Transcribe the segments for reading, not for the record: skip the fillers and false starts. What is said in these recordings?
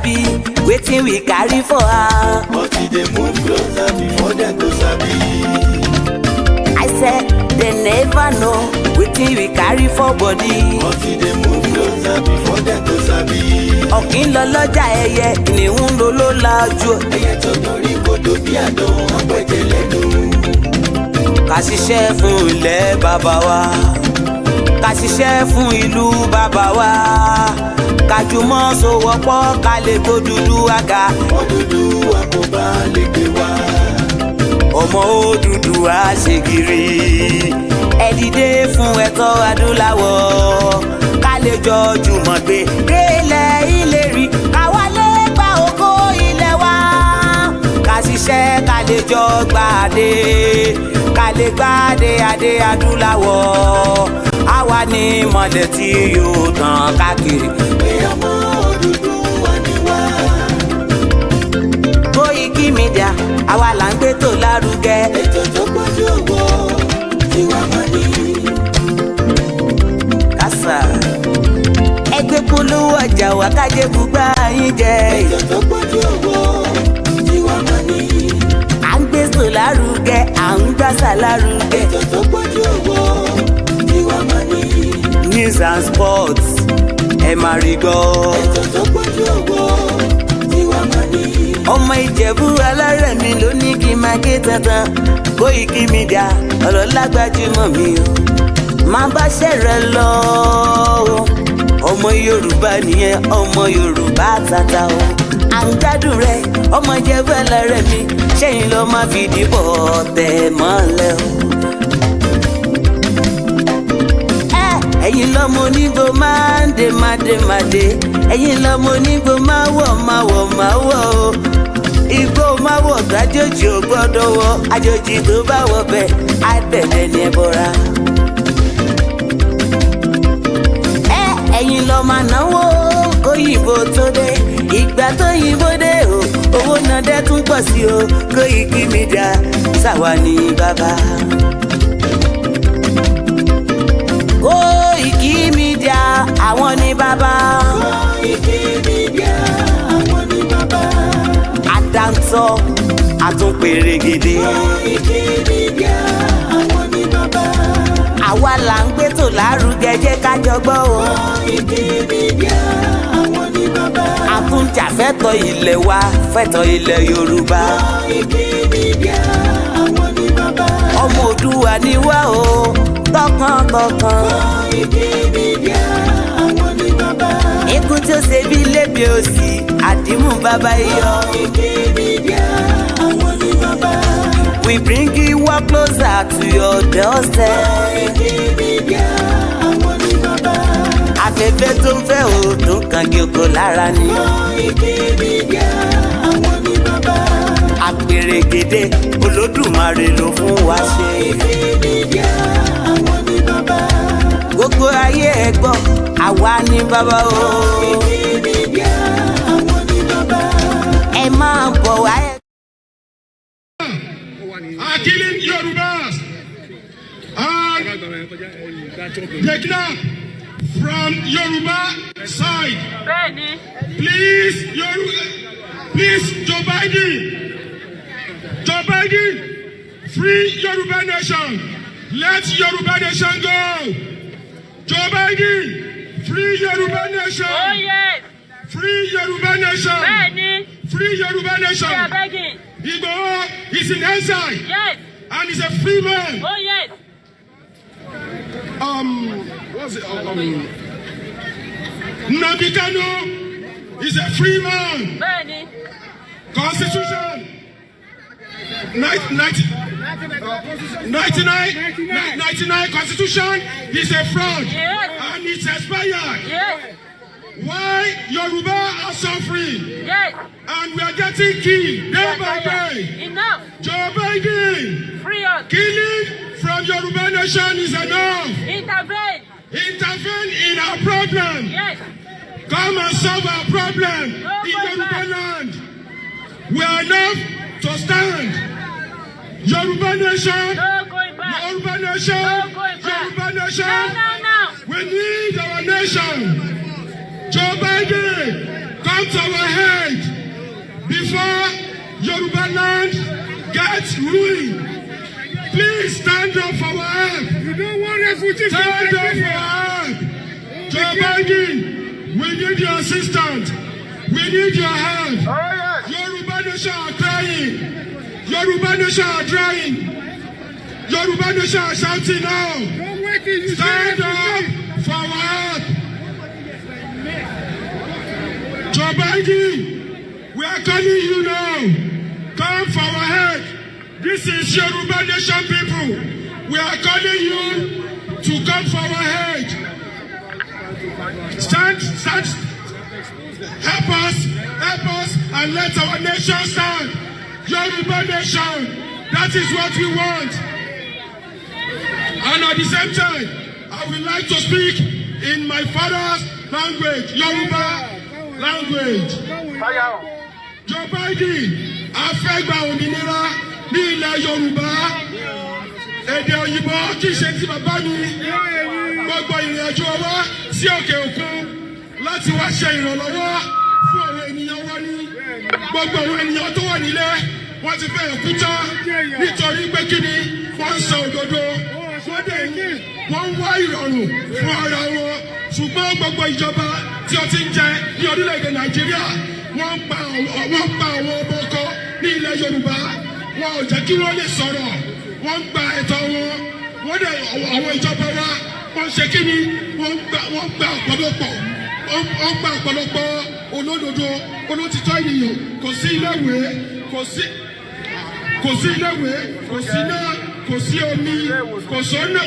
sabi wetin we carry for her. But they move closer before them go sabi. I said they never know wetin we carry for body. But they move closer before them go sabi. Ọ̀kín lọ lọ́jà ẹyẹ ìníhùn ló ló lajú. Ẹyẹ tó dorí kodò bí àdán ọ̀pẹ̀jẹ̀ lẹ́nu. Ká ṣiṣẹ́ fún ilẹ̀ bàbá wa, ká ṣiṣẹ́ fún ìlú bàbá wa, ká jùmọ̀ sowọ́pọ̀ ká lè tó dúdú àga. Òdúdú àkóbá lè gbé wá. Ọmọ Odùduwà ṣègìrì ẹ dìde fún ẹ̀tọ́ adúláwọ̀ ká lè jọ jùmọ̀ gbé délẹ̀ ìlérí ká wálé gba ògo ilẹ̀ wa, ká ṣiṣẹ́ ká lè jọ gbàdé ká lè gbàdé adé adúláwọ̀ àwa ní mọ̀lẹ̀ tí yóò tàn káàkiri. Ọmọ Odùduwà ni wá. KOKIMEDIA àwa là ń gbé tó lárugẹ. Ètò tó pọ̀jù owó tiwa máa ní. Kásá ẹgbẹ́ polówó ọjà wà kájé bùgbà yín jẹ. Ètò tó pọ̀jù owó tiwa máa ní. À ń gbé tó lárugẹ, à ń gbàsà lárugẹ. Ètò tó pọ̀jù owó tiwa máa ní. News and sports ẹ máa rí gbọ́. Ètò tó pọ̀jù owó tiwa máa ní. Ọmọ Ìjẹ̀bú alárẹ̀ mi ló ní kí n máa ké tantan. KOKIMEDIA ọlọ́lá gbajúmọ̀ mi o máa bá ṣẹ̀rẹ̀ lọ o. Ọmọ Yorùbá nìyẹn, ọmọ Yorùbá tata o. À ń gbádùn rẹ ọmọ Ìjẹ̀bú alárẹ̀ mi, ṣẹ́yìn ló máa fi dìbò tẹ̀ mọ́lẹ̀ o. Ẹ̀yin lọ́mọ onígbò máa ń dé máa dé, ẹ̀yin lọ́mọ onígbò máa wọ̀ o. Igbó máa wọ̀ gbàjòjì ò gbọ́dọ̀ wọ̀, àjòjì tó bá wọ̀ bẹ́ẹ̀ á tẹ̀lé ní ẹbọra. Ẹ̀yin lọ máa náwó kóyìnbó tó dé, ìgbà tó yìnbó dé o, owó náà dẹ́ tún pọ̀ sí o. KOKIMEDIA ṣàwa ní bàbá. KOKIMEDIA àwọn ní bàbá. KOKIMEDIA àwọn ní bàbá. Àdáńtọ́ àtúnpèrègèdè. KOKIMEDIA àwọn ní bàbá. Àwa là ń gbé tò lárugẹ jẹ́ ká jọ gbọ́ o. KOKIMEDIA àwọn ní bàbá. Àtúnjà fẹ́tọ̀ ilẹ̀ wa, fẹ́tọ̀ ilẹ̀ Yorùbá. KOKIMEDIA àwọn ní bàbá. Ọmọ Oòduà ni wá o, tọkàntọkàn. KOKIMEDIA àwọn ní bàbá. Ikú tí ó ṣe bí lébi òsì, àdìmú bàbá iyọ̀. KOKIMEDIA àwọn ní bàbá. We bring you up closer to your doorstep. KOKIMEDIA àwọn ní bàbá. Afẹ́fẹ́ tó ń fẹ́ o tó ń kan gíogó lára ni. KOKIMEDIA àwọn ní bàbá. Àpèrègèdè Olódùmarè ló fún wa ṣe. KOKIMEDIA àwọn ní bàbá. Gbogbo ayé ẹ gbọ́, àwa ní bàbá o. KOKIMEDIA àwọn ní bàbá. Ẹ máa bọ̀ wá ẹ. Are killing Yorubas and they kidnap from Yoruba side. Please, please, Joe Biden, free Yoruba nation. Let Yoruba nation go. Joe Biden, free Yoruba nation. Oh yes. Free Yoruba nation. Free Yoruba nation. We are begging. IGBOHO is in exile. Yes. And he's a free man. Oh yes. What's it? Nnamdi Kanu is a free man. Bẹ́ẹ̀ni. Constitution. 99 Constitution is a fraud. Yes. And it's expired. Yes. Why Yoruba are suffering? Yes. And we are getting killed day by day. Enough. Joe Biden, Free us. killing from Yoruba nation is enough. Intervene. Intervene in our problem. Yes. Come and solve our problem No in going Yoruba back. land. We are enough to stand. Yoruba nation. No going back. Yoruba nation. No going back. Yoruba nation. No. We need our nation. Joe Biden, come cut our head before Yoruba land gets ruined. Please stand up for our help. You don't want refugees. Stand up for our help. Joe Biden, we need your assistance. We need your help. Oh, yes. Yoruba nation are crying. Yoruba nation are crying. Yoruba nation are shouting now. Don't wait till you Stand up for our help. Joe Biden, we are calling you now. Come for our help. This is Yoruba nation people. We are calling you to come for our help. Stand, help us, and let our nation stand. Yoruba nation, that is what we want. And at the same time, I would like to speak in my father's language, Yoruba language. Joe Biden, a fẹ́ gba òmìnira ní ilẹ̀ Yorùbá. Èdè òyìnbó kì í ṣe ti bàbá mi. Gbogbo ìrìnàjò wa sí òkè òkun láti wá ṣe ìrànlọ́wọ́ fún àwọn ènìyàn wa ní. Gbogbo àwọn ènìyàn tó wà nílé wọ́n ti fẹ́ kú tán nítorí pé kí ni wọ́n ń sọ òdodo. Wọ́n ń wá ìrọ̀rùn fún ara wọn. Ṣùgbọ́n gbogbo ìjọba tí ó ti ń jẹ ní orílẹ̀-èdè Nàìjíríà wọ́n pa àwọn ọmọ ọkọ ní ilẹ̀ Yorùbá. Wọn ò jẹ́ kí wọ́n lè sọ̀rọ̀. Wọ́n gba ẹ̀tọ́ wọn. Wọ́n dẹ̀ àwọn ìjọba wa wọ́n ṣe kí ni wọ́n gba ọ̀pọ̀lọpọ̀ olódodo olótìtọ́ ènìyàn. Kò sí iléèwé, kò sí iléèwé, kò sí náà, kò sí omi, kò sọ́nà,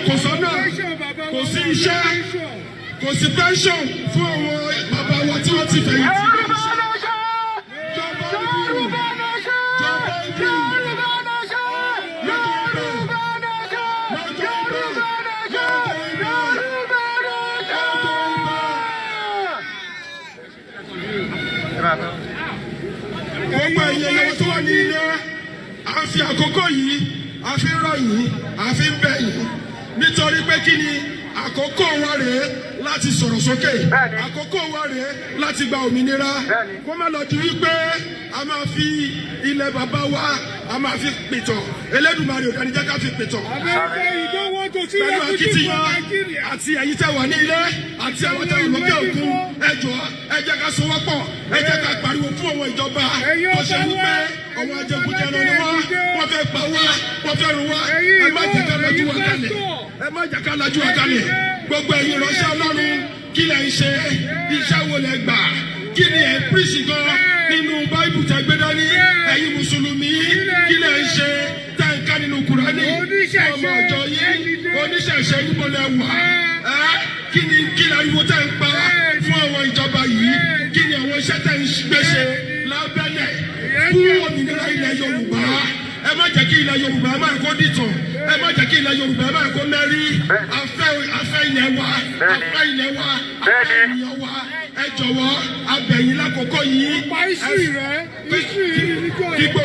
kò sí iṣẹ́, kò sí pension fún àwọn bàbá wa tí wọ́n ti fẹ̀yìntì. Gbogbo ẹ̀yẹ lọ́wọ́ tó wà ní ilé, a fi àkókò yìí, a fi rọ̀ yìí, a fi bẹ̀ yìí. Nítorí pé kí ni àkókò wa rèé láti sọ̀rọ̀ sókè. Àkókò wa rèé láti gba òmìnira. Kó má lọ di wípé a máa fi ilẹ̀ bàbá wa, a máa fi pìtàn. Elédùmarè ò dání jẹ́ ká fi pìtàn. Pẹ̀lú akitiyan àti ẹ̀yin tẹ́ wà ní ilé àti àwọn tẹ́ wà lókè òkun. Ẹ jọ̀ọ́, ẹ jẹ́ ká sowọ́pọ̀, ẹ jẹ́ ká pariwo fún àwọn ìjọba tó ṣe wípé àwọn ajẹkújẹran ni wọ́n fẹ́ pa wá, wọ́n fẹ́ run wá. Ẹ má jẹ́ ká lajú wa kalẹ̀. Ẹ má jẹ́ ká lajú wa kalẹ̀. Gbogbo ẹ̀yin ìránṣẹ́ Ọlọ́run kí lẹ̀ ń ṣe, iṣẹ́ wo lẹ̀ gbà, kí ni ẹ̀ ń pírísì gan nínú Báíbù tẹ́ gbé dání. Ẹ̀yin Mùsùlùmí kí lẹ̀ ń ṣe tẹ́ ń ká nínú Kùránì. Ọmọ ọ̀jọ̀ yìí oníṣẹ̀ṣe níbo lẹ wà. Kí ni ariwo tẹ́ ń pa fún àwọn ìjọba yìí? Kí ni àwọn iṣẹ́ tẹ́ ń gbéṣe lábẹ́lẹ̀ fún òmìnira ilẹ̀ Yorùbá? Ẹ má jẹ́ kí ilẹ̀ Yorùbá máa kó dìtàn. Ẹ má jẹ́ kí ilẹ̀ Yorùbá máa kó mẹ́rí. Afẹ́ ilẹ̀ wa, afẹ́ ilẹ̀ wa, afẹ́ ènìyàn wa. Ẹ jọ̀wọ́ abẹ̀yìn lákòókò yìí.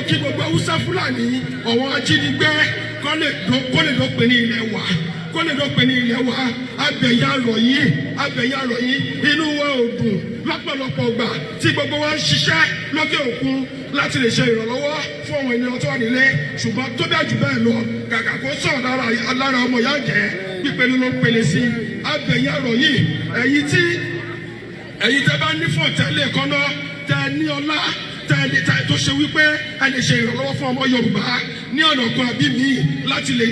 Kí gbogbo Hausa Fúlàní ọ̀wọ́n ajínigbé kó lè dópin ní ilẹ̀ wa. Kó lè dópin ní ilẹ̀ wa. Abẹ̀yìn àrọ̀ yìí, inú wa ò dùn lọ́pọ̀lọpọ̀ gbà tí gbogbo wa ń ṣiṣẹ́ lókè òkun láti lè ṣe ìrànlọ́wọ́ fún àwọn ènìyàn tó wà nílé. Ṣùgbọ́n tó bẹ́ẹ̀ jù bẹ́ẹ̀ lọ, kàkà kó sọ̀rọ̀ lára ọmọ ìyá jẹ́ pípele ló ń pele sí. Abẹ̀yìn àrọ̀ yìí, ẹ̀yin tẹ́ bá ní fún ọ̀tẹ́lẹ̀ kan náà, tẹ́ ní ọlá, tó ṣe wípé ẹ lè ṣe ìrànlọ́wọ́ fún ọmọ Yorùbá ní ọ̀nà kan àbí míì láti lè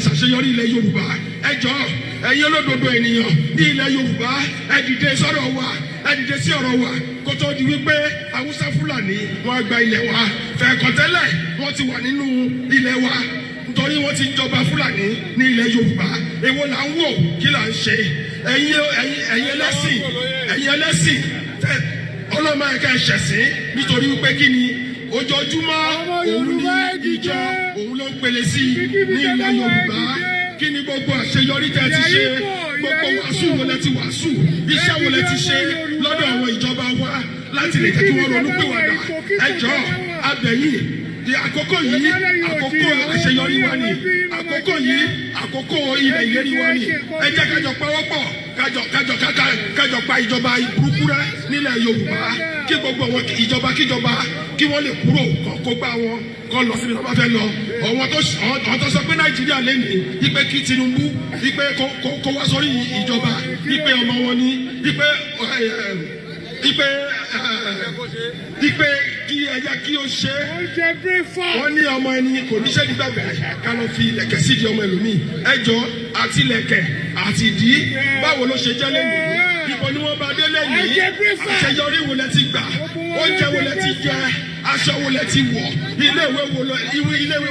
ṣàṣeyọrí ilẹ̀ Yorùbá. Ẹ jọ̀ọ́ ẹ̀yin olódodo ènìyàn ní ilẹ̀ Yorùbá, ẹ dìde sọ́rọ̀ wa, ẹ dìde sí ọ̀rọ̀ wa kó tó di wípé Hausa Fúlàní wọ́n gba ilẹ̀ wa. Fẹ̀ẹ̀kọ̀tẹ́lẹ̀ wọ́n ti wà nínú ilẹ̀ wa nítorí wọ́n ti ń jọba Fúlàní ní ilẹ̀ Yorùbá. Èwo là ń wò, kí là ń ṣe? Ẹ̀yin ẹlẹ́sìn ọlọ́mọ ẹ̀ka ẹ̀ṣẹ̀sìn nítorí wípé kí ni ojoojúmọ́ òun ní ìjọ òun ló ń pele sí ní ilẹ̀ Yorùbá. Kí ni gbogbo àṣeyọrí tẹ́ ti ṣe? Gbogbo wàásù wo lẹ ti wàásù? Iṣẹ́ wo lẹ ti ṣe lọ́dọ̀ àwọn ìjọba wa láti lè jẹ́ kí wọ́n ronú pìwàdà? Ẹ jọ̀ọ́ abẹ̀yìn àkókò yìí àkókò àṣeyọrí wa ni àkókò yìí àkókò ilẹ̀ ìlérí wa ni ẹ jẹ́ kájọ pawọ́pọ̀ kájọ pa ìjọba burúkú rẹ nílẹ̀ Yorùbá kí gbogbo àwọn ìjọba kíjọba kí wọ́n lè kúrò kó gbá wọn kó lọ síbi tó bá fẹ́ lọ àwọn tó sọ pé Nàìjíríà lẹ́nu ipe kí Tinubu ipe kó wá sórí ìjọba ipe ọmọ wọn ni ipe kí ẹja kí o ṣe wọ́n ní ọmọ ẹni kò ní ṣe nígbà bẹ̀rẹ̀ ká lọ fi ilẹ̀kẹ̀ sídìí ọmọ ẹlòmíì ẹjọ́ àti ilẹ̀kẹ̀ àti ìdí báwo ló ṣe jẹ́ lẹ́nu ipò ni wọ́n bá dé lẹ́yìn àṣeyọrí wo lẹ ti gbà oúnjẹ wo lẹ ti jẹ aṣọ wo lẹ ti wọ̀ iléèwé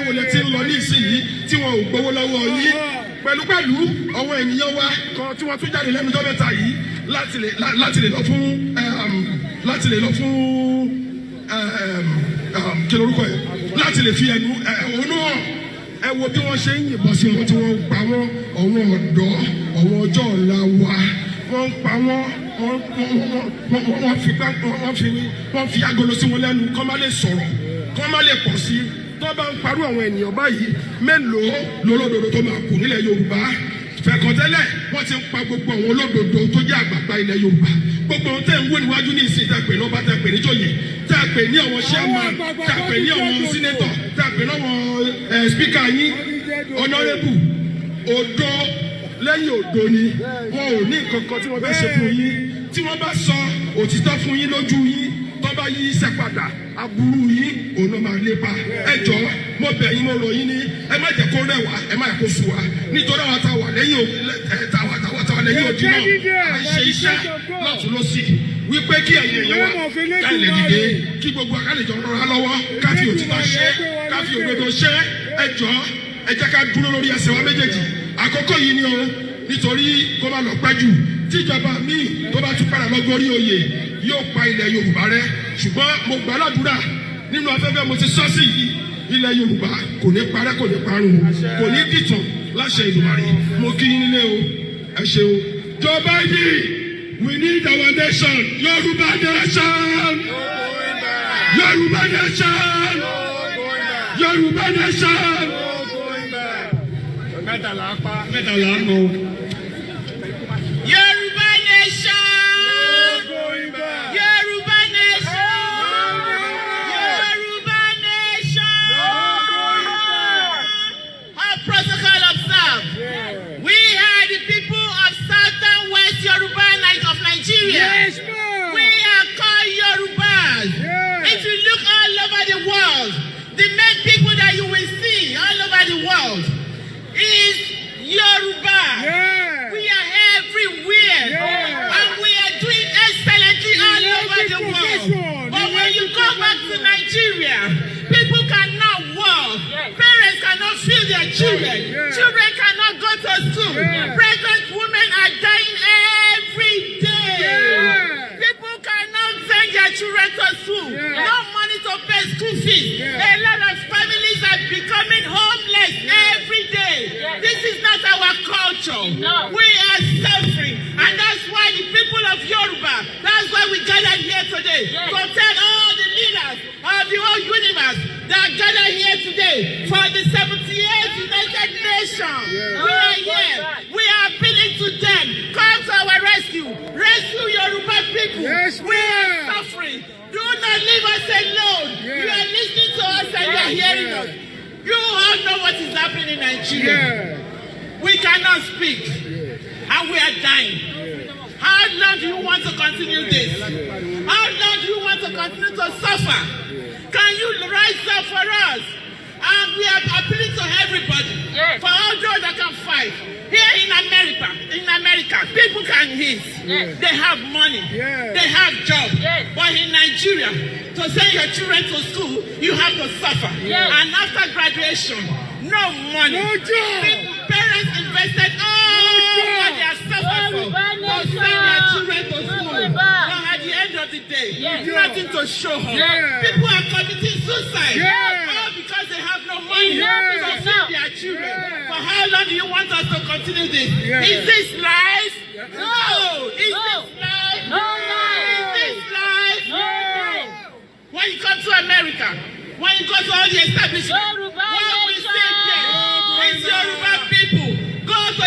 wo lẹ ti ń lọ ní ìsinyìí tí wọn ò gbowó lọ́wọ́ yín pẹ̀lúpẹ̀lú àwọn ènìyàn wa kan tí wọ́n tún jáde lẹ́nu ọjọ́ mẹ́ta yìí láti lè lọ fún kí lorúkọ yẹn láti lè fi ẹnu ẹ̀hónú hàn ẹ wo bí wọ́n ṣe ń yìnbọn sí wọn tí wọ́n pa wọ́n àwọn ọ̀dọ́ àwọn ọjọ́ ọ̀la wa wọ́n pa wọ́n fi agolo sí wọn lẹ́nu kọ́ má lè sọ̀rọ̀ kọ́ má lè pọ̀ sí tó bá ń parú àwọn ènìyàn báyìí mélòó lólódodo tó máa kù nílẹ̀ Yorùbá fẹ̀kọ̀tẹ́lẹ̀ wọ́n ti ń pa gbogbo àwọn olódodo tó jẹ́ àgbàgbà ilẹ̀ Yorùbá gbogbo ohun tẹ́ ń wò níwájú ní ìsìn tàpé lọ́ba tàpé níjòyè tàpé ní àwọn chairman tàpé ní àwọn senator tàpé ní àwọn speaker yín honourable odo lẹ́yìn odo ni wọn ò ní nǹkan kan tí wọ́n fẹ́ ṣe fún yín tí wọ́n bá sọ òtítọ́ fún yín lójú yín tó bá yí iṣẹ́ padà aburú yín òun náà máa lépa ẹ jọ mo bẹ̀ yín mo rọ̀ yín ní ẹ má jẹ́ kó rẹ̀ wá ẹ má yẹ kó sùn wá nítorí àwọn táwa lẹ́yìn lẹ́yìn òdì náà à ń ṣe iṣẹ́ lọ́tún lọ́sì wípé kí ẹ̀yin èèyàn wa ká lè dìde kí gbogbo àkàlẹ̀jọ rọra lọ́wọ́ ká fi òtítọ́ ṣe ká fi òdodo ṣe ẹ jọ ẹ jẹ́ ká dúró lórí ẹsẹ̀ wa méjèèjì àkókò yìí ni o nítorí kó má lọ pẹ́ jù tíjọba míì tó bá tún padà lọ gorí oyè yóò pa ilẹ̀ Yorùbá rẹ́ ṣùgbọ́n mo gbàládùra nínú afẹ́fẹ́ mo ti sọ sí yìí ilẹ̀ Yorùbá kò ní parẹ́ kò ní parun kò ní dìtàn láṣẹ Èdùmàrè mo kí yín nílé o ẹ ṣeun. Joe Biden, we need our nation Yorùbá nation Yorùbá nation Yorùbá nation. mẹ́tàlá nù. Yorùbá nation. Yorùbá nation. Yorùbá nation. Our protocol observed. We are the people of Southern West Yoruba of Nigeria. Yes, ma'am. We are called Yorubas. Yeah. If you look all over the world, the main people that you will see all over the world is Yoruba. Yeah. We are everywhere. Yeah. And we are doing excellently all over the world. But when you go back to Nigeria, people cannot walk. Parents cannot feed their children. Children cannot go to school. Pregnant women are dying every day. People cannot send their children to school. No money to pay school fees. A lot of families are becoming homeless every day. This is not our culture. We are suffering. And that's why the people of Yoruba, that's why we gathered here today. To tell all the leaders of the whole universe that gathered here today for the 78th United Nations. We are here. We are appealing to them. Come to our rescue. Rescue Yoruba people. We are suffering. Do not leave us alone. You are listening to us and you are hearing us. You all know what is happening in Nigeria. We cannot speak. And we are dying. How long do you want to continue this? How long do you want to continue to suffer? Can you rise up for us? And we are appealing to everybody. For all those that can fight. Here in America, people can eat. They have money. They have jobs. But in Nigeria, to send your children to school, you have to suffer. And after graduation, no money. No job. Parents invested all what they are suffering for to send their children to school. But at the end of the day, nothing to show her. People are committing suicide. All because they have no money to feed their children. For how long do you want us to continue this? Is this life? No. Is this life? No. Is this life? No. When you come to America, When you go to all the establishments, Yoruba what we see there nation. is Yoruba people. Go to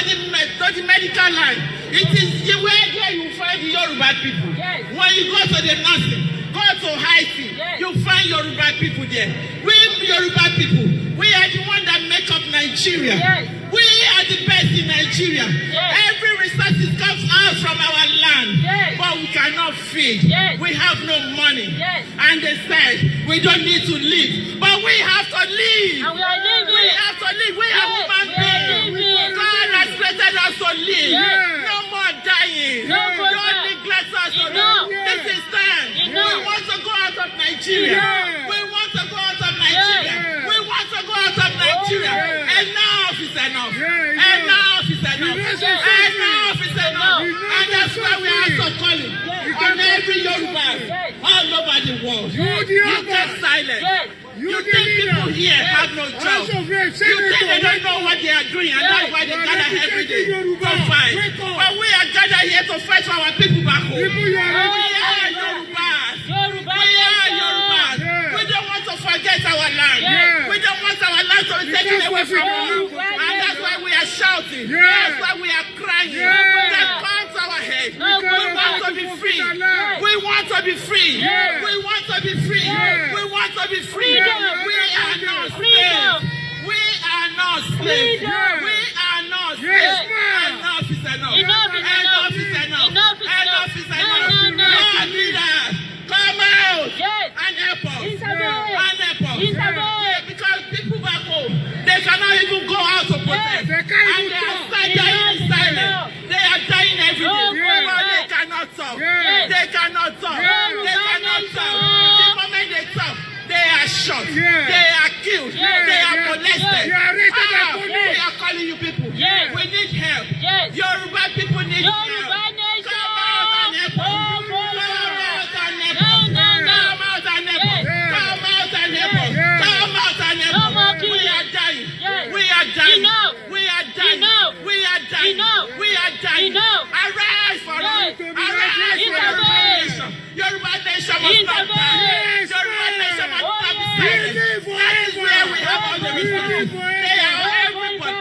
the medical line. It is where you find the Yoruba people. Yes. When you go to the nursing, go to IT, Yes. you find Yoruba people there. We Yoruba people, we are the one that make up Nigeria. Yes. We are the best in Nigeria. Yes. Every resources comes out from our land, Yes. but we cannot feed. Yes. We have no money. Yes. And they said we don't need to live, but we have to live. And we are living. We have to live. We are Yes, human we are beings. living. God has created us to live. Yes. No more dying. No more Don't dying. neglect us. Enough. This is time. Enough. We want to go out of Nigeria. Yes. We want to go out of Nigeria. Yes. We want to go out of Nigeria. Yes. Enough is enough. Yes. Enough is enough. Yes. Enough is enough. Yes. And that's why we are also calling on every Yoruba Yes. all over the world. You the You Yoruba. keep silent. Yes. You You the think people leader. here have no job. House of Reps, You think they Senator. don't know what they are doing, and that's why they Yes. gather every day Yoruba. to fight. Wake up. But we are gathered here to fight for our people back home. People you are We ready. are Yorubas. Yoruba We are nation. Yorubas. Yes. We don't want to forget our land. Yes. We don't want our land to be taken Because away we from don't us. know. And that's why we are shouting. Yes. That's why we are crying. Yes. That comes our head. No, We want to be free. Yes. We want to be free. Yes. We want to be free. Yes. We want to be free. Freedom. We are not Freedom. slaves. We are not slaves. Freedom. We are not Yes, slaves. ma'am. Enough is enough. Enough is Enough enough. is enough. Enough is Enough is enough. enough. No, no, no. Your leaders, come out Yes. and help us. Intervene. And help us. Intervene. Because people back home, they cannot even go out to protest. They can't And even they are talk. dying in silence. Enough. They are dying every No, day. go But they back. cannot talk. Yes. They cannot talk. Yes. They cannot talk. The moment they talk, they are shot. Yes. They are killed. Yes. They are Yes. molested. They are arrested by Ah, police. we are calling you people. Yes. We need help. Yes. Yoruba people need Yoruba help. nation. Come out and help us. Oh, Come out and help No, us. no, no. Come out and help us. Yes. Come out and help us. Yes. Come out and No help more us. We killing. are dying. Yes. We are dying. Enough. We are dying. Enough. We are dying. Enough. We are dying. Enough. Arise for Yes. us. Arise for Yoruba Intervene. nation. Yoruba nation must not Intervene. die. Yes, Yoruba nation must Oh, not be yes. silent. We live That is where we have all the forever. resources. We live They are forever. everybody.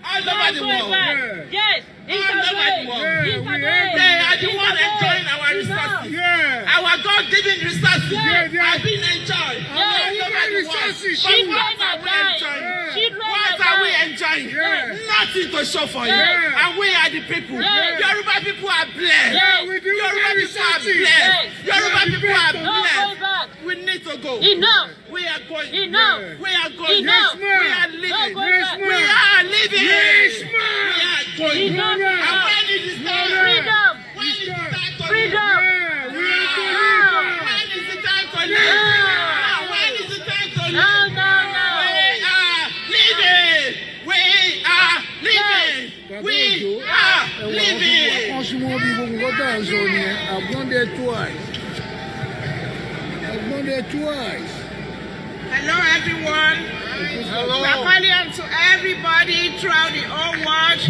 All No over the going world. back. Yes. All over the Intervene. world. Yeah, Intervene. They are the one Intervene. enjoying our Enough. resources. Yeah. Our God-given resources Yes. have been enjoyed Yes. all over the world. Resources. But Children what are are we dying. enjoying? Children What are are we dying. enjoying? Yes. Nothing to show for you. Yes. And we are the people. Yes. Yoruba people are blessed. Yes. We do Yoruba very people are resources. blessed. Yes. Yoruba We are the people are best. No going blessed. back. We need to go. Enough. We are going. Enough. We are going. Enough. Yes, ma'am. We are No living. going Yes, back. ma'am. We are living. Yes, We ma'am. are going. Enough. And when it is time, Freedom. when it is time to Freedom. Yeah, we are to Ah. live. when is the time to Yeah. live? When is the time to live? No, no, no. We are living. We are living. We are living. Wọ́n súnmọ́ bí gbogbo nǹkan tá à ń sọ ni I've gone there twice. I've gone there twice. Hello, everyone. Hello. We are calling on to everybody throughout the whole world.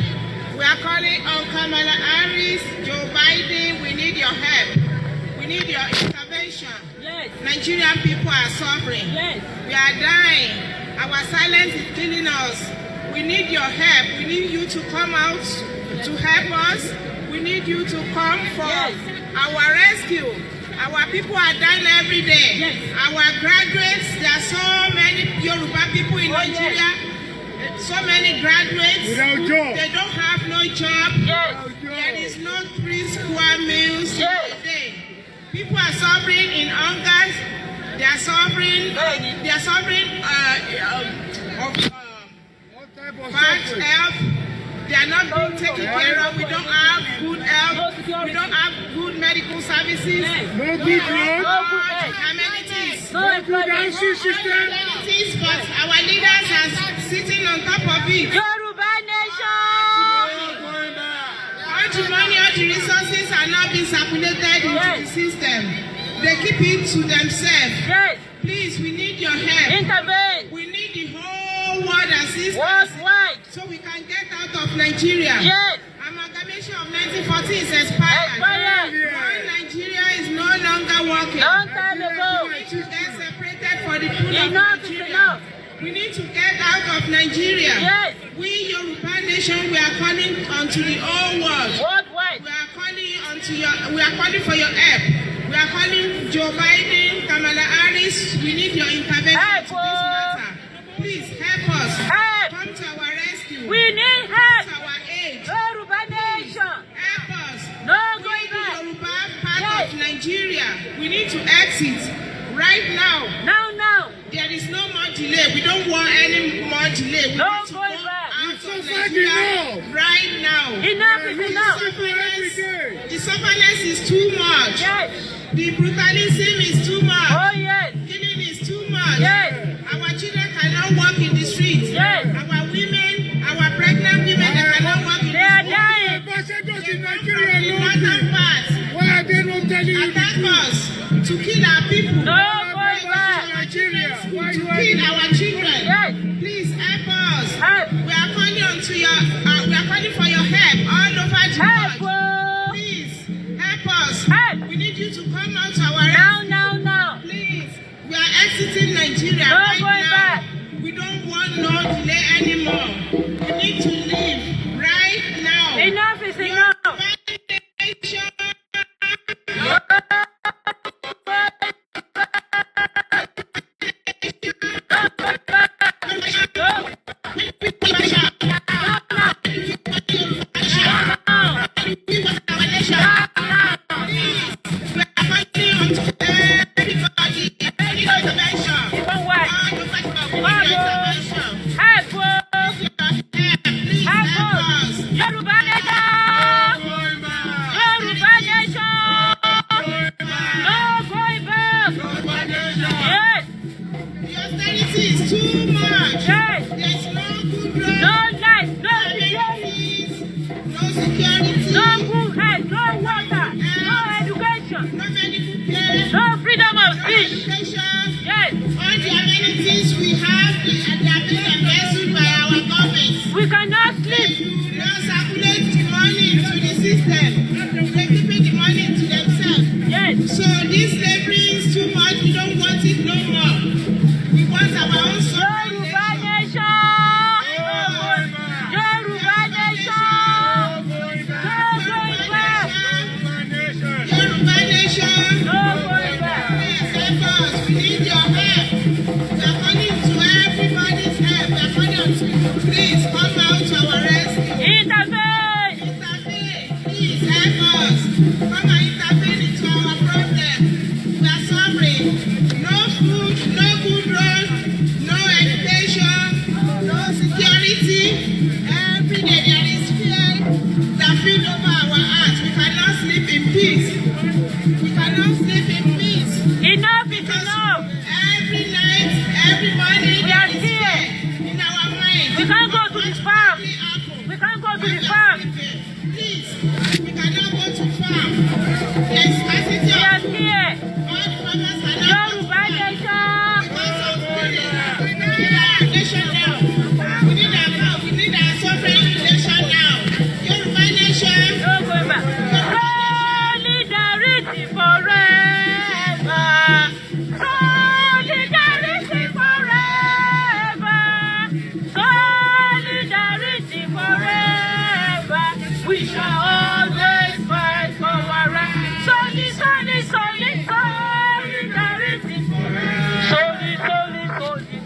We are calling on Kamala Harris, Joe Biden. We need your help. We need your intervention. Yes. Nigerian people are suffering. Yes. We are dying. Our silence is killing us. We need your help. We need you to come out to help us. We need you to come for Yes. our rescue. Our people are dying every day. Yes. Our graduates, there are so many Yoruba people in Oh, yes. Nigeria. So many graduates. Without job. They don't have no job. Yes. There is no 3 square meals Yes. a day. People are suffering in hunger. They are suffering. They are suffering of What type of bad suffering? health. They are not being taken care of. We don't have good health. We don't have good medical services. No good road. No good health. Amenities. No Good employment. housing system. Amenities, but our leaders are sitting on top of it. Yoruba nation. All the money, all the resources are not being circulated into the system. They keep it to themselves. Yes. Please, we need your help. Intervene. We need the whole world assistance Worldwide. so we can get out of Nigeria. Yes. Amalgamation of 1940 is expired. Expired. Why Nigeria is no longer working. Long time ago. We need to get separated for the pool of Nigeria. We need to get out of Nigeria. Yes. We Yoruba nation, we are calling onto the whole world. Worldwide. We are calling for your help. We are calling Joe Biden, Kamala Harris. We need your intervention Help, to this matter. Please help us. Help. Come to our rescue. We need help. Come to our aid. Yoruba nation. Help us. No We going back. Yoruba part Yes. of Nigeria. We need to exit right now. Now. There is no more delay. We don't want any more delay. We No need to go going back. out So of far, Nigeria enough. right now. Enough is enough. The suffering is too much. Yes. The brutalism is too much. Oh yes. Killing is too much. Yes. Our children cannot walk in the streets. Yes. Our women, our pregnant women, they cannot walk in They are the dying. Ambassadors in streets. Nigeria The know northern this. part Why are they not telling you the attack truth? us to kill our people. No going back. Nigeria, why To you kill are our children. Yes. Please help us. Help. We are calling we are calling for your help all over the Help. world. Oh. Please help us. Help. We need you to come out to our rescue. Now. Please. We are exiting Nigeria No right going now. back. We don't want no delay anymore. We need to leave right now. Enough is enough. Nation. Is too much. Yes. There's no good road, No light, no amenities, no security, no good health, no water, no education, no medical care, no freedom of no speech. education. Yes. All the amenities we have, they are being embezzled by our government. We cannot They sleep. do not circulate the money into the system. They keep the money to themselves. Yes. So this slavery is too much. We don't want it no more. We want our own sovereign Yoruba nation. nation. Yoruba nation. No going back. Yoruba nation. No going back. Please help us. We need your help. We are calling to everybody's help. We are calling to you. Please come out to our rescue. Intervene. Intervene. Please help us. Come and intervene into our problem. We are suffering. No food, no good road, no education, no security. Every day there is fear that fills over our hearts. We cannot sleep in peace. We cannot sleep in peace. Enough is Because enough. every night, every morning, We are there is here. fear in our mind. We can't go to the farm. What happened? We can't go to the farm. Please, we cannot go to farm. There is scarcity We are of food. here. All the farmers cannot go to Yoruba nation. because of fear. We need our nation now. We need our sovereign nation now. Yoruba nation. No going back. Solidarity forever. Solidarity forever. Solidarity forever. We shall always fight for our rights. Solidarity forever.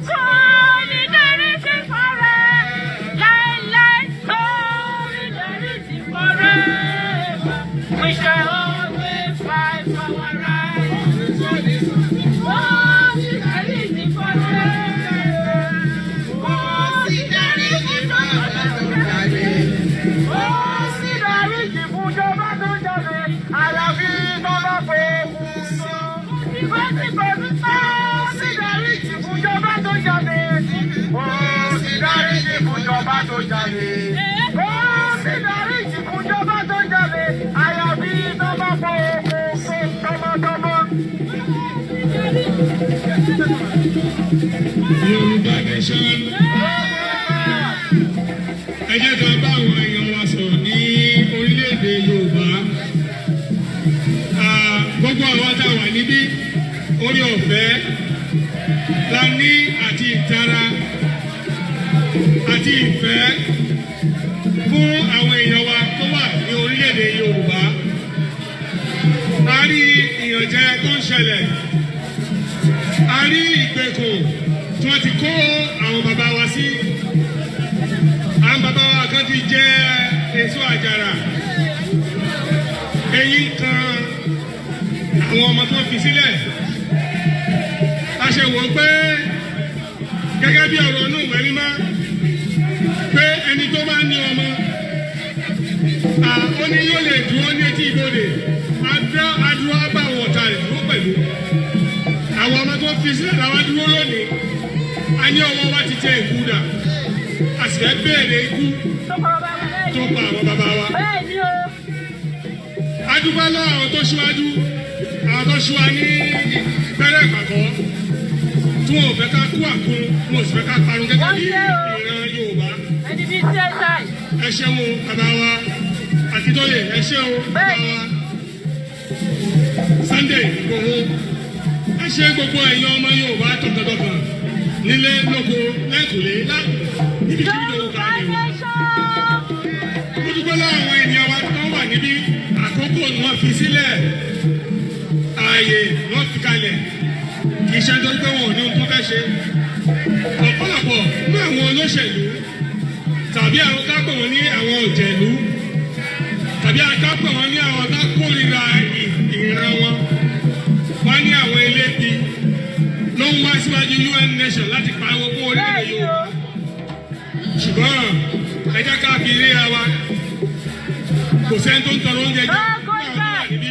Solidarity forever. Light, solidarity forever. We shall always fight for our rights. Solidarity forever. Solidarity fún ìjọba tó jáde. Àyàfi tó bá fòkun sọ. Solidarity fún ìjọba tó jáde. Solidarity fún ìjọba tó jáde. Solidarity fún ìjọba tó jáde. Àyàfi tó bá fòkun sọ tọmọtọmọ. Yorùbá nation. Ẹ jẹ́ ká bá àwọn èèyàn wa sọ̀rọ̀ ní orílẹ̀-èdè Yorùbá. Gbogbo àwọn tá a wà níbí orí ọ̀fẹ́ la ní àti ìtara àti ìfẹ́ fún àwọn èèyàn wa tó wà ní orílẹ̀-èdè Yorùbá. A rí ìyànjẹ tó ń ṣẹlẹ̀, a rí ìgbèkùn tí wọ́n ti kó àwọn bàbá wa sí. Àwọn bàbá wa kan ti jẹ èso àjàrà, eyín kan àwọn ọmọ tó fi sílẹ̀. A ṣe wò pé gẹ́gẹ́ bí ọ̀rọ̀ inú ìwé mímọ́ pé ẹni tó bá ní ọmọ ó ní yóò lè dúró ní etí ìbodè, adúró bá àwọn ọ̀tá rẹ̀ dúró pẹ̀lú. Àwọn ọmọ tó fi sílẹ̀ làwọn dúró lónìí, a ní ọwọ́ wa ti tẹ ìkú dà, a sì fẹ́ béèrè ikú tó pa àwọn bàbá wa. A dúpẹ́ lọ́wọ́ àwọn tó ṣíwájú, àwọn tó ṣíwá ní gbẹ́rẹ́ ìpàkọ́ tí wọn ò fẹ́ ká kú àkún, wọn ò sì fẹ́ ká parun gẹ́gẹ́ bí ìran Yorùbá. Ẹ ṣeun bàbá wa Akíntóyè, ẹ ṣeun bàbá wa Sunday Igboho, ẹ ṣe gbogbo ẹ̀yin ọmọ Yorùbá tọkàntọkàn nílé lóko lẹ́kùnlé níbikíbi tó wù ká ní o. Mo dúpẹ́ lọ́wọ́ àwọn ènìyàn wa tó wà níbí, àkókò ni wọ́n fi sílẹ̀, ààyè wọ́n fi kalẹ̀, kì í ṣe nítorí pé wọn ò ní ohun tó fẹ́ ṣe. Ọ̀pọ̀lọpọ̀ ní àwọn olóṣèlú tàbí àwọn kápẹ̀ wọn ní àwọn òjèlú tàbí akápẹ̀ wọn ní àwọn tá kórìíra ìran wọn, wọ́n ní àwọn elébi ló ń wá síwájú UN nation láti pariwo fún orílẹ̀-èdè Yorùbá. Ṣùgbọ́n ẹ jẹ́ ká fi ríra wa, kò sẹ́ni tó ń tọrọ oúnjẹ jẹ ní àwọn tó wà níbí,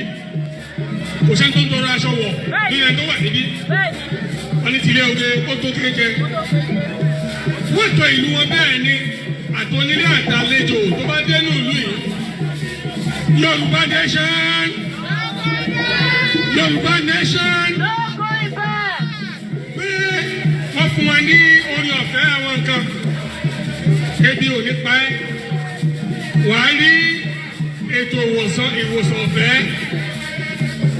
kò sẹ́ni tó ń tọrọ aṣọ wọ̀ ní ẹni tó wà níbí. Wọ́n ní tilé oge ó tó kéje. Wọ́n tọ ìlú wọn bẹ́ẹ̀ ni àtọ́nílé àtàlejò tó bá dénú ìlú yìí. Yorùbá nation, Yorùbá nation. Pé wọ́n fún wa ní orí ọ̀fẹ́ àwọn nǹkan. Ebi ò ní pa ẹ́. Wàá rí ètò ìwòsàn ọ̀fẹ́.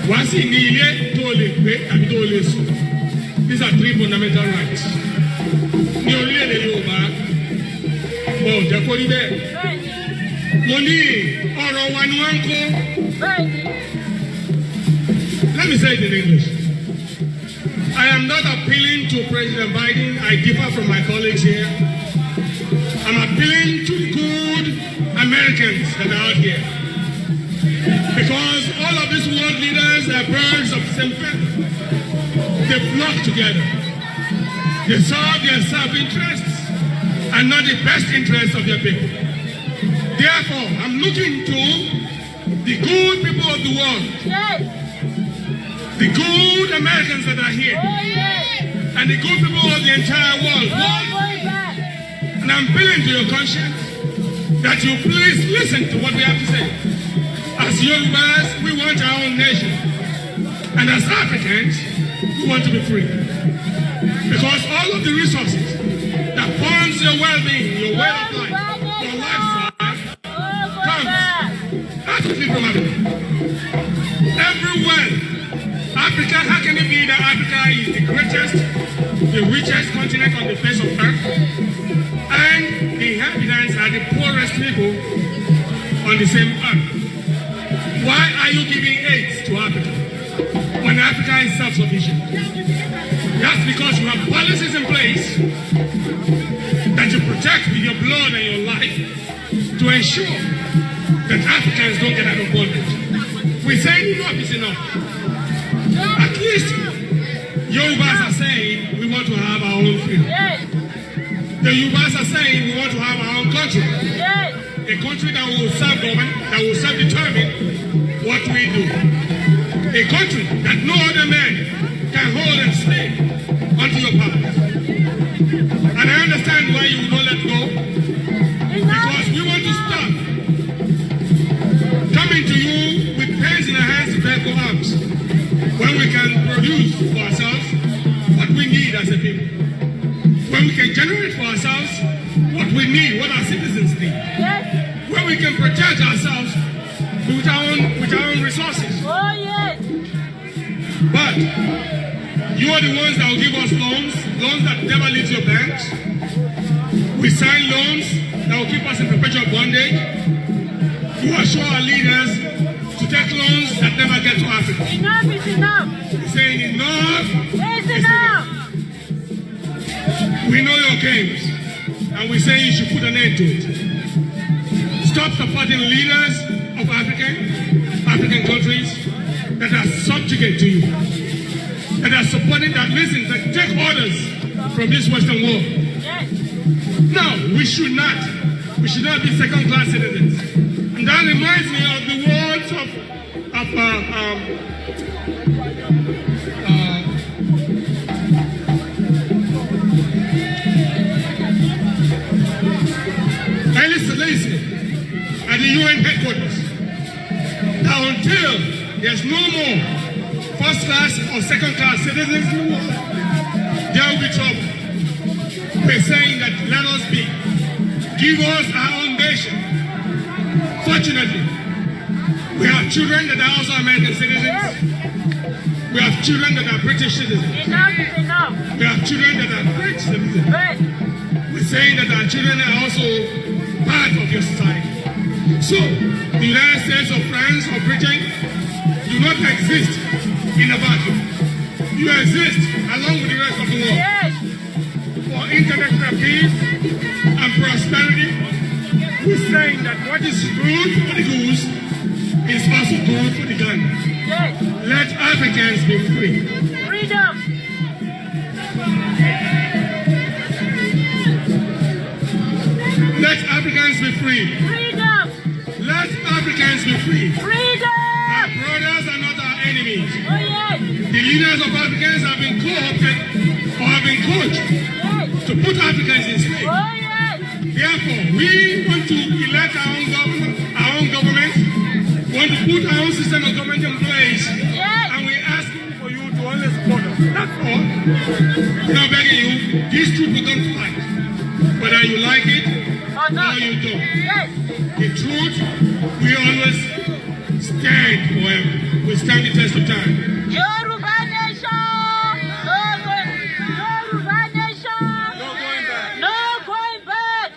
Wàá sì ní ilé tó lè gbé tàbí tó lè sùn. These are 3 fundamental rights. Ní orílẹ̀-èdè Yorùbá, wọn ò jẹ́ kó rí bẹ́ẹ̀. Mo ní ọ̀rọ̀ wa ni wọ́n ń kó. Let me say it in English. I am not appealing to President Biden. I differ from my colleagues here. I'm appealing to the good Americans that are out here. Because all of these world leaders are birds of the same feather. They flock together. They serve their self-interests and not the best interests of their people. Therefore, I'm looking to the good people of the world, the good Americans that are here, and the good people of the entire world. And I'm appealing to your conscience that you please listen to what we have to say. As Yorubas, we want our own nation. And as Africans, we want to be free. Because all of the resources that funds your well-being, your way of life, your lifestyle, comes absolutely from Africa. Everywhere, Africa, how can it be that Africa is the greatest, the richest continent on the face of earth, and the inhabitants are the poorest people on the same earth? Why are you giving aid to Africa when Africa is self-sufficient? That's because you have policies in place that you protect with your blood and your life to ensure that Africans don't get out of bondage. We say enough is enough. At least Yorubas are saying we want to have our own freedom. The Yorubas are saying we want to have our own country. A country that will self-govern, that will self-determine what we do. A country that no other man can hold and slave onto your power. And I understand why you will not let go. Because we want to stop coming to you with pens in our hands to beg for arms when we can produce for ourselves what we need as a people. When we can generate for ourselves what we need, what our citizens need. When we can protect ourselves with our own resources. But you are the ones that will give us loans, loans that never leave your banks. We sign loans that will keep us in perpetual bondage. We assure our leaders to take loans that never get to Africa. Enough is enough. We're saying enough It's enough. We know your games, and we say you should put an end to it. Stop supporting leaders of African countries that are subjugate to you, that are supporting, that listen, that take orders from this Western world. Yes. No, we should not. We should not be second-class citizens. And that reminds me of the words of at the UN headquarters. Now, until there's no more first-class or second-class citizens in the world, there will be trouble. We're saying that let us be. Give us our own nation. Fortunately, we have children that are also American citizens. We have children that are British citizens. Enough is enough. We have children that are French citizens. Right. We're saying that our children are also part of your society. So, the United States or France or Britain do not exist in a vacuum. You exist along with the rest of the world. Yes. For international peace and prosperity, we're saying that what is good for the goose is also good for the gander. Yes. Let Africans be free. Freedom. Let Africans be free. Freedom. Let Africans be free. Freedom. Our brothers are not our enemies. Oh yes. The leaders of Africans have been co-opted or have been coached Yes. to put Africans in slavery. Oh yes. Therefore, we want to elect our own government, we want to put our own system of government in place, Yes. and we're asking for you to always support us. That's all. We're not begging you. This truth will come to light. Whether you like it Or or not. you don't. Yes. The truth, we always stand forever. We stand the test of time. Yoruba nation. Yoruba nation. No going back. No going back.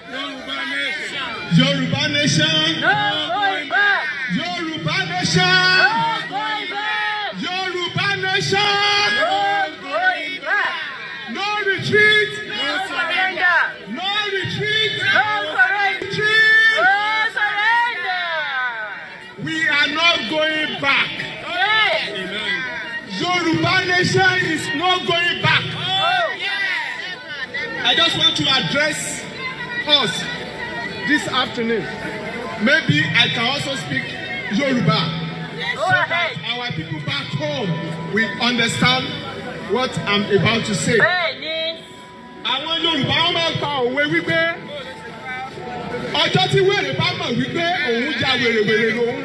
Yoruba nation. No going back. Yoruba nation. No going back. Yoruba nation. No going back. No retreat. No surrender. No retreat. No surrender. Retreat. No surrender. We are not going back. Yes. Yoruba nation is not going back. Oh. I just want to address us this afternoon. Maybe I can also speak Yoruba. Go ahead. Our people back home will understand what I'm about to say. Bẹ́ẹ̀ni. Àwọn Yorùbá wọn máa ń pa òwe wípé ọjọ́ tí wèrè bá mọ̀ wípé òun ja wèrèwèrè lòun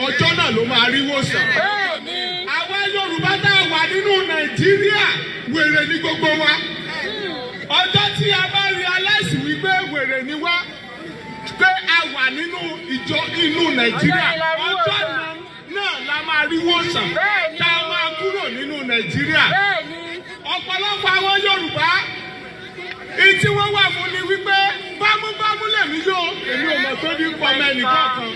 ọjọ́ náà ló máa rí wòsàn. Bẹ́ẹ̀ni. Àwa Yorùbá tá a wà nínú Nàìjíríà wèrè ní gbogbo wa. Ọjọ́ tí a bá realize wípé wèrè ni wá pé a wà nínú inú Nàìjíríà ọjọ́ náà la máa rí wòsàn Bẹ́ẹ̀ni. tá a máa kúrò nínú Nàìjíríà. Bẹ́ẹ̀ni. Ọ̀pọ̀lọpọ̀ àwọn Yorùbá ìtí wọ́n wà fún ni wípé bámúbámú lèmi yóò èmi ò mọ̀ tó ní pọ́nmọ́ ẹnìkan kan.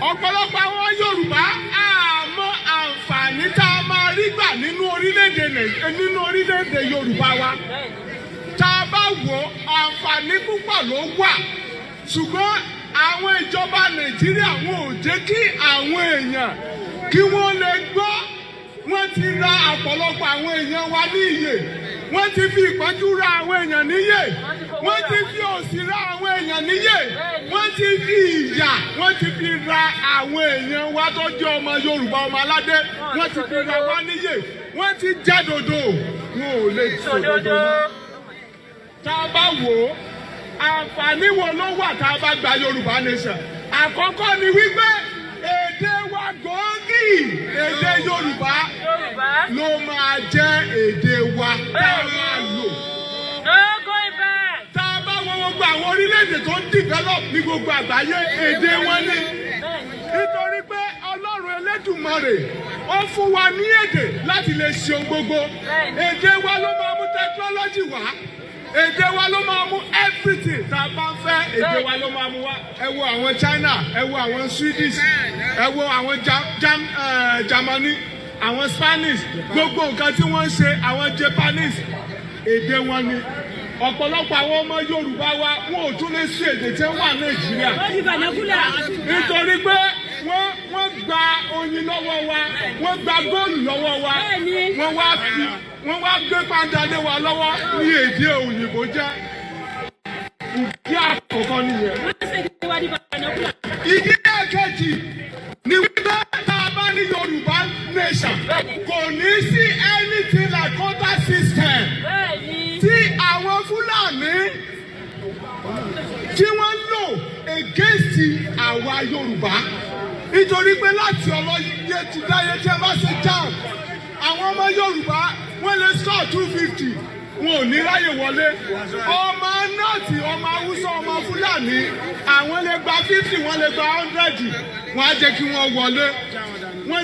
Ọ̀pọ̀lọpọ̀ àwọn Yorùbá àmọ́ àǹfààní tá a máa rí gbà nínú orílẹ̀-èdè Yorùbá wa. Tá a bá wò àǹfààní púpọ̀ ló wà ṣùgbọ́n àwọn ìjọba Nàìjíríà wọn ò jẹ́ kí àwọn èèyàn kí wọ́n lè gbọ́. Wọ́n ti ra ọ̀pọ̀lọpọ̀ àwọn èèyàn wa ní iyè. Wọ́n ti fi ìpọ́njú ra àwọn èèyàn níyè. Wọ́n ti fi òṣì ra àwọn èèyàn níyè. Wọ́n ti fi ìyà wọ́n ti fi ra àwọn èèyàn wa tó jẹ́ ọmọ Yorùbá ọmọ aládé. Wọ́n ti fi ra wa níyè. Wọ́n ti jẹ́ dodo. Wọn ò lè sòdodo mọ́. Tá a bá wò ó, àǹfààní wo ló wà tá a bá gba Yorùbá nation? Àkọ́kọ́ ni wípé èdè wa gbòógì èdè Yorùbá ló máa jẹ́ èdè wa tá a máa lò. No going back. Tá a bá wo gbogbo àwọn orílẹ̀-èdè tó ń develop ní gbogbo àgbáyé èdè wọn ni. Nítorí pé Ọlọ́run Elédùmarè ó fún wa ní èdè láti lè ṣe ohun gbogbo. Èdè wa ló máa mú tẹ́tọ́ technology wá èdè wa ló máa mú everything tá a bá ń fẹ́ èdè wa ló máa mú wá. ẹ wo àwọn China, ẹ wo àwọn Swedish, ẹ wo àwọn Germany, àwọn Spanish, gbogbo nǹkan tí wọ́n ń ṣe àwọn Japanese èdè wọn ni. ọ̀pọ̀lọpọ̀ àwọn ọmọ Yorùbá wa wọn ò tún lè sí èdè tí wọ́n wà Nàìjíríà nítorí pé wọ́n gba oyin lọ́wọ́ wa, wọ́n gba góòlù lọ́wọ́ wa, wọ́n wá gbé pàǹdà lé wa lọ́wọ́ ní èdè òyìnbó jẹ́. ìdí àkọ́kọ́ nìyẹn. ìdí ẹ̀kejì ni wípé tá a bá ní Yorùbá nation kò ní sí anything like quota system tí àwọn Fúlàní tí wọ́n lò against àwa Yorùbá. nítorí pé láti ọlọ́yẹ ti dáyé tí ẹ bá ṣe jam àwọn ọmọ Yorùbá wọ́n lè score 250 wọn ò ní ráyè wọlé. ọmọ nọ́ọ̀tì, ọmọ Haúsá, ọmọ Fúlàní àwọn lè gba 50, wọ́n lè gba 100, wọ́n á jẹ́ kí wọ́n wọlé. wọ́n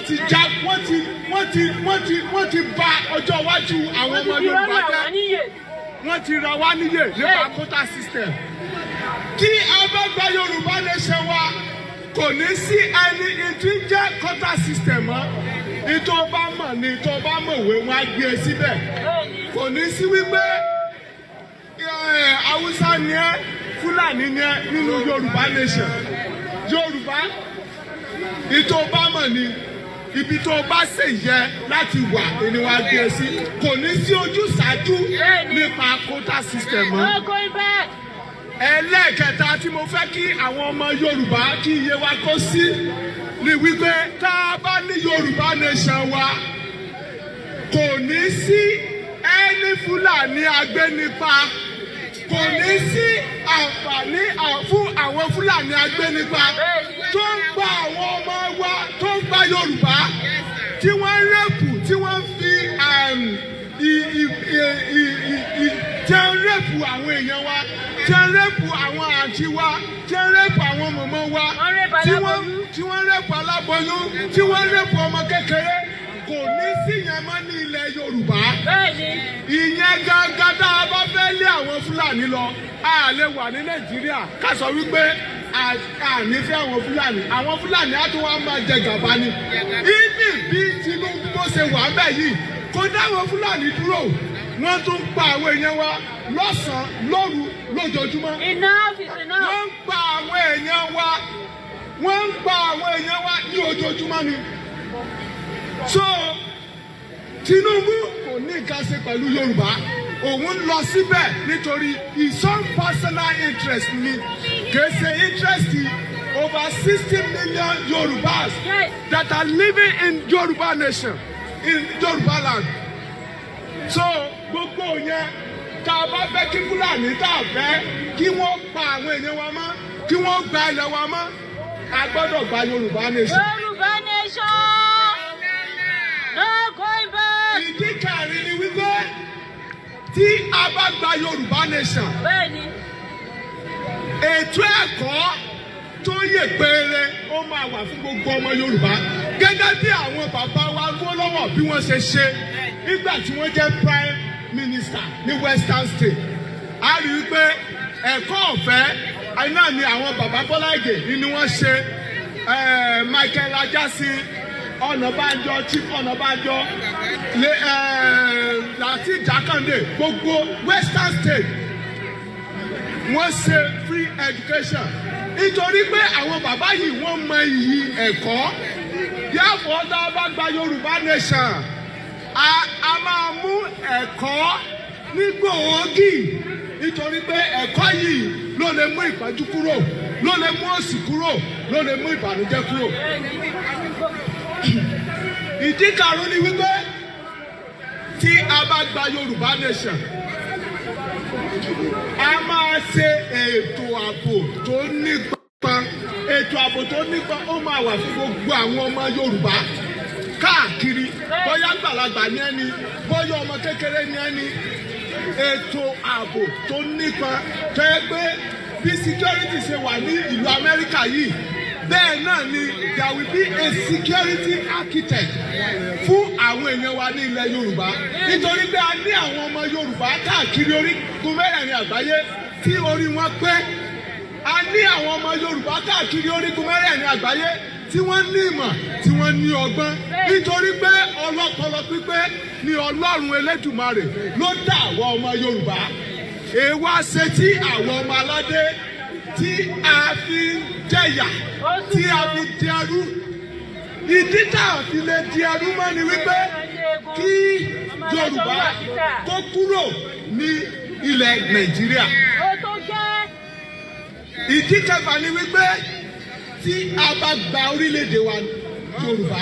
ti bà ọjọ́ iwájú àwọn ọmọ Yorùbá jẹ́. wọ́n ti ra wá níyè nípa quota system. tí a bá gba Yorùbá nation wa kò ní sí ẹni ìdíjẹ́ quota system mọ́. ìtọ́ bá mọ̀ ní ìtọ́ bá mọ̀wé wọn á gbé e síbẹ̀. kò ní sí wípé Haúsá ni ẹ́, Fúlàní ni ẹ́ nínú Yorùbá nation. Yorùbá ìtọ́ bá mọ̀ ní ibi tó bá ṣe yẹ láti wà ni wọ́n á gbé e sí. kò ní sí ojúsàájú nípa quota system mọ́. ẹlẹ́ẹ̀kẹta tí mo fẹ́ kí àwọn ọmọ Yorùbá kí iye wa kó sí ni wípé tá a bá ní Yorùbá nation wa kò ní sí ẹni Fúlàní agbénipa, kò ní sí àǹfààní fún àwọn Fúlàní agbénipa tó ń gba àwọn ọmọ wa, tó ń gba Yorùbá, tí wọ́n ń rẹ́pù, tí wọ́n fi tí ń rẹ́pù àwọn èèyàn wa, tí ń rẹ́pù àwọn àǹtí wa, tí ń rẹ́pù àwọn mọ̀mọ́ wa, tí wọ́n rẹ́pù aláboyún, tí wọ́n rẹ́pù ọmọ kékeré. kò ní sí yẹn mọ́ ní ilẹ̀ Yorùbá. ìyẹn gangan tá a bá fẹ́ lé àwọn Fúlàní lọ a lè wà ní Nàìjíríà ká sọ wípé a nífẹ̀ẹ́ àwọn Fúlàní. àwọn Fúlàní á tún wá máa jẹ gàba ni. ibi bí Tinubu bó ṣe wà bẹ́ẹ̀ yìí kò dá àwọn Fúlàní dúró, wọ́n tún pa àwọn èèyàn wa lọ́sàn-án lóru lójoojúmọ́. Enough is enough. wọ́n ń pa àwọn èèyàn wa ní ojoojúmọ́ ni. so Tinubu kò ní nǹkan ṣe pẹ̀lú Yorùbá, òun lọ síbẹ̀ nítorí his own personal interest ni, kìí ṣe interest over 60 million Yorùbás that are living in Yoruba nation, in Yoruba land. so gbogbo yẹn tá a bá fẹ́ kí Fúlàní tá a fẹ́ kí wọ́n pa àwọn èèyàn wa mọ́, kí wọ́n gba ilẹ̀ wa mọ́, a gbọ́dọ̀ gba Yorùbá nation. Yorùbá nation. No going back. ìdí kẹrin ni wípé tí a bá gba Yorùbá nation, ètò ẹ̀kọ́ tó yè péré ó máa wà fún gbogbo ọmọ Yorùbá gẹ́gẹ́ bí àwọn bàbá wa lọ́wọ́ bí wọ́n ṣe ṣe nígbà tí wọ́n jẹ́ prime minister ní Western State. a rí i pé ẹ̀kọ́ ọ̀fẹ́ náà ni àwọn bàbá Bọ́lá Ìgè ni wọ́n ṣe. Michael Ajasi, Ọ̀nàbánjọ, Chief Ọ̀nàbánjọ, Láti Jákàndé, gbogbo Western State wọ́n ṣe free education nítorí pé àwọn bàbá yìí wọ́n mọ iyì ẹ̀kọ́. Therefore tá a bá gba Yorùbá nation a máa mú ẹ̀kọ́ ní gbòógì nítorí pé ẹ̀kọ́ yìí ló lè mú ìpọ́njú kúrò, ló lè mú òṣì kúrò, ló lè mú ìbànújẹ́ kúrò. ìdí karùn-ún ni wípé tí a bá gba Yorùbá nation a máa ṣe ètò ààbò tó nípa. ètò ààbò tó nípa ó máa wà fún gbogbo àwọn ọmọ Yorùbá káàkiri, bóyá gbàlagbà ní ẹni, bóyá ọmọ kékeré ní ẹni. ètò ààbò tó nípa tó yẹ pé bí security ṣe wà ní ìlú Amẹ́ríkà yìí bẹ́ẹ̀ náà ni there will be a security architect fún àwọn èèyàn wa ní ilẹ̀ Yorùbá nítorí pé a ní àwọn ọmọ Yorùbá káàkiri orígun mẹ́rẹ̀ẹ̀rin àgbáyé tí orí wọn pé a ní àwọn ọmọ Yorùbá káàkiri orígun mẹ́rẹ̀ẹ̀rin àgbáyé tí wọ́n ní ìmọ̀ tí wọ́n ní ọgbọ́n nítorí pé ọlọ́pọlọ pípé ni Ọlọ́run Elédùmarè ló dá àwọn ọmọ Yorùbá èèwọ̀ ṣe tí àwọn ọmọ aládé tí a fi ń jẹ̀yà tí a fi di ẹrú ìdí tá a fi lè di ẹrú mọ́ ni wípé kí Yorùbá tó kúrò ní ilẹ̀ Nàìjíríà ìdí kẹfà ni wípé tí a bá gba orílẹ̀-èdè wa Yorùbá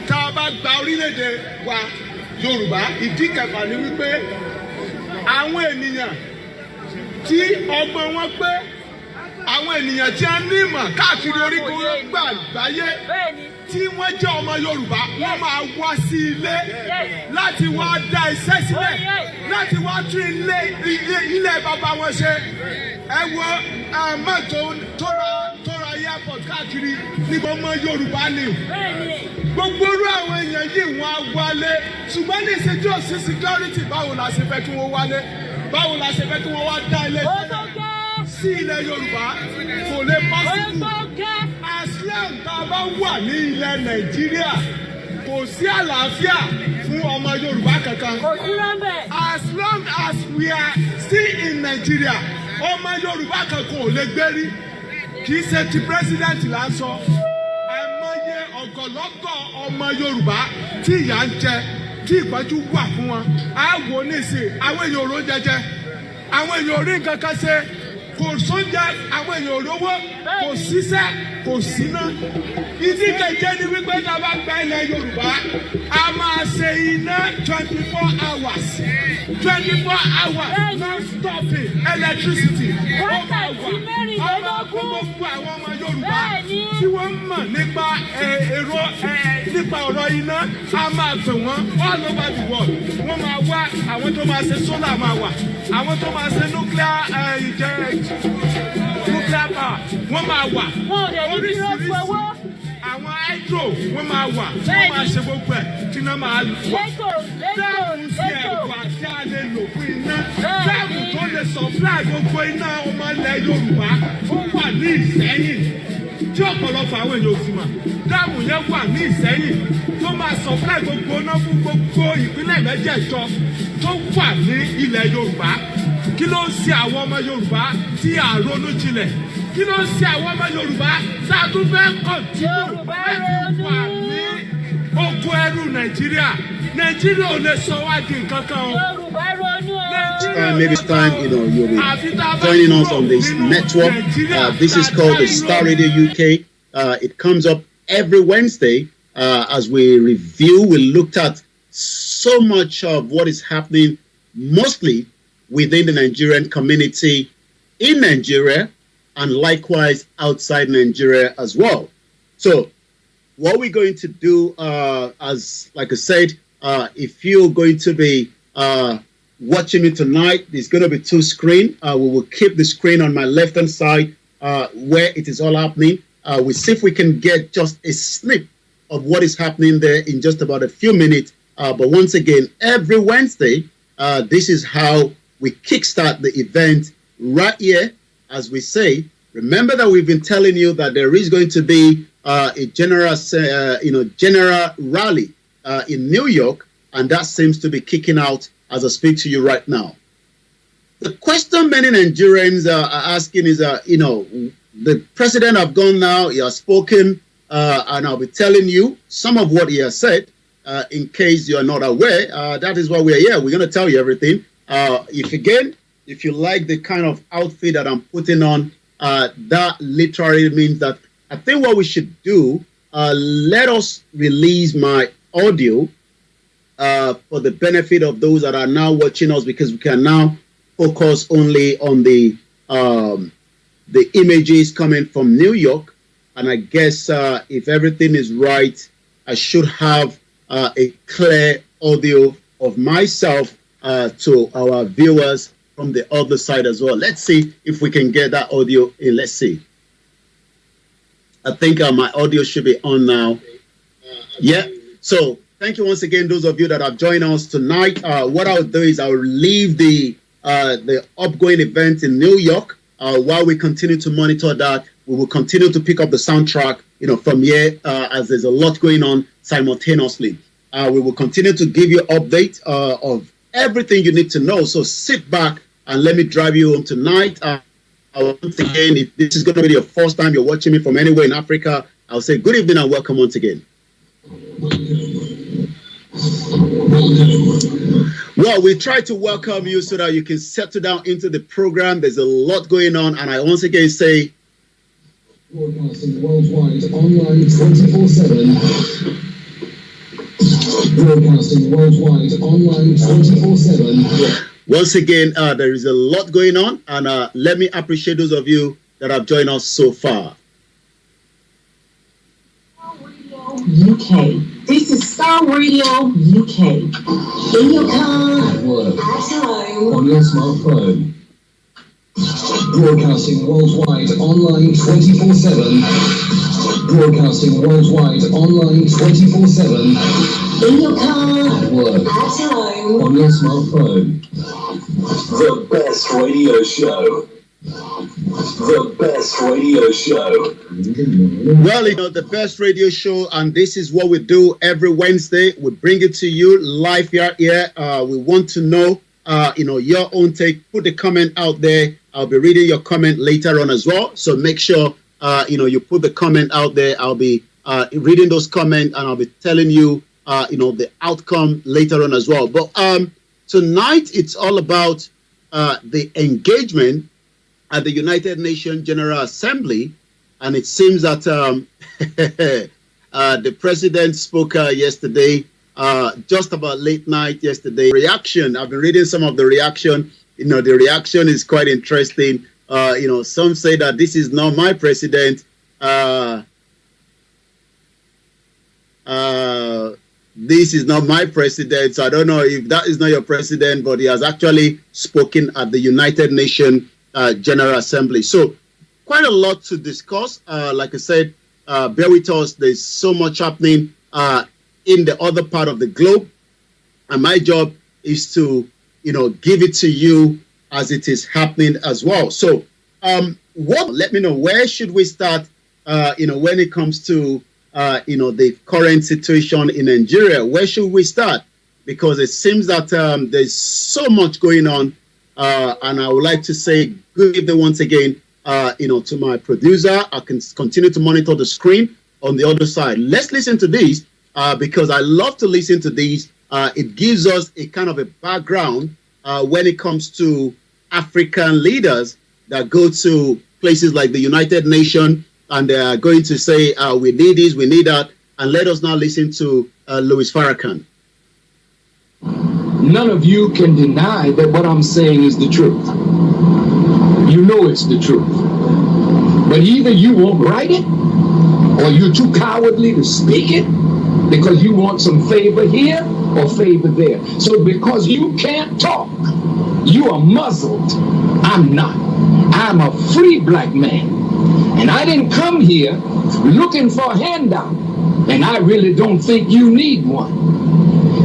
tá a bá gba orílẹ̀-èdè wa Yorùbá ìdí kẹfà ni wípé àwọn ènìyàn tí ọgbọ́n wọn pé àwọn ènìyàn tí a ní ìmọ̀ káàkiri orígun àgbáyé tí wọ́n jẹ́ ọmọ Yorùbá wọ́n máa wá sí ilé láti wá dá iṣẹ́ sílẹ̀ láti wá tún ilé bàbá wọn ṣe ẹ wo mọ́tò tó ra airport káàkiri ní gbogbo Yorùbá ni gbogbo orú àwọn èèyàn yìí wọ́n á wálé ṣùgbọ́n ní ìṣẹ́jú òsì security báwo la ṣe fẹ́ kí wọ́n wálé báwo la ṣe fẹ́ kí wọ́n wá dá ilé sí ilẹ̀ Yorùbá kò lè possible. Islam tá a bá wà ní ilẹ̀ Nàìjíríà kò sí àlàáfíà fún ọmọ Yorùbá kankan. As long as we are still in Nigeria ọmọ Yorùbá kankan ò lè gbérí kì í ṣe ti president là ń sọ àìmọye ọ̀gọ̀lọ́gọ̀ ọmọ Yorùbá tí ìyà ń jẹ tí ìpọ́njú wà fún wọn á wò nísìn àwọn èèyàn ò ró jẹjẹ àwọn èèyàn ò rí nǹkan kan ṣe kò sóúnjẹ àwọn èèyàn ò rówó kò síṣẹ́ kò síná ìdí kẹjẹ ni wípé tá a bá gba ilẹ̀ Yorùbá a máa ṣe iná 24 hours non-stopping electricity ó máa wà a máa kó gbogbo àwọn ọmọ Yorùbá tí wọ́n mọ̀ nípa nípa ọ̀rọ̀ iná a máa pè wọ́n all over the world wọ́n máa wá àwọn tó máa ṣe solar máa wà àwọn tó máa ṣe nuclear power wọ́n máa wà oríṣiríṣi àwọn hydro wọ́n máa wà wọ́n máa ṣe gbogbo ẹ̀ tí iná máa wà dáàbò sí ẹ̀wà tí a lè lò fún iná dáàbò tó lè supply gbogbo iná ọmọ ilẹ̀ Yorùbá ó wà ní Ìṣẹ́yìn tí ọ̀pọ̀lọpọ̀ àwọn èèyàn ò sì mọ̀ dáàbò yẹn wà ní Ìṣẹ́yìn tó máa supply gbogbo iná fún gbogbo ìpínlẹ̀ mẹ́jẹ̀ẹ̀jọ tó wà ní ilẹ̀ Yorùbá kí ló ń ṣe àwọn ọmọ Yorùbá tí a ronú jinlẹ̀ kí ló ń ṣe àwọn ọmọ Yorùbá tá a tún fẹ́ kọ̀ntínú láti wà ní oko ẹrú Nàìjíríà Nàìjíríà ò lè sọ wá di nǹkan kan o. Maybe it's time, you'll be joining us on this network. This is called the Starr Radio UK. It comes up every Wednesday as we review. We looked at so much of what is happening, mostly within the Nigerian community in Nigeria and likewise outside Nigeria as well. So what we're going to do, as like I said, if you're going to be watching me tonight, there's going to be two screens. We will keep the screen on my left-hand side where it is all happening. We'll see if we can get just a snip of what is happening there in just about a few minutes. But once again, every Wednesday, this is how we kickstart the event right here, as we say. Remember that we've been telling you that there is going to be a general rally in New York, and that seems to be kicking out as I speak to you right now. The question many Nigerians are asking is, the president have gone now, he has spoken, and I'll be telling you some of what he has said, in case you are not aware. That is why we are here. We're going to tell you everything. If you like the kind of outfit that I'm putting on, that literally means that I think what we should do, let us release my audio for the benefit of those that are now watching us, because we can now focus only on the images coming from New York. And I guess if everything is right, I should have a clear audio of myself to our viewers from the other side as well. Let's see if we can get that audio in. Let's see. I think my audio should be on now. Yeah. So thank you once again, those of you that have joined us tonight. What I'll do is I'll leave the upgoing event in New York while we continue to monitor that. We will continue to pick up the soundtrack, from here as there's a lot going on simultaneously. We will continue to give you updates of everything you need to know. So sit back and let me drive you home tonight. Once again, if this is going to be your first time you're watching me from anywhere in Africa, I'll say good evening and welcome once again. Well, we try to welcome you so that you can settle down into the program. There's a lot going on, and I once again say, broadcasting worldwide online 24/7. Broadcasting worldwide online 24/7. Once again, there is a lot going on, and let me appreciate those of you that have joined us so far. UK. This is Starr Radio UK. In your car, at work, at home, on your smartphone. Broadcasting worldwide online 24/7. Broadcasting worldwide online 24/7. in your car, At work, at home, on your smartphone. The best radio show. The best radio show. Well, the best radio show, and this is what we do every Wednesday. We bring it to you live here. We want to know, your own take. Put the comment out there. I'll be reading your comment later on as well. So make sure, you put the comment out there. I'll be reading those comments, and I'll be telling you, the outcome later on as well. But tonight, it's all about the engagement at the United Nations General Assembly, and it seems that the president spoke yesterday, just about late night yesterday. Reaction, I've been reading some of the reaction. The reaction is quite interesting. Some say that this is not my president. This is not my president. So I don't know if that is not your president, but he has actually spoken at the United Nations General Assembly. So quite a lot to discuss. Like I said, bear with us. There's so much happening in the other part of the globe. And my job is to, give it to you as it is happening as well. So let me know, where should we start, when it comes to, the current situation in Nigeria? Where should we start? Because it seems that there's so much going on. And I would like to say good evening once again, to my producer. I can continue to monitor the screen on the other side. Let's listen to these because I love to listen to these. It gives us a kind of a background when it comes to African leaders that go to places like the United Nations, and they are going to say, we need this, we need that. And let us now listen to Louis Farrakhan. None of you can deny that what I'm saying is the truth. You know it's the truth. But either you won't write it, or you're too cowardly to speak it, because you want some favor here or favor there. So because you can't talk, you are muzzled. I'm not. I'm a free black man. And I didn't come here looking for a handout. And I really don't think you need one.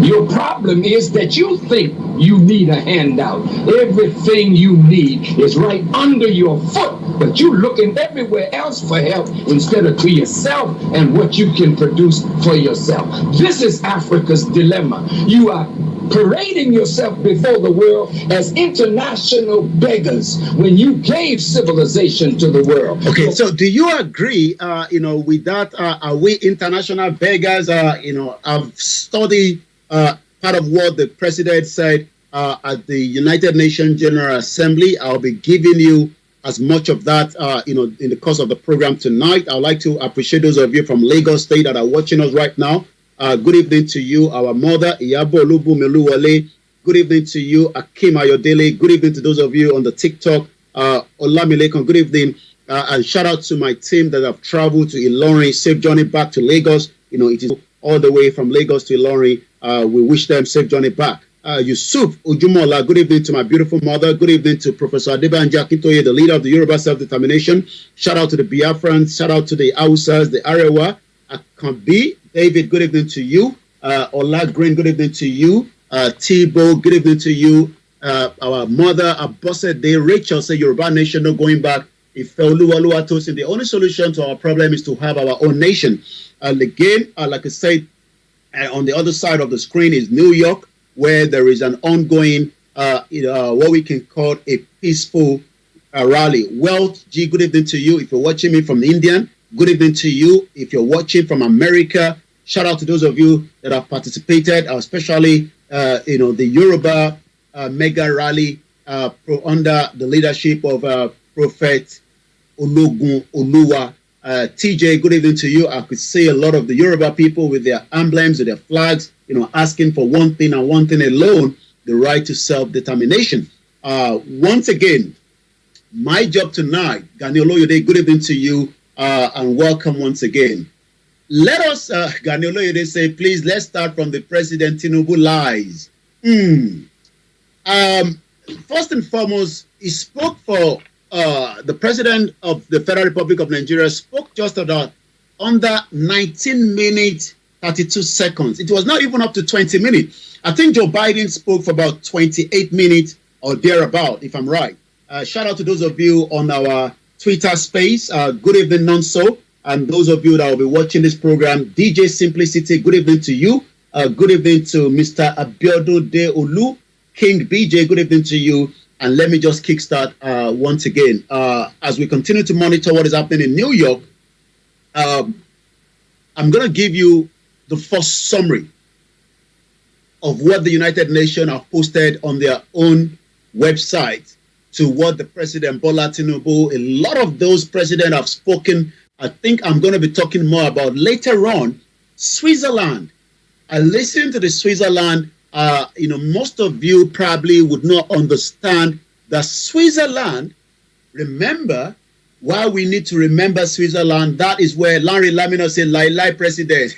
Your problem is that you think you need a handout. Everything you need is right under your foot, but you're looking everywhere else for help instead of to yourself and what you can produce for yourself. This is Africa's dilemma. You are parading yourself before the world as international beggars when you gave civilization to the world. Okay, so do you agree, with that? Are we international beggars? I've studied part of what the president said at the United Nations General Assembly. I'll be giving you as much of that, in the course of the program tonight. I'd like to appreciate those of you from Lagos State that are watching us right now. Good evening to you, our mother, Iyabo Olubu Meluwale. Good evening to you, Akim Ayodele. Good evening to those of you on the TikTok, OLAMILEKAN. Good evening. And shout out to my team that have traveled to Ilorin. Safe journey back to Lagos. It is all the way from Lagos to Ilorin. We wish them safe journey back. Yusuf Ujumola. Good evening to my beautiful mother. Good evening to Professor Adebanji Akintoye, the leader of the Yoruba Self-Determination. Shout out to the Biafrans. Shout out to the Hausas, the Arewa. Akambi. David, good evening to you. Ola Green, good evening to you. Tibo, good evening to you. Our mother, Abose Day, Rachel, say Yoruba nation, no going back. If the only solution to our problem is to have our own nation. Again, like I said, on the other side of the screen is New York, where there is an ongoing, what we can call a peaceful rally. Wealth G, good evening to you. If you're watching me from India, good evening to you. If you're watching from America, shout out to those of you that have participated, especially the Yoruba mega rally under the leadership of Prophet Ologun Oluwa. TJ, good evening to you. I could see a lot of the Yoruba people with their emblems, with their flags, asking for one thing and one thing alone, the right to self-determination. Once again, my job tonight, Gani Oloyede, good evening to you, and welcome once again. Let us, Gani Oloyede, say, please, let's start from the President Tinubu lies. First and foremost, he spoke for the President of the Federal Republic of Nigeria, spoke just about under 19 minutes, 32 seconds. It was not even up to 20 minutes. I think Joe Biden spoke for about 28 minutes or thereabout, if I'm right. Shout out to those of you on our Twitter space. Good evening, Nonso. And those of you that will be watching this program, DJ Simplicity, good evening to you. Good evening to Mr. Abiodun De Olu. King BJ, good evening to you. And let me just kickstart once again. As we continue to monitor what is happening in New York, I'm going to give you the first summary of what the United Nations have posted on their own website to what the President Bola Tinubu, a lot of those presidents have spoken. I think I'm going to be talking more about later on. Switzerland. I listened to the Switzerland. Most of you probably would not understand that Switzerland, remember, why we need to remember Switzerland, that is where Larry Lamino said, Lai President.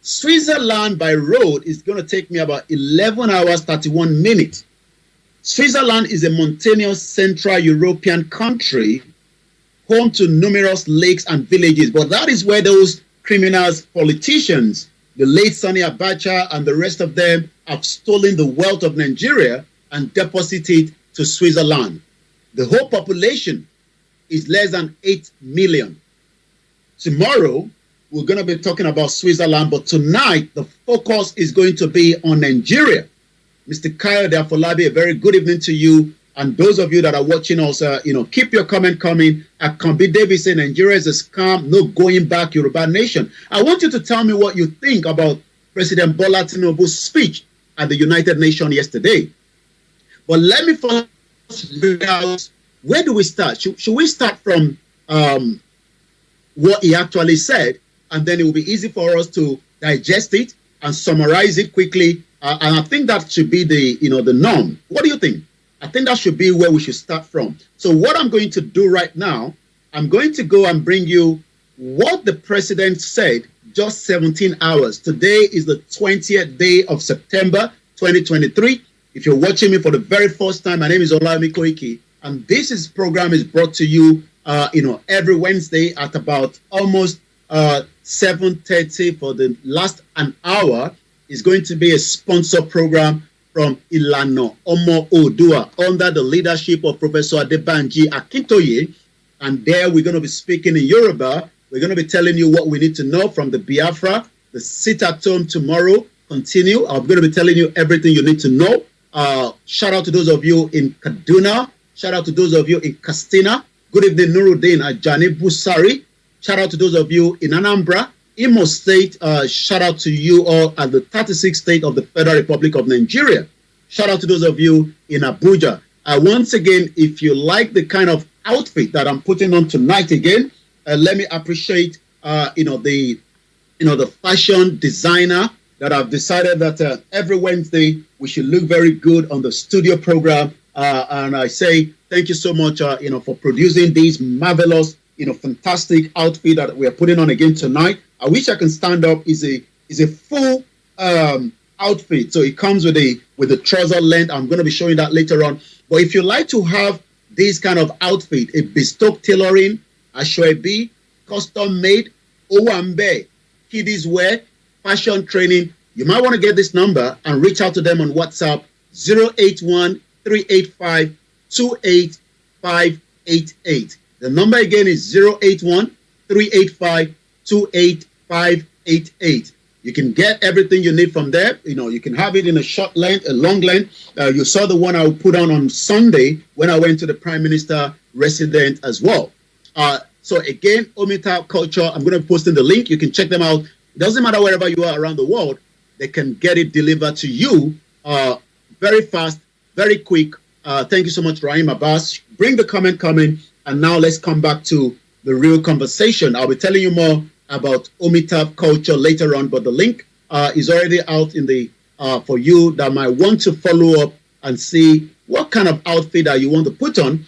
Switzerland by road is going to take me about 11 hours, 31 minutes. Switzerland is a mountainous Central European country, home to numerous lakes and villages. But that is where those criminals, politicians, the late Sani Abacha and the rest of them have stolen the wealth of Nigeria and deposited it to Switzerland. The whole population is less than 8 million. Tomorrow, we're going to be talking about Switzerland, but tonight, the focus is going to be on Nigeria. Mr. Kayode Afolabi, a very good evening to you. And those of you that are watching us, keep your comment coming. Akambi David said Nigeria is a scam, no going back, Yoruba nation. I want you to tell me what you think about President Bola Tinubu's speech at the United Nations yesterday. But let me first figure out, where do we start? Should we start from what he actually said, and then it will be easy for us to digest it and summarize it quickly? And I think that should be the norm. What do you think? I think that should be where we should start from. So what I'm going to do right now, I'm going to go and bring you what the president said just 17 hours. Today is the 20th day of September, 2023. If you're watching me for the very first time, my name is OLAMILEKAN Koiki, and this program is brought to you, every Wednesday at about almost 7:30 for the last an hour. Is going to be a sponsor program from Ilano Omo Odua under the leadership of Professor Adebanji Akintoye. And there we're going to be speaking in Yoruba. We're going to be telling you what we need to know from the Biafra, the sit at home tomorrow. Continue. I'm going to be telling you everything you need to know. Shout out to those of you in Kaduna. Shout out to those of you in Kastina. Good evening, Nuruddin Ajani Busari. Shout out to those of you in Anambra. Imo State, shout out to you all at the 36th state of the Federal Republic of Nigeria. Shout out to those of you in Abuja. Once again, if you like the kind of outfit that I'm putting on tonight again, let me appreciate, the fashion designer that I've decided that every Wednesday we should look very good on the studio program. And I say thank you so much, for producing these marvelous, fantastic outfit that we are putting on again tonight. I wish I can stand up. Is a full outfit. So it comes with the trouser length. I'm going to be showing that later on. But if you like to have this kind of outfit, a bespoke tailoring, ashwebi, custom made, owambe, kiddies wear, fashion training, you might want to get this number and reach out to them on WhatsApp 081-385-28588. The number again is 081-385-28588. You can get everything you need from there. You can have it in a short length, a long length. You saw the one I put on Sunday when I went to the Prime Minister residence as well. So again, Omita Culture, I'm going to be posting the link. You can check them out. It doesn't matter wherever you are around the world. They can get it delivered to you very fast, very quick. Thank you so much, Rahim Abbas. Bring the comment coming. And now let's come back to the real conversation. I'll be telling you more about Omita Culture later on, but the link is already out in the for you that might want to follow up and see what kind of outfit that you want to put on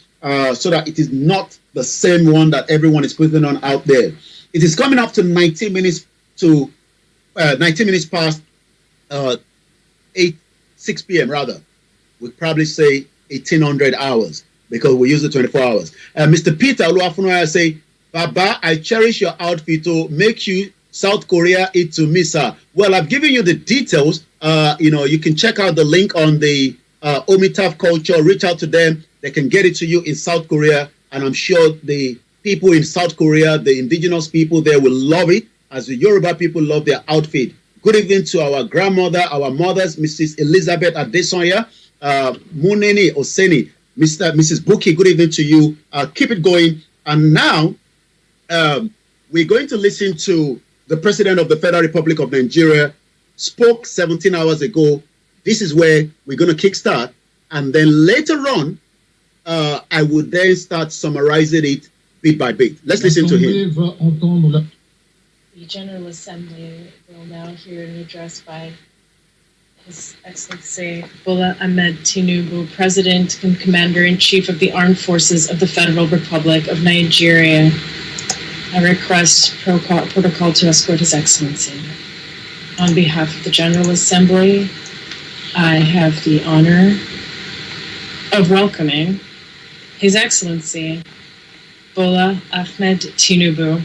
so that it is not the same one that everyone is putting on out there. It is coming up to 19 minutes past 6 p.m. rather. We'd probably say 1800 hours because we use the 24 hours. Mr. Peter Oluwafunaya say, Baba, I cherish your outfit to make you South Korea it to me, sir. Well, I've given you the details. You can check out the link on the Omita Culture. Reach out to them. They can get it to you in South Korea. And I'm sure the people in South Korea, the indigenous people there will love it as the Yoruba people love their outfit. Good evening to our grandmother, our mothers, Mrs. Elizabeth Adesonya, Muneni Oseni, Mrs. Buki, good evening to you. Keep it going. And now, we're going to listen to the President of the Federal Republic of Nigeria spoke 17 hours ago. This is where we're going to kickstart. And then later on, I would then start summarizing it bit by bit. Let's listen to him. The General Assembly will now hear an address by His Excellency Bola Tinubu, President and Commander-in-Chief of the Armed Forces of the Federal Republic of Nigeria. I request protocol to escort His Excellency. On behalf of the General Assembly, I have the honor of welcoming His Excellency Bola Tinubu.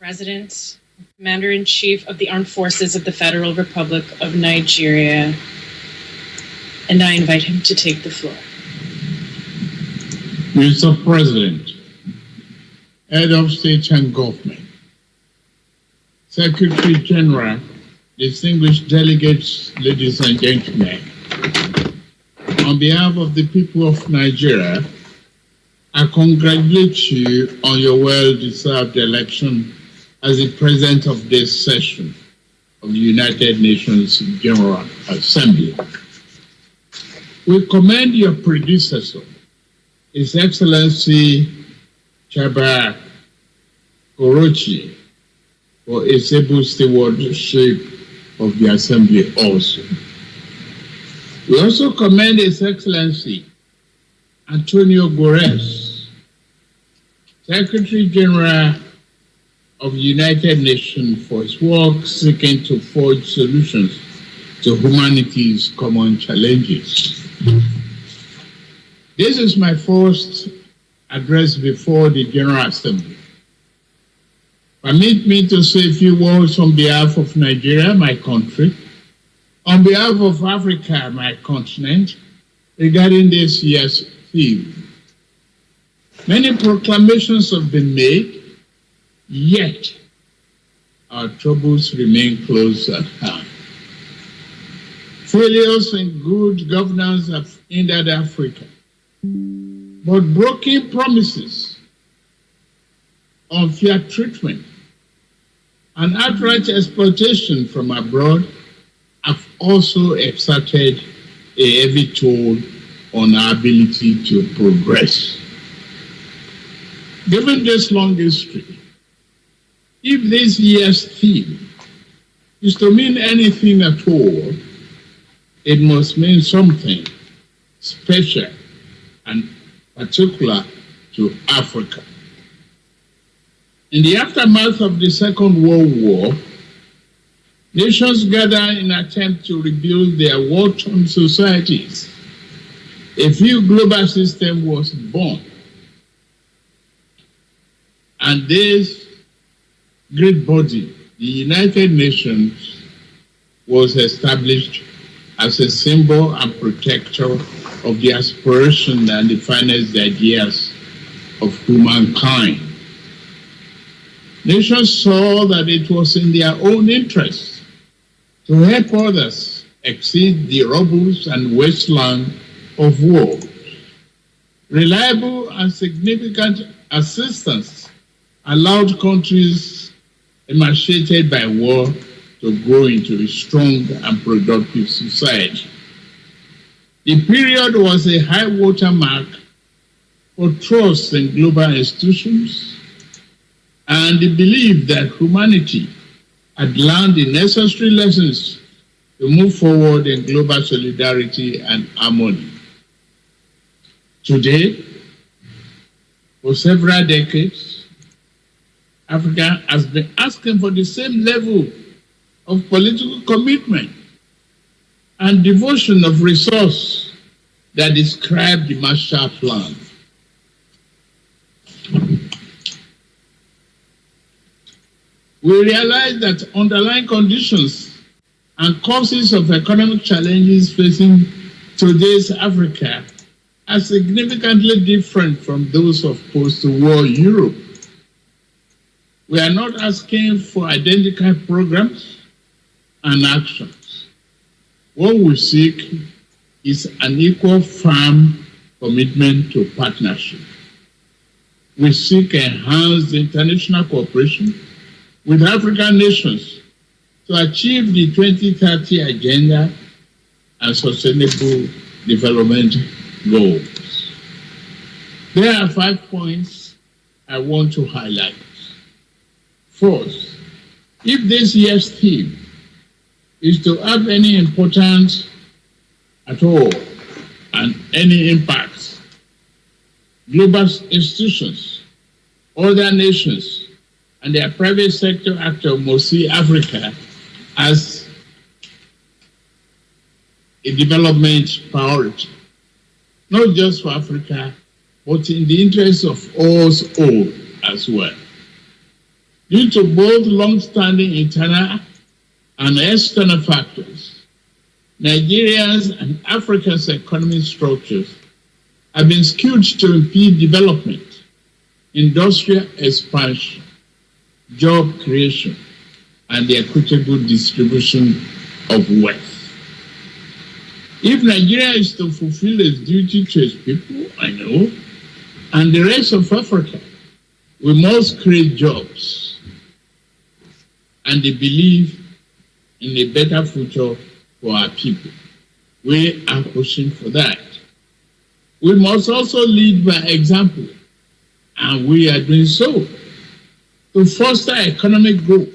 President, Commander-in-Chief of the Armed Forces of the Federal Republic of Nigeria, and I invite him to take the floor. Mr. President, Head of State and Government, Secretary General, distinguished delegates, ladies and gentlemen, on behalf of the people of Nigeria, I congratulate you on your well-deserved election as the President of this session of the United Nations General Assembly. We commend your predecessor, His Excellency Chaba Korochi, for his able stewardship of the Assembly also. We also commend His Excellency Antonio Guterres, Secretary General of the United Nations, for his work seeking to forge solutions to humanity's common challenges. This is my first address before the General Assembly. Permit me to say a few words on behalf of Nigeria, my country, on behalf of Africa, my continent, regarding this year's theme. Many proclamations have been made, yet our troubles remain close at hand. Failures in good governance have hindered Africa, but broken promises, unfair treatment, and outright exploitation from abroad have also exerted a heavy toll on our ability to progress. Given this long history, if this year's theme is to mean anything at all, it must mean something special and particular to Africa. In the aftermath of the Second World War, nations gathered in an attempt to rebuild their war-torn societies. A new global system was born. And this great body, the United Nations, was established as a symbol and protector of the aspiration and the finest ideas of humankind. Nations saw that it was in their own interest to help others exceed the rubbles and wasteland of war. Reliable and significant assistance allowed countries emaciated by war to grow into a strong and productive society. The period was a high watermark for trust in global institutions and the belief that humanity had learned the necessary lessons to move forward in global solidarity and harmony. Today, for several decades, Africa has been asking for the same level of political commitment and devotion of resource that described the Marshall Plan. We realize that underlying conditions and causes of economic challenges facing today's Africa are significantly different from those of post-war Europe. We are not asking for identical programs and actions. What we seek is an equal, firm commitment to partnership. We seek enhanced international cooperation with African nations to achieve the 2030 Agenda and Sustainable Development Goals. There are 5 points I want to highlight. First, if this year's theme is to have any importance at all and any impact, global institutions, other nations, and their private sector actors must see Africa as a development priority, not just for Africa, but in the interest of us all as well. Due to both long-standing internal and external factors, Nigeria's and Africa's economic structures have been skewed to impede development, industrial expansion, job creation, and the equitable distribution of wealth. If Nigeria is to fulfill its duty to its people, I know, and the rest of Africa, we must create jobs and the belief in a better future for our people. We are pushing for that. We must also lead by example, and we are doing so, to foster economic growth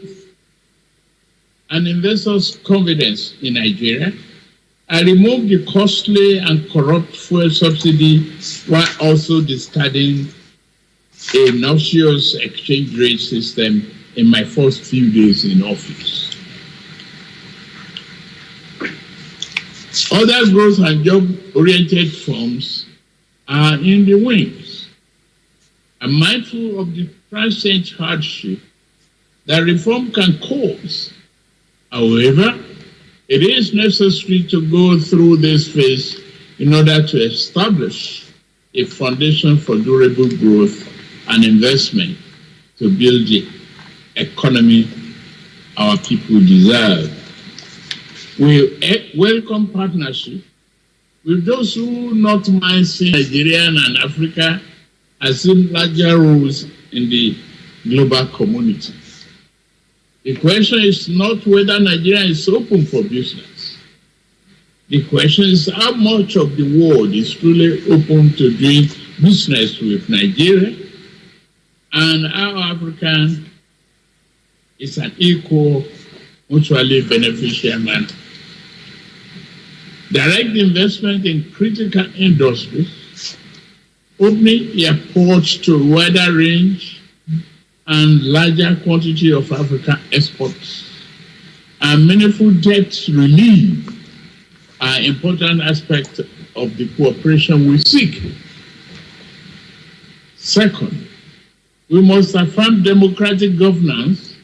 and investors' confidence in Nigeria and remove the costly and corrupt fuel subsidy while also discarding a nauseous exchange rate system in my first few days in office. Other growth and job-oriented firms are in the wings. I'm mindful of the transient hardship that reform can cause. However, it is necessary to go through this phase in order to establish a foundation for durable growth and investment to build the economy our people deserve. We welcome partnership with those who do not mind seeing Nigeria and Africa as larger roles in the global community. The question is not whether Nigeria is open for business. The question is how much of the world is truly open to doing business with Nigeria, and how Africa is an equal, mutually beneficial manner. Direct investment in critical industries opening airports to a wider range and larger quantity of African exports, and meaningful debt relief are important aspects of the cooperation we seek. Second, we must affirm democratic governance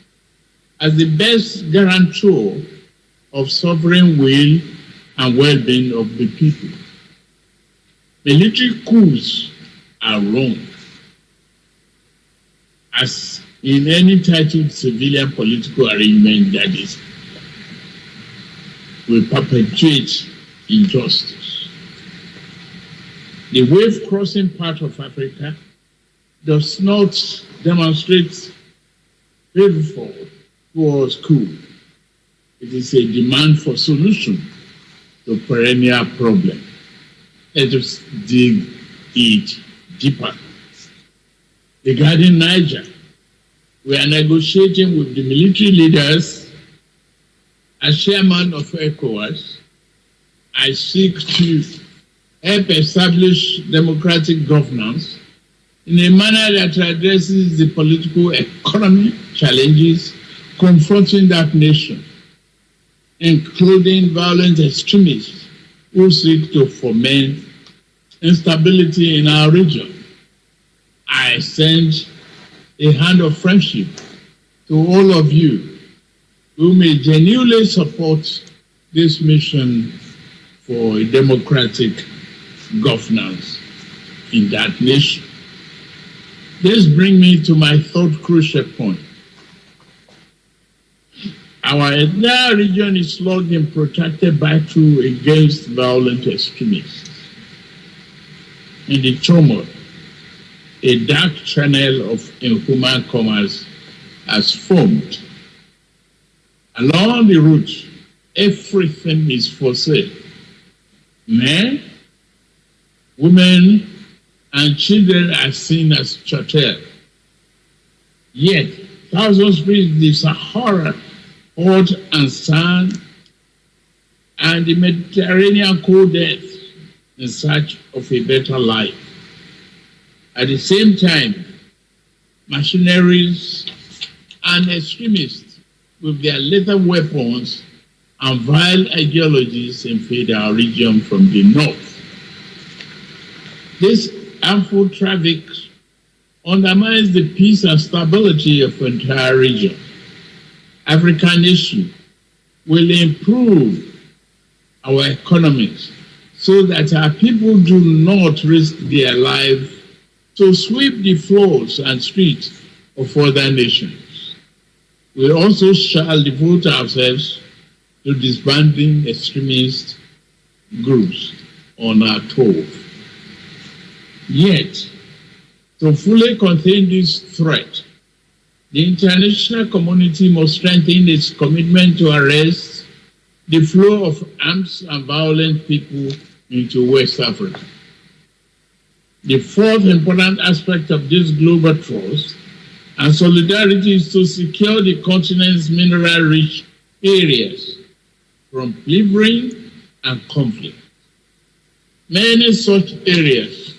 as the best guarantor of sovereign will and well-being of the people. Military coups are wrong, as in any titled civilian political arrangement that is will perpetuate injustice. The wave-crossing part of Africa does not demonstrate favorable towards coup. It is a demand for solution to perennial problem. Let us dig it deeper. Regarding Niger, we are negotiating with the military leaders. As chairman of ECOWAS, I seek to help establish democratic governance in a manner that addresses the political economic challenges confronting that nation, including violent extremists who seek to foment instability in our region. I extend a hand of friendship to all of you who may genuinely support this mission for a democratic governance in that nation. This brings me to my third crucial point. Our entire region is locked in protracted battle against violent extremists. In the turmoil, a dark channel of inhuman commerce has formed. Along the route, everything is for sale. Men, women, and children are seen as chattel. Yet, thousands reach the Sahara, hot and sand, and the Mediterranean cold death in search of a better life. At the same time, mercenaries and extremists with their lethal weapons and vile ideologies invade our region from the north. This harmful traffic undermines the peace and stability of the entire region. African issue will improve our economics so that our people do not risk their lives to sweep the floors and streets of other nations. We also shall devote ourselves to disbanding extremist groups on our tour. Yet, to fully contain this threat, the international community must strengthen its commitment to arrest the flow of armed and violent people into West Africa. The fourth important aspect of this global trust and solidarity is to secure the continent's mineral-rich areas from plundering and conflict. Many such areas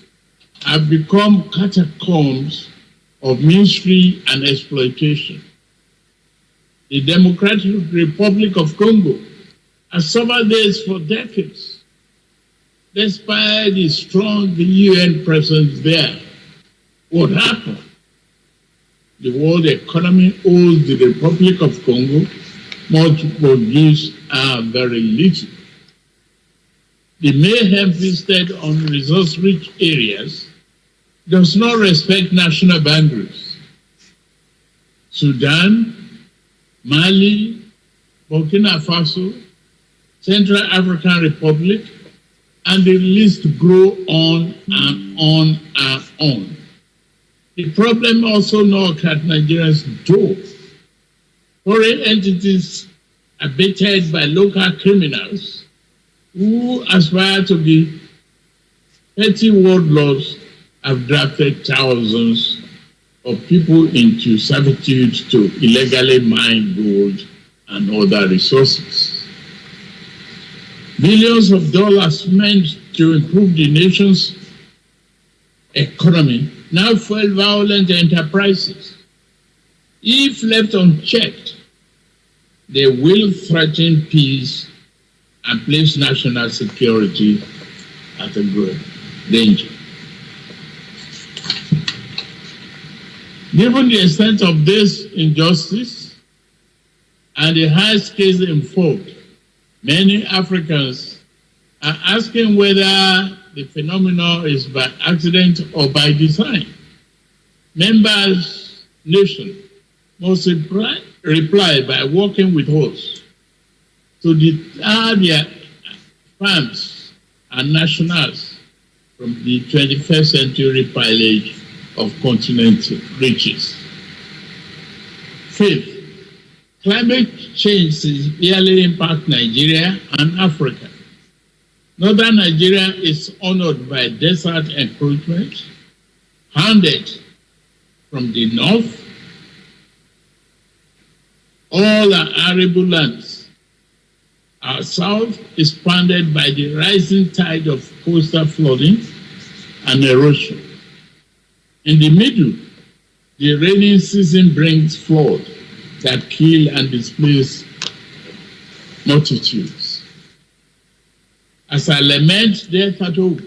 have become catacombs of misery and exploitation. The Democratic Republic of Congo has suffered this for decades. Despite the strong UN presence there, what happened? The world economy owes the Republic of Congo much, but gives her very little. The mayhem visited on resource-rich areas does not respect national boundaries. Sudan, Mali, Burkina Faso, Central African Republic, and the list grow on and on and on. The problem also knocks at Nigeria's door. Foreign entities abated by local criminals who aspire to be petty warlords have drafted thousands of people into servitude to illegally mine gold and other resources. Billions of dollars meant to improve the nation's economy now fuel violent enterprises. If left unchecked, they will threaten peace and place national security at a great danger. Given the extent of this injustice and the high scales involved, many Africans are asking whether the phenomenon is by accident or by design. Members' nations must reply by working with us to deter their farms and nationals from the 21st century pillage of continental riches. Fifth, climate change severely impacts Nigeria and Africa. Northern Nigeria is honored by desert encroachment, handed from the north. All our arable lands. Our south is pounded by the rising tide of coastal flooding and erosion. In the middle, the rainy season brings flood that kill and displace multitudes. As I lament death at home,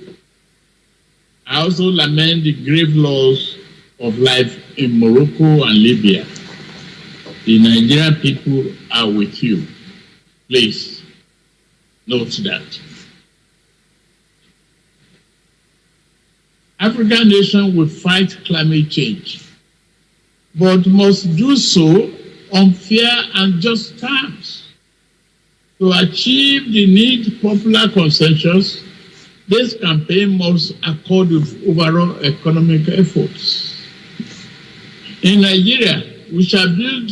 I also lament the grave loss of life in Morocco and Libya. The Nigerian people are with you. Please note that. African nations will fight climate change, but must do so on fair and just terms. To achieve the need popular consensus, this campaign must accord with overall economic efforts. In Nigeria, we shall build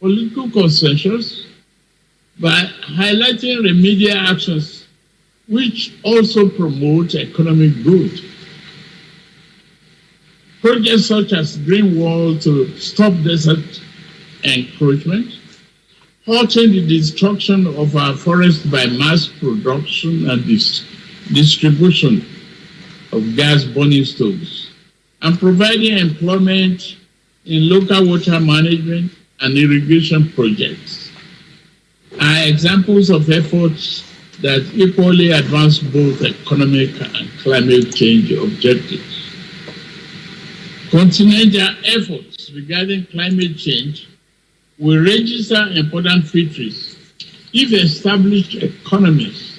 political consensus by highlighting remedial actions which also promote economic good. Projects such as Green Wall to stop desert encroachment, halting the destruction of our forests by mass production and distribution of gas burning stoves, and providing employment in local water management and irrigation projects are examples of efforts that equally advance both economic and climate change objectives. Continental efforts regarding climate change will register important features if established economies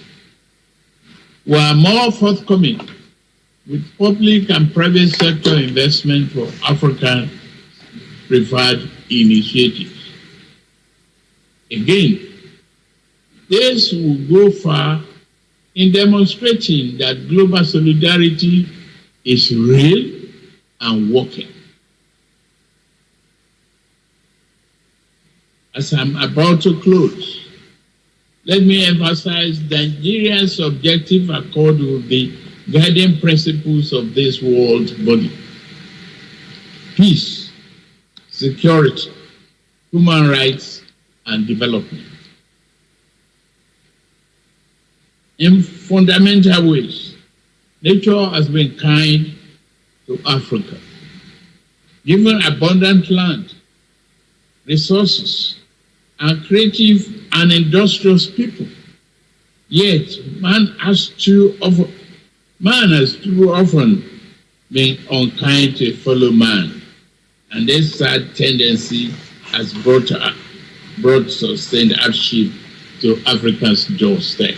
were more forthcoming with public and private sector investment for African preferred initiatives. Again, this will go far in demonstrating that global solidarity is real and working. As I'm about to close, let me emphasize Nigeria's objective accord with the guiding principles of this world body: peace, security, human rights, and development. In fundamental ways, nature has been kind to Africa, given abundant land, resources, and creative and industrious people. Yet, man has too often been unkind to a fellow man, and this sad tendency has brought sustained hardship to Africa's doorstep.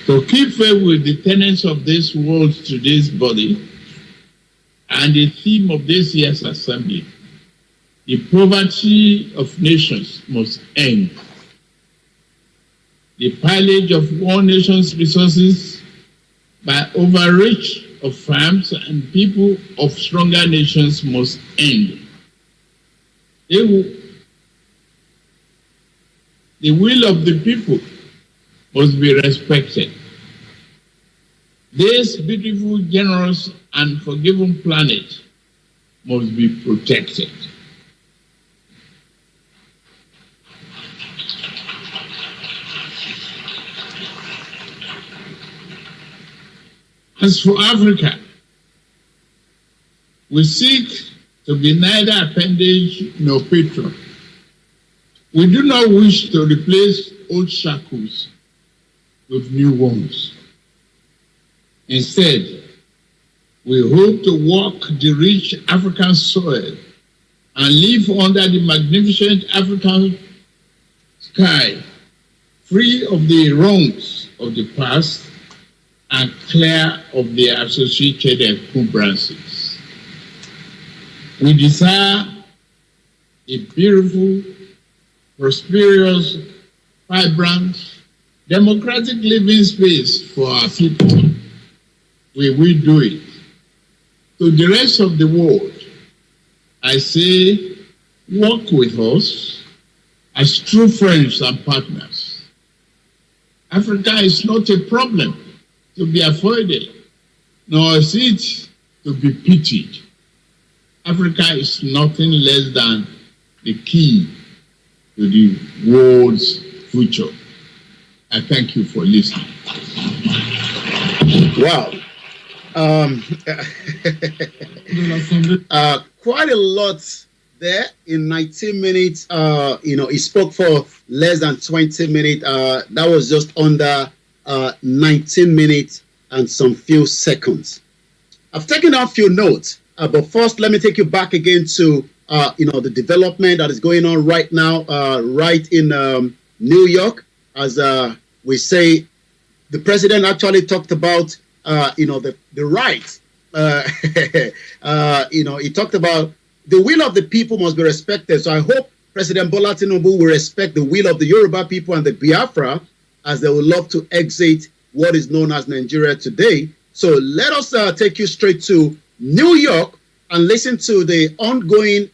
To keep faith with the tenets of this world today's body and the theme of this year's assembly, the poverty of nations must end. The pillage of one nation's resources by overreach of farms and people of stronger nations must end. The will of the people must be respected. This beautiful, generous, and forgiving planet must be protected. As for Africa, we seek to be neither appendage nor patron. We do not wish to replace old shackles with new ones. Instead, we hope to walk the rich African soil and live under the magnificent African sky, free of the wrongs of the past and clear of the associated encumbrances. We desire a beautiful, prosperous, vibrant, democratic living space for our people. We will do it. To the rest of the world, I say, work with us as true friends and partners. Africa is not a problem to be avoided, nor is it to be pitied. Africa is nothing less than the key to the world's future. I thank you for listening. Wow. Quite a lot there in 19 minutes. He spoke for less than 20 minutes. That was just under 19 minutes and some few seconds. I've taken down a few notes, but first let me take you back again to the development that is going on right now, right in New York. As we say, the president actually talked about the right. He talked about the will of the people must be respected. So I hope President Bola Tinubu will respect the will of the Yoruba people and the Biafra, as they would love to exit what is known as Nigeria today. So let us take you straight to New York and listen to the ongoing,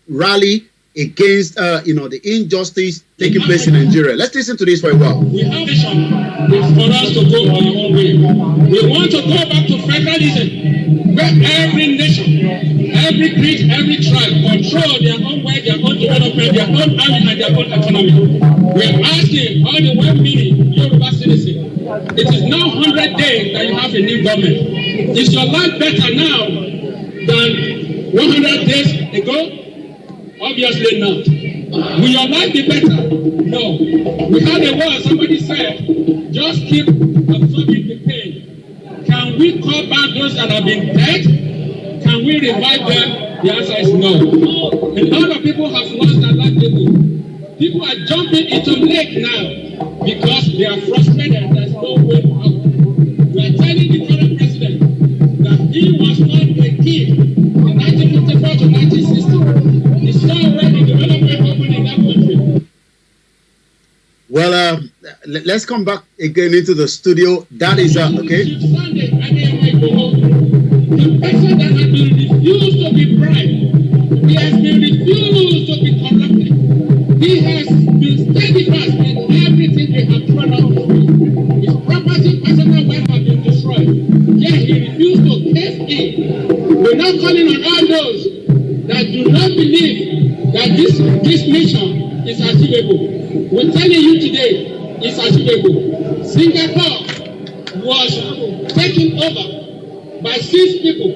rally against, the injustice taking place in Nigeria. Let's listen to this for a while. We have vision for us to go our own way. We want to go back to federalism, where every nation, every creed, every tribe control their own way, their own development, their own army, and their own economy. We are asking all the 1 million Yoruba citizens, it is now 100 days that you have a new government. Is your life better now than 100 days ago? Obviously not. Will your life be better? No. We had a word, somebody said, just keep absorbing the pain. Can we call back those that have been dead? Can we revive them? The answer is no. A lot of people have lost their livelihood. People are jumping into lake now because they are frustrated. There's no way out. We are telling the current president that he was not a kid in 1954 to 1960. He saw already development happening in that country. Well, let's come back again into the studio. That is okay. The person that has been refused to be bribed, he has been refused to be corrupted. He has been steadfast in everything they have thrown out of him. His property, personal wealth have been destroyed. Yet he refused to cave in. We're now calling on all those that do not believe that this mission is achievable. We're telling you today, it's achievable. Singapore was taken over by 6 people.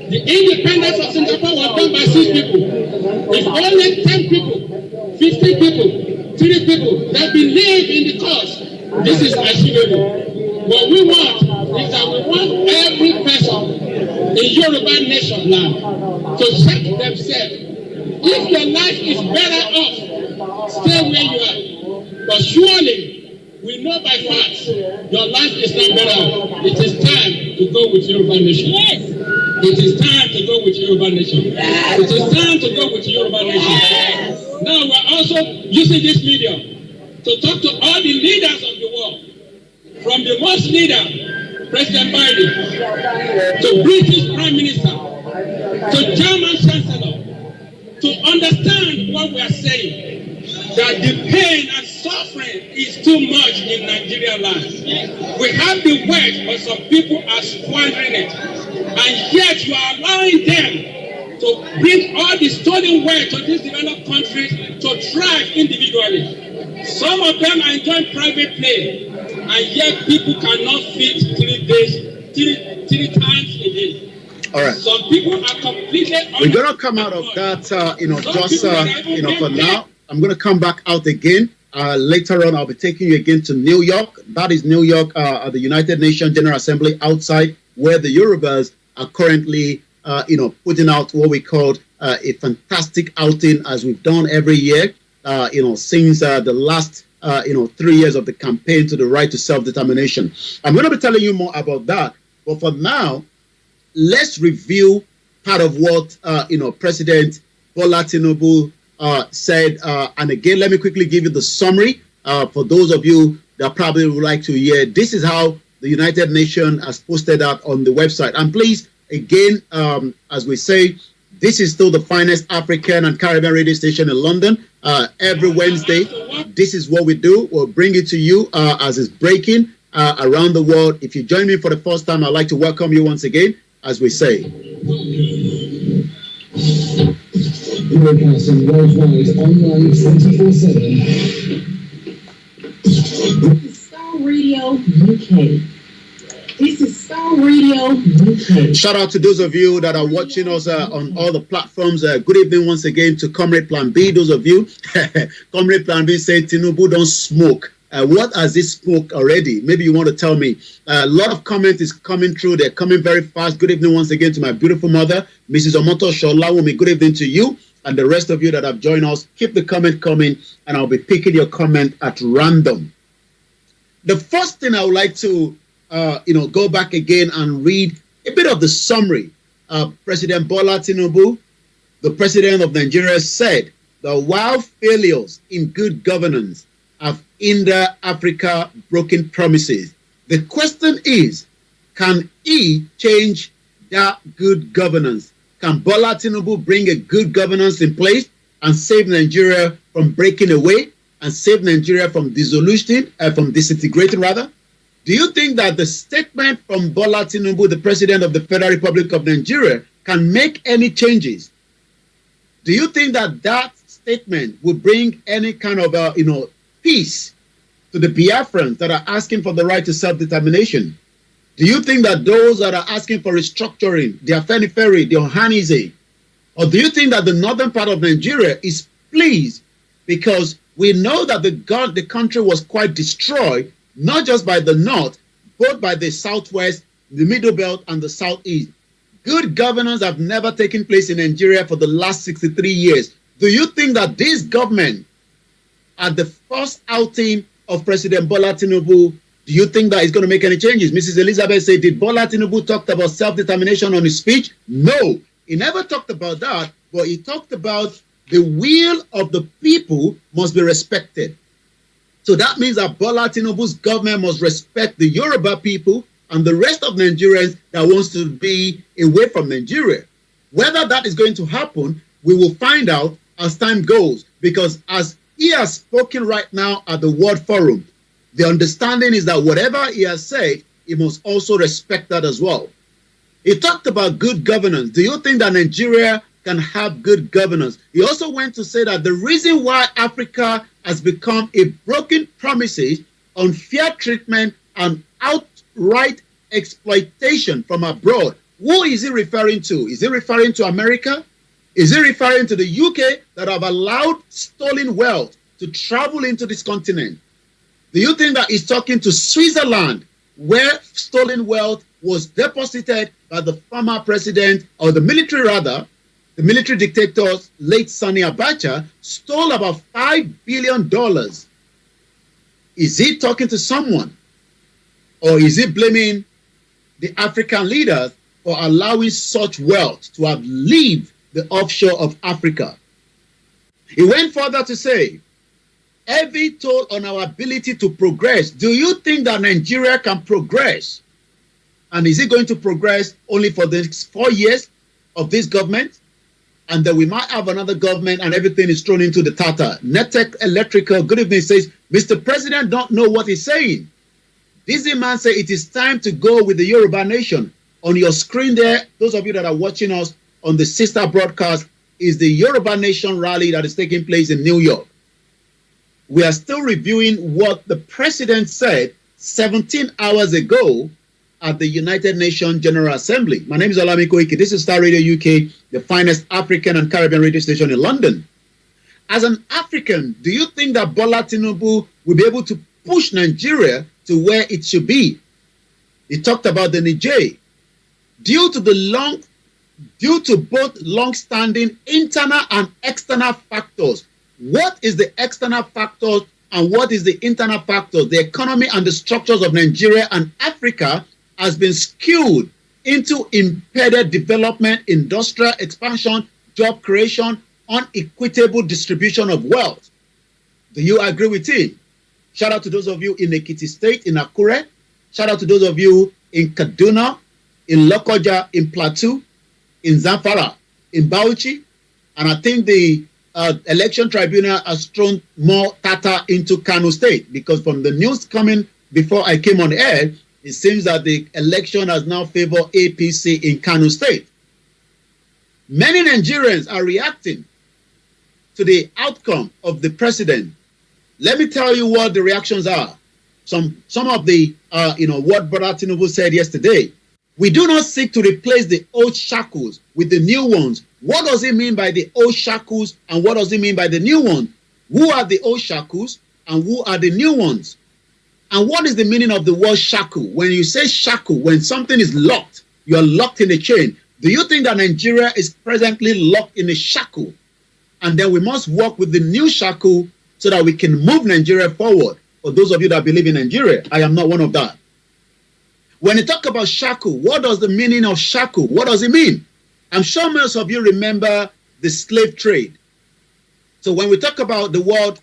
The independence of Singapore was done by 6 people. If only 10 people, 15 people, 3 people that believe in the cause, this is achievable. What we want is that we want every person in Yoruba nation now to check themselves. If your life is better off, stay where you are. But surely, we know by facts, your life is not better off. It is time to go with Yoruba nation. Yes. It is time to go with Yoruba nation. Yes. It is time to go with Yoruba nation. Yes. Now we're also using this medium to talk to all the leaders of the world. From the most leader, President Biden, to British Prime Minister, to German Chancellor, to understand what we are saying, that the pain and suffering is too much in Nigerian land. We have the wealth, but some people are squandering it. And yet you are allowing them to bring all the stolen wealth to these developed countries to thrive individually. Some of them are enjoying private play, and yet people cannot feed 3 days three times a day. All right. Some people are completely. We're gonna come out of that, for now. I'm gonna come back out again. Later on, I'll be taking you again to New York. That is New York, at the United Nations General Assembly outside, where the Yorubas are currently, putting out what we call a fantastic outing, as we've done every year, since the last, 3 years of the campaign to the right to self-determination. I'm going to be telling you more about that. But for now, let's review part of what, President Bola Tinubu said. And again, let me quickly give you the summary for those of you that probably would like to hear. This is how the United Nations has posted that on the website. And please, again, as we say, this is still the finest African and Caribbean radio station in London. Every Wednesday, this is what we do. We'll bring it to you as it's breaking around the world. If you join me for the first time, I'd like to welcome you once again, as we say. Broadcasting worldwide online 24/7. Starr Radio UK. This is Starr Radio UK. Shout out to those of you that are watching us on all the platforms. Good evening once again to Comrade Plan B. Those of you, Comrade Plan B said Tinubu don't smoke. What has he smoked already? Maybe you want to tell me. A lot of comment is coming through. They're coming very fast. Good evening once again to my beautiful mother, Mrs. Omoto Sholawumi. Good evening to you and the rest of you that have joined us. Keep the comment coming, and I'll be picking your comment at random. The first thing I would like to go back again and read a bit of the summary. President Bola Tinubu, the president of Nigeria, said that while failures in good governance have hindered Africa broken promises, the question is, can he change that good governance? Can Bola Tinubu bring a good governance in place and save Nigeria from breaking away and save Nigeria from disintegrating rather? Do you think that the statement from Bola Tinubu, the President of the Federal Republic of Nigeria, can make any changes? Do you think that that statement would bring any kind of, peace to the Biafrans that are asking for the right to self-determination? Do you think that those that are asking for restructuring, the Afenifere, the Ohanize, or do you think that the northern part of Nigeria is pleased because we know that the country was quite destroyed, not just by the north, but by the southwest, the middle belt, and the southeast? Good governance have never taken place in Nigeria for the last 63 years. Do you think that this government, at the first outing of President Bola Tinubu, do you think that it's going to make any changes? Mrs. Elizabeth said, did Bola Tinubu talk about self-determination on his speech? No, he never talked about that, but he talked about the will of the people must be respected. So that means that Bola Tinubu's government must respect the Yoruba people and the rest of Nigerians that wants to be away from Nigeria. Whether that is going to happen, we will find out as time goes, because as he has spoken right now at the World Forum, the understanding is that whatever he has said, he must also respect that as well. He talked about good governance. Do you think that Nigeria can have good governance? He also went to say that the reason why Africa has become a broken promises, unfair treatment, and outright exploitation from abroad. Who is he referring to? Is he referring to America? Is he referring to the UK that have allowed stolen wealth to travel into this continent? Do you think that he's talking to Switzerland, where stolen wealth was deposited by the former president, or the military rather, the military dictator, late Sani Abacha, stole about $5 billion? Is he talking to someone? Or is he blaming the African leaders for allowing such wealth to have left the offshore of Africa? He went further to say, heavy toll on our ability to progress. Do you think that Nigeria can progress? And is it going to progress only for the next 4 years of this government? And then we might have another government and everything is thrown into the tata. Netec Electrical, good evening, says, Mr. President don't know what he's saying. This man said it is time to go with the Yoruba nation. On your screen there, those of you that are watching us on the sister broadcast, is the Yoruba Nation rally that is taking place in New York. We are still reviewing what the president said 17 hours ago at the United Nations General Assembly. My name is OLAMILEKAN. This is Starr Radio UK, the finest African and Caribbean radio station in London. As an African, do you think that Bola Tinubu will be able to push Nigeria to where it should be? He talked about the Niger. Due to both long-standing internal and external factors. What is the external factors and what is the internal factors? The economy and the structures of Nigeria and Africa has been skewed into impeded development, industrial expansion, job creation, unequitable distribution of wealth. Do you agree with him? Shout out to those of you in Ekiti State, in Akure. Shout out to those of you in Kaduna, in Lokoja, in Plateau, in Zamfara, in Bauchi. And I think the election tribunal has thrown more data into Kano State, because from the news coming before I came on air, it seems that the election has now favored APC in Kano State. Many Nigerians are reacting to the outcome of the president. Let me tell you what the reactions are. Some of the, what Bola Tinubu said yesterday. We do not seek to replace the old shackles with the new ones. What does it mean by the old shackles and what does it mean by the new ones? Who are the old shackles and who are the new ones? And what is the meaning of the word shackle? When you say shackle, when something is locked, you are locked in a chain. Do you think that Nigeria is presently locked in a shackle? And then we must work with the new shackle so that we can move Nigeria forward. For those of you that believe in Nigeria, I am not one of that. When you talk about shackle, what does the meaning of shackle? What does it mean? I'm sure most of you remember the slave trade. So when we talk about the word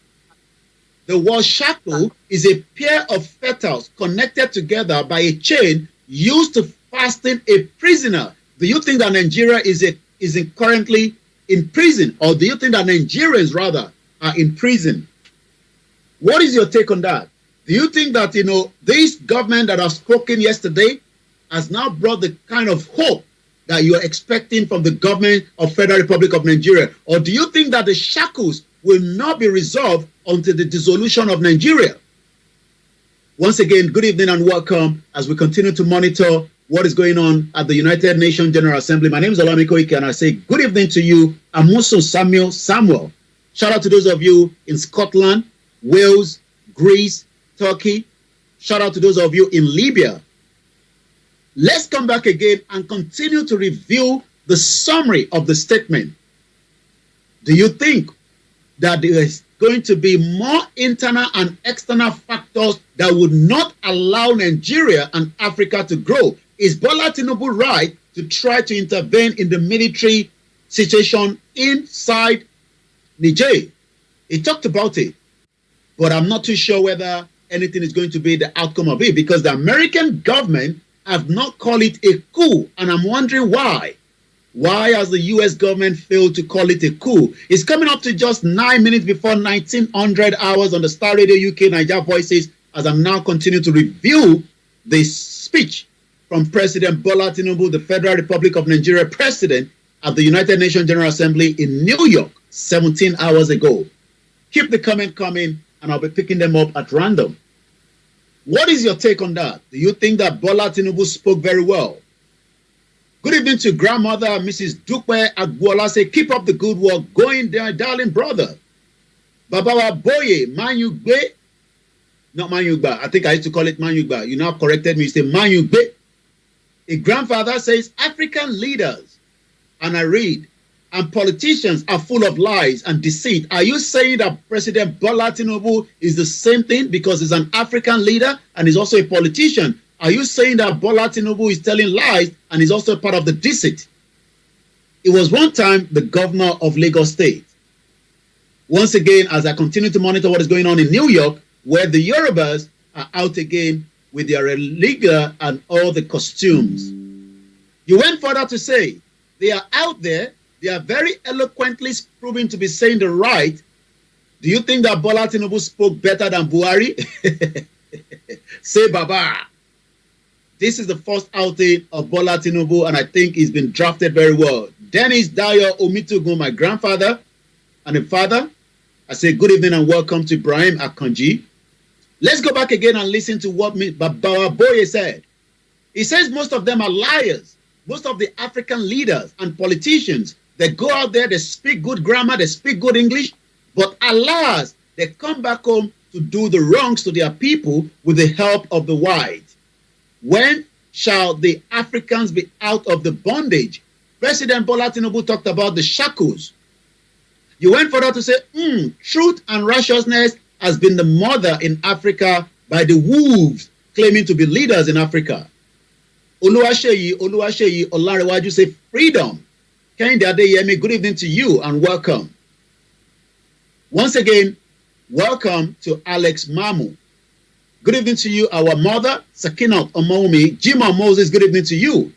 shackle is a pair of fetters connected together by a chain used to fasten a prisoner. Do you think that Nigeria is currently in prison, or do you think that Nigerians rather are in prison? What is your take on that? Do you think that this government that has spoken yesterday has now brought the kind of hope that you are expecting from the government of Federal Republic of Nigeria, or do you think that the shackles will not be resolved until the dissolution of Nigeria? Once again, good evening and welcome as we continue to monitor what is going on at the United Nations General Assembly. My name is OLAMILEKAN and I say good evening to you, Amuso Samuel. Shout out to those of you in Scotland, Wales, Greece, Turkey. Shout out to those of you in Libya. Let's come back again and continue to review the summary of the statement. Do you think that there is going to be more internal and external factors that would not allow Nigeria and Africa to grow? Is Bola Tinubu right to try to intervene in the military situation inside Niger? He talked about it, but I'm not too sure whether anything is going to be the outcome of it, because the American government have not called it a coup, and I'm wondering why. Why has the U.S. government failed to call it a coup? It's coming up to just 9 minutes before 1900 hours on the Starr Radio UK Niger Voices, as I'm now continuing to review the speech from President Bola Tinubu, the Federal Republic of Nigeria president, at the United Nations General Assembly in New York 17 hours ago. Keep the comment coming, and I'll be picking them up at random. What is your take on that? Do you think that Bola Tinubu spoke very well? Good evening to grandmother, Mrs. Dupe Agbola. Say, keep up the good work going there, darling brother. Babawa Boye, Manyugbe. Not Manyugba. I think I used to call it Manyugba. You now corrected me. You say Manyugbe. A grandfather says, African leaders, and I read, and politicians are full of lies and deceit. Are you saying that President Bola Tinubu is the same thing because he's an African leader and he's also a politician? Are you saying that Bola Tinubu is telling lies and is also part of the deceit? It was one time the governor of Lagos State. Once again, as I continue to monitor what is going on in New York, where the Yorubas are out again with their religion and all the costumes. You went further to say they are out there. They are very eloquently proving to be saying the right. Do you think that Bola Tinubu spoke better than Buhari? Say Baba. This is the first outing of Bola Tinubu, and I think he's been drafted very well. Dennis Dayo Omitugu, my grandfather and a father. I say good evening and welcome to Ibrahim Akanji. Let's go back again and listen to what Baba Boye said. He says most of them are liars. Most of the African leaders and politicians, they go out there, they speak good grammar, they speak good English, but alas, they come back home to do the wrongs to their people with the help of the white. When shall the Africans be out of the bondage? President Bola Tinubu talked about the shackles. You went further to say, truth and righteousness has been the mother in Africa by the wolves claiming to be leaders in Africa. Oluwaseyi Olarewaju say freedom. Kehinde Adeyemi, good evening to you and welcome. Once again, welcome to Alex Mamu. Good evening to you, our mother, Sakinat Omomi. Jima Moses, good evening to you.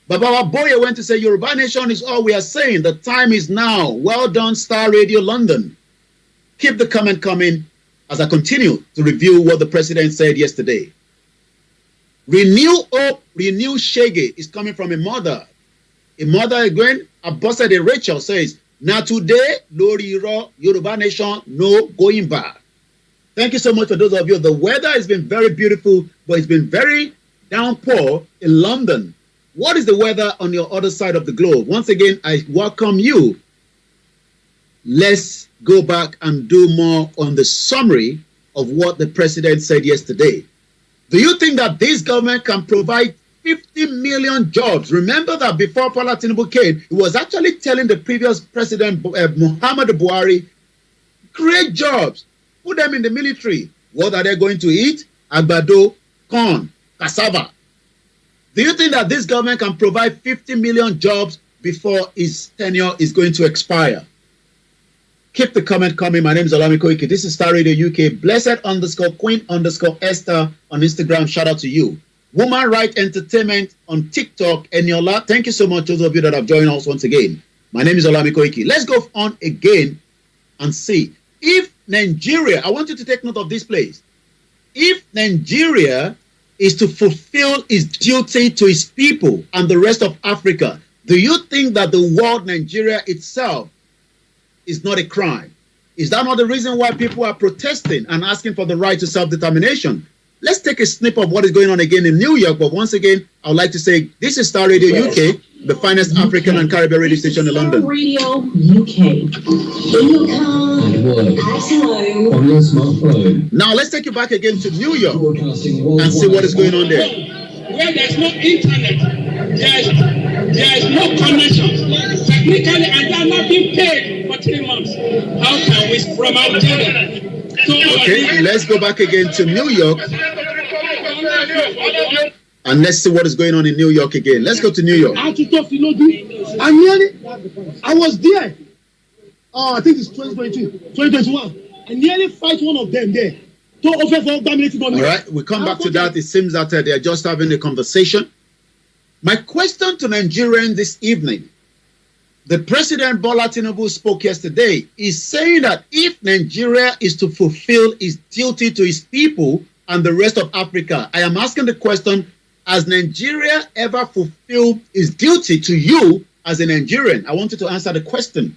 Baba Boye went to say, Yoruba nation is all we are saying. The time is now. Well done, Star Radio London. Keep the comment coming as I continue to review what the president said yesterday. Renew hope, renew shege is coming from a mother. A mother again, Abosede Rachel says, now today, Lori Iro, Yoruba nation, no going back. Thank you so much for those of you. The weather has been very beautiful, but it's been very downpour in London. What is the weather on your other side of the globe? Once again, I welcome you. Let's go back and do more on the summary of what the president said yesterday. Do you think that this government can provide 50 million jobs? Remember that before Bola Tinubu came, he was actually telling the previous president, Muhammadu Buhari, create jobs, put them in the military. What are they going to eat? Agbado, corn, cassava. Do you think that this government can provide 50 million jobs before his tenure is going to expire? Keep the comment coming. My name is Olami Koiki. This is Star Radio UK. Blessed_Queen_Esther on Instagram. Shout out to you. Woman Right Entertainment on TikTok. Eniola. Thank you so much, those of you that have joined us once again. My name is Olami Koiki. Let's go on again and see. If Nigeria, I want you to take note of this place. If Nigeria is to fulfill its duty to its people and the rest of Africa, do you think that the word Nigeria itself is not a crime? Is that not the reason why people are protesting and asking for the right to self-determination? Let's take a snip of what is going on again in New York. But once again, I would like to say this is Star Radio UK, the finest African and Caribbean radio station in London. Star Radio UK. In your car, at home, on your smartphone. Now let's take you back again to New York and see what is going on there. Where there's no internet, there is no connection. Technically, and they are not being paid for 3 months. How can we from our children? Okay, let's go back again to New York and let's see what is going on in New York again. Let's go to New York. I was there. Oh, I think it's 2022, 2021. I nearly fight one of them there. All right, we come back to that. It seems that they are just having a conversation. My question to Nigerians this evening, the President Bola Tinubu spoke yesterday, is saying that if Nigeria is to fulfill its duty to its people and the rest of Africa, I am asking the question, has Nigeria ever fulfilled its duty to you as a Nigerian? I want you to answer the question.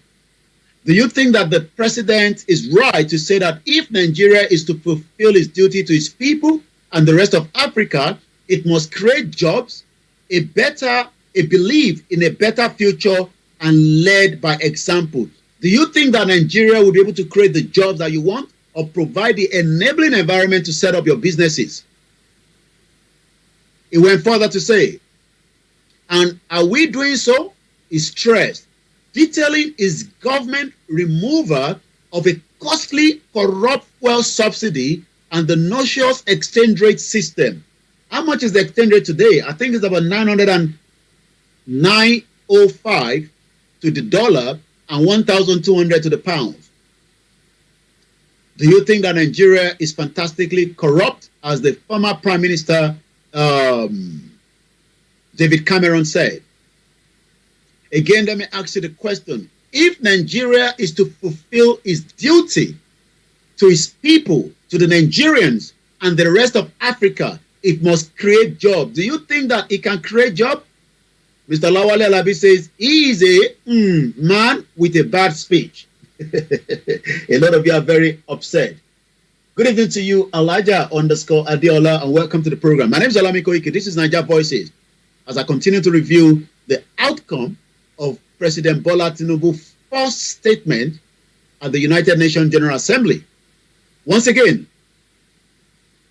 Do you think that the president is right to say that if Nigeria is to fulfill its duty to its people and the rest of Africa, it must create jobs, a belief in a better future and led by example? Do you think that Nigeria will be able to create the jobs that you want or provide the enabling environment to set up your businesses? It went further to say, and are we doing so? He stressed, detailing his government removal of a costly, corrupt fuel subsidy and the noxious exchange rate system. How much is the exchange rate today? I think it's about 909.05 to the dollar and 1,200 to the pound. Do you think that Nigeria is fantastically corrupt, as the former Prime Minister David Cameron said? Again, let me ask you the question. If Nigeria is to fulfill its duty to its people, to the Nigerians and the rest of Africa, it must create jobs. Do you think that it can create jobs? Mr. Lawale Alabi says, he is a man with a bad speech. A lot of you are very upset. Good evening to you, Elijah_Adiola, and welcome to the program. My name is OLAMILEKAN. This is Niger Voices. As I continue to review the outcome of President Bola Tinubu's first statement at the United Nations General Assembly. Once again,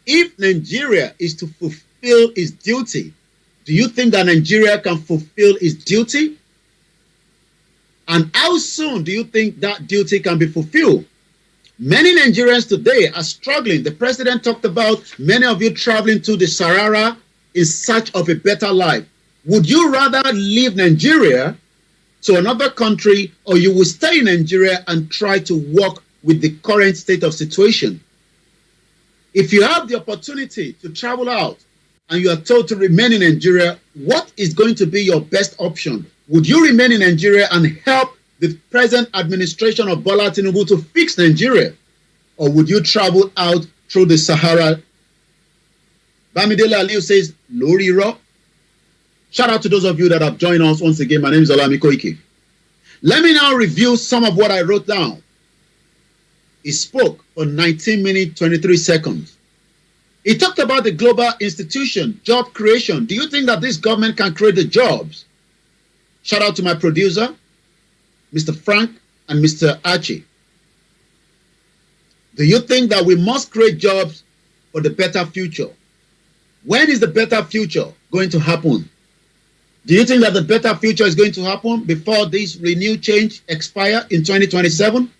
if Nigeria is to fulfill its duty, do you think that Nigeria can fulfill its duty? And how soon do you think that duty can be fulfilled? Many Nigerians today are struggling. The president talked about many of you traveling to the Sahara in search of a better life. Would you rather leave Nigeria to another country, or you will stay in Nigeria and try to work with the current state of situation? If you have the opportunity to travel out and you are told to remain in Nigeria, what is going to be your best option? Would you remain in Nigeria and help the present administration of Bola Tinubu to fix Nigeria? Or would you travel out through the Sahara? Bamidele Aliu says, Lori Ro. Shout out to those of you that have joined us once again. My name is OLAMILEKAN. Let me now review some of what I wrote down. He spoke for 19 minutes, 23 seconds. He talked about the global institution, job creation. Do you think that this government can create the jobs? Shout out to my producer, Mr. Frank and Mr. Archie. Do you think that we must create jobs for the better future? When is the better future going to happen? Do you think that the better future is going to happen before this renewed change expire in 2027?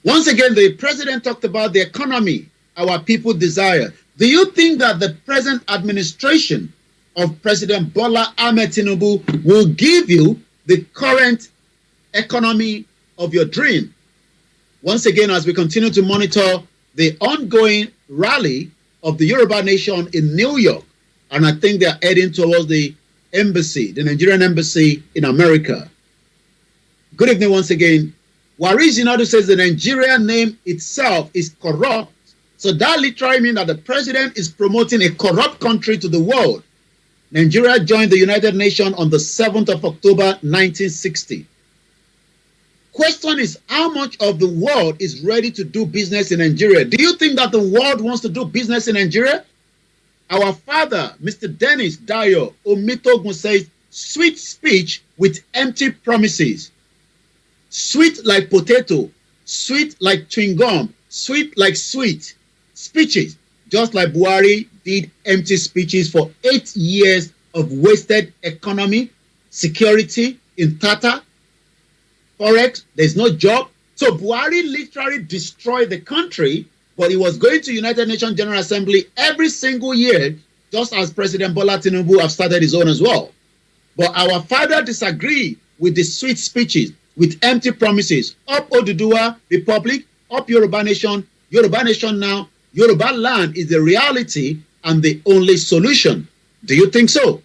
Once again, the president talked about the economy our people desire. Do you think that the present administration of President Bola Ahmed Tinubu will give you the current economy of your dream? Once again, as we continue to monitor the ongoing rally of the Yoruba nation in New York, and I think they are heading towards the embassy, the Nigerian embassy in America. Good evening once again. Waris Zinadu says the Nigerian name itself is corrupt. So that literally means that the president is promoting a corrupt country to the world. Nigeria joined the United Nations on the 7th of October, 1960. Question is, how much of the world is ready to do business in Nigeria? Do you think that the world wants to do business in Nigeria? Our father, Mr. Dennis Dayo Omitogun, says, sweet speech with empty promises. Sweet like potato, sweet like chewing gum, sweet like sweet speeches. Just like Buhari did empty speeches for 8 years of wasted economy, security in Tata, Forex, there's no job. So Buhari literally destroyed the country, but he was going to United Nations General Assembly every single year, just as President Bola Tinubu have started his own as well. But our father disagreed with the sweet speeches, with empty promises. Up Oduduwa Republic, up Yoruba Nation now. Yoruba land is the reality and the only solution. Do you think so?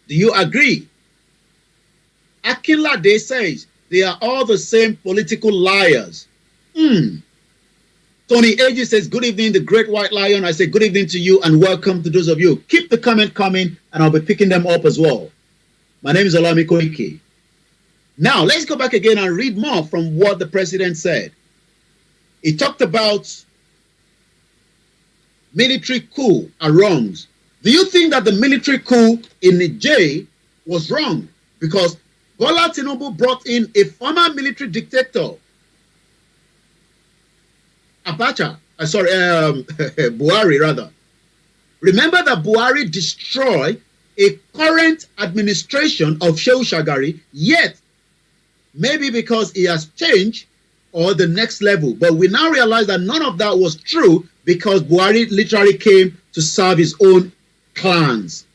Do you agree? Akinlade says they are all the same political liars. Tony Agi says, good evening, the great white lion. I say good evening to you and welcome to those of you. Keep the comment coming and I'll be picking them up as well. My name is OLAMILEKAN. Now, let's go back again and read more from what the president said. He talked about military coup and wrongs. Do you think that the military coup in Niger was wrong? Because Bola Tinubu brought in a former military dictator, Buhari rather. Remember that Buhari destroyed a current administration of Shehu Shagari, yet maybe because he has changed or the next level. But we now realize that none of that was true because Buhari literally came to serve his own clans.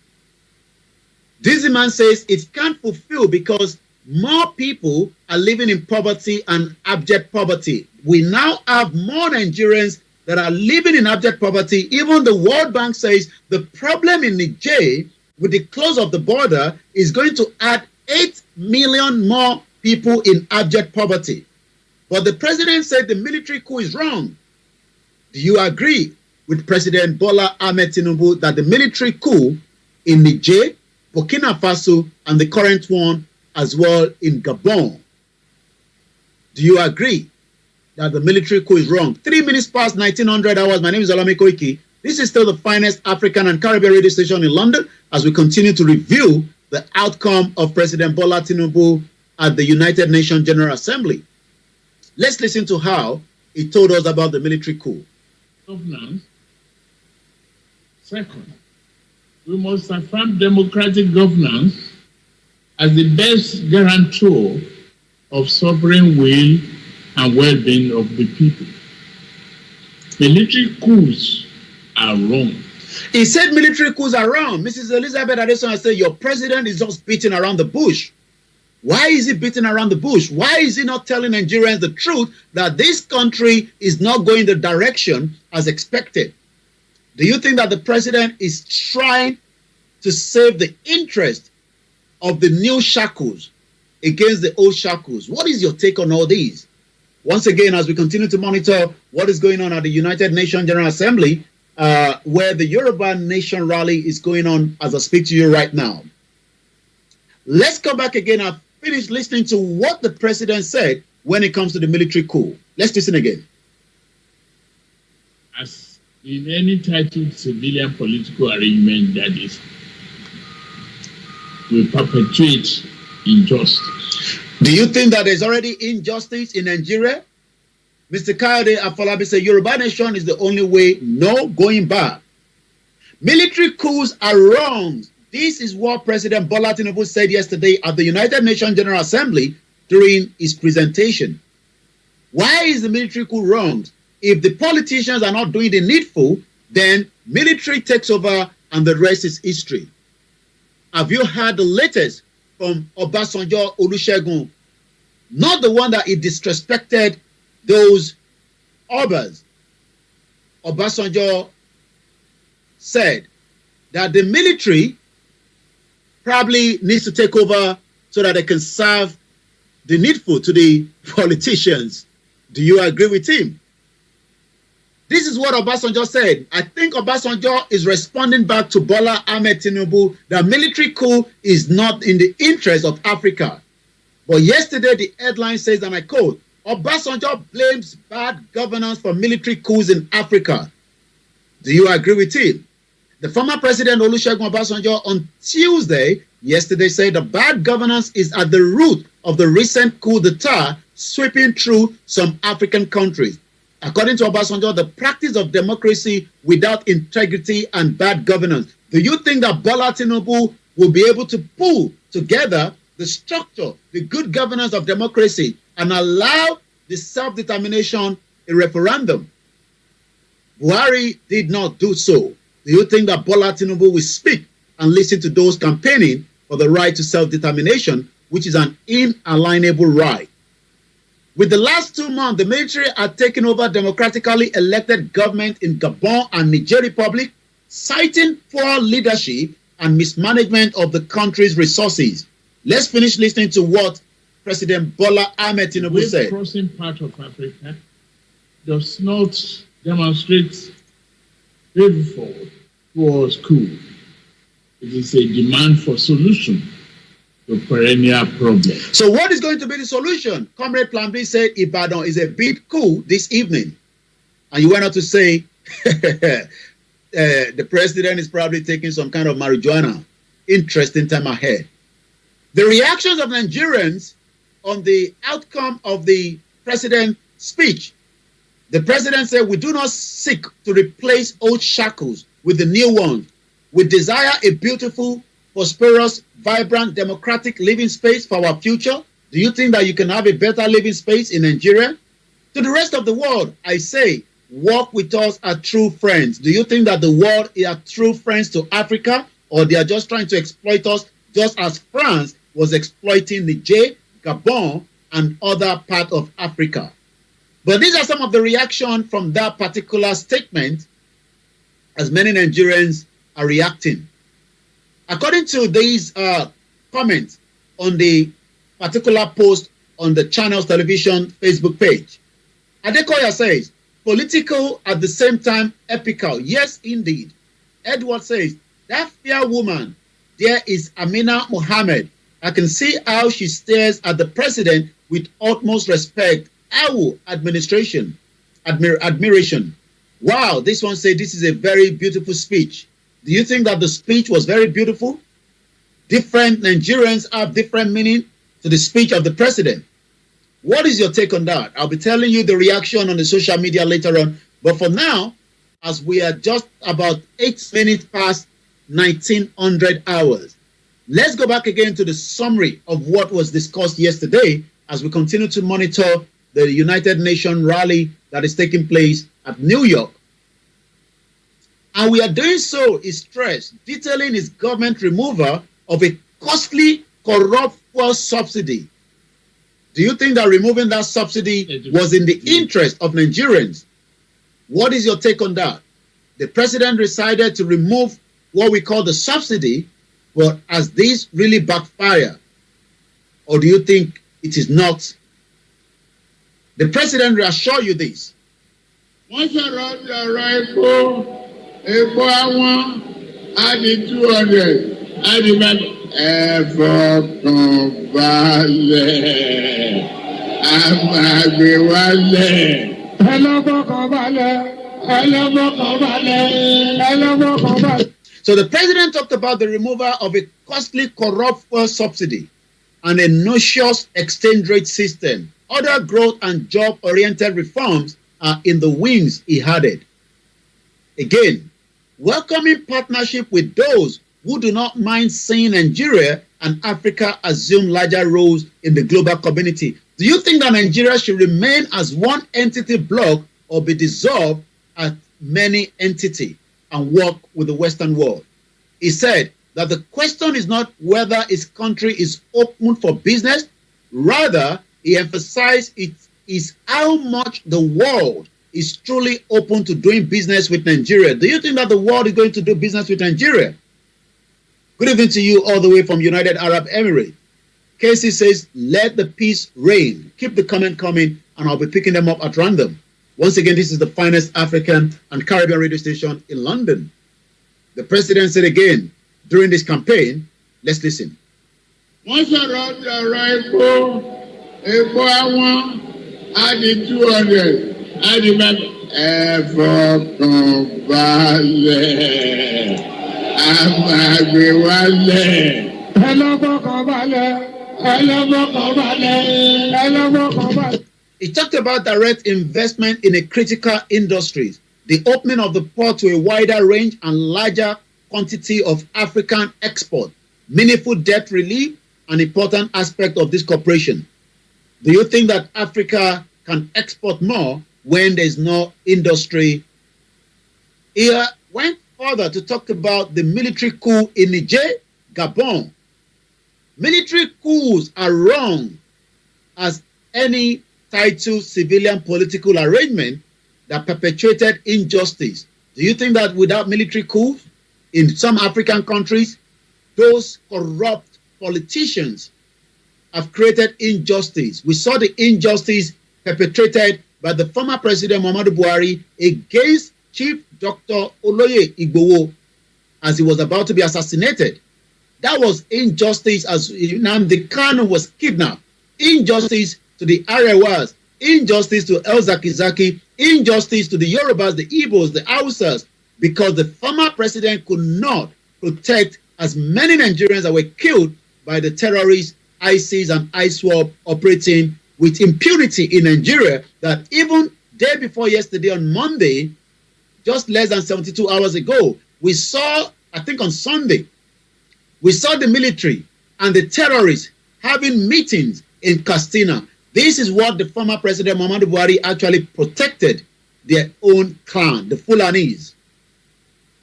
This man says it can't fulfill because more people are living in poverty and abject poverty. We now have more Nigerians that are living in abject poverty. Even the World Bank says the problem in Niger with the close of the border is going to add 8 million more people in abject poverty. But the president said the military coup is wrong. Do you agree with President Bola Ahmed Tinubu that the military coup in Niger, Burkina Faso, and the current one as well in Gabon? Do you agree? that the military coup is wrong. 3 minutes past 1900 hours. My name is OLAMILEKAN. This is still the finest African and Caribbean radio station in London as we continue to review the outcome of President Bola Tinubu at the United Nations General Assembly. Let's listen to how he told us about the military coup. Governance. Second, we must affirm democratic governance as the best guarantor of sovereign will and well-being of the people. Military coups are wrong. He said military coups are wrong. Mrs. Elizabeth Adeson said your president is just beating around the bush. Why is he beating around the bush? Why is he not telling Nigerians the truth that this country is not going the direction as expected? Do you think that the president is trying to save the interest of the new shackles against the old shackles? What is your take on all these? Once again, as we continue to monitor what is going on at the United Nations General Assembly, where the Yoruba Nation rally is going on as I speak to you right now. Let's come back again and finish listening to what the president said when it comes to the military coup. Let's listen again. As in any titled civilian political arrangement that is will perpetuate injustice. Do you think that there's already injustice in Nigeria? Mr. Kayode Afolabi said Yoruba nation is the only way, no going back. Military coups are wrong. This is what President Bola Tinubu said yesterday at the United Nations General Assembly during his presentation. Why is the military coup wrong? If the politicians are not doing the needful, then military takes over and the rest is history. Have you heard the latest from Obasanjo Olusegun? Not the one that he disrespected those Obas. Obasanjo said that the military probably needs to take over so that they can serve the needful to the politicians. Do you agree with him? This is what Obasanjo said. I think Obasanjo is responding back to Bola Ahmed Tinubu that military coup is not in the interest of Africa. But yesterday the headline says, and I quote, Obasanjo blames bad governance for military coups in Africa. Do you agree with him? The former president Olusegun Obasanjo on Tuesday, yesterday said the bad governance is at the root of the recent coup d'etat sweeping through some African countries. According to Obasanjo, the practice of democracy without integrity and bad governance. Do you think that Bola Tinubu will be able to pull together the structure, the good governance of democracy and allow the self-determination a referendum? Buhari did not do so. Do you think that Bola Tinubu will speak and listen to those campaigning for the right to self-determination, which is an inalienable right? With the last 2 months, the military are taking over democratically elected government in Gabon and Niger Republic, citing poor leadership and mismanagement of the country's resources. Let's finish listening to what President Bola Ahmed Tinubu said. The crossing part of Africa does not demonstrate favor towards coup. It is a demand for solution to perennial problems. So what is going to be the solution? Comrade Plan B said Ibadan is a big coup this evening. And you went on to say the president is probably taking some kind of marijuana. Interesting time ahead. The reactions of Nigerians on the outcome of the president's speech. The president said, we do not seek to replace old shackles with the new ones. We desire a beautiful, prosperous, vibrant, democratic living space for our future. Do you think that you can have a better living space in Nigeria? To the rest of the world, I say, work with us as true friends. Do you think that the world are true friends to Africa, or they are just trying to exploit us, just as France was exploiting Niger, Gabon, and other parts of Africa? But these are some of the reactions from that particular statement as many Nigerians are reacting. According to these comments on the particular post on the channel's television Facebook page, Adekoya says, political at the same time epical. Yes, indeed. Edward says, that fair woman, there is Amina Mohammed. I can see how she stares at the president with utmost respect AWU admiration. Wow, this one said this is a very beautiful speech. Do you think that the speech was very beautiful? Different Nigerians have different meaning to the speech of the president. What is your take on that? I'll be telling you the reaction on the social media later on. But for now, as we are just about 8 minutes past 1900 hours, let's go back again to the summary of what was discussed yesterday as we continue to monitor the United Nations rally that is taking place at New York. And we are doing so, is stressed, detailing his government removal of a costly, corrupt fuel subsidy. Do you think that removing that subsidy was in the interest of Nigerians? What is your take on that? The president decided to remove what we call the subsidy, but has this really backfired? Or do you think it is not? The president reassure you this. Once around the rifle, a boy add 200, add the ever come So the president talked about the removal of a costly corrupt fuel subsidy and a noxious exchange rate system. Other growth and job-oriented reforms are in the wings, he added. Again, welcoming partnership with those who do not mind seeing Nigeria and Africa assume larger roles in the global community. Do you think that Nigeria should remain as one entity bloc or be dissolved as many entities and work with the Western world? He said that the question is not whether his country is open for business, rather he emphasized it is how much the world is truly open to doing business with Nigeria. Do you think that the world is going to do business with Nigeria? Good evening to you all the way from United Arab Emirates. Casey says, let the peace reign. Keep the comment coming and I'll be picking them up at random. Once again, this is the finest African and Caribbean radio station in London. The president said again during this campaign, let's listen. Once around the rifle, a boy add 200, add the ever come He talked about direct investment in a critical industries, the opening of the port to a wider range and larger quantity of African export, meaningful debt relief, an important aspect of this cooperation. Do you think that Africa can export more when there's no industry? He went further to talk about the military coup in Niger, Gabon. Military coups are wrong as any titled civilian political arrangement that perpetuated injustice. Do you think that without military coups in some African countries, those corrupt politicians have created injustice? We saw the injustice perpetrated by the former president Muhammadu Buhari against Chief Dr. IGBOHO as he was about to be assassinated. That was injustice as Nnamdi Kanu was kidnapped. Injustice to the Arewas, injustice to El Zakizaki, injustice to the Yorubas, the Igbos, the Hausas, because the former president could not protect as many Nigerians that were killed by the terrorists, ISIS and ISWAP operating with impunity in Nigeria, that even day before yesterday on Monday, just less than 72 hours ago, we saw, I think on Sunday, we saw the military and the terrorists having meetings in Katsina. This is what the former president Muhammadu Buhari actually protected their own clan, the Fulanis.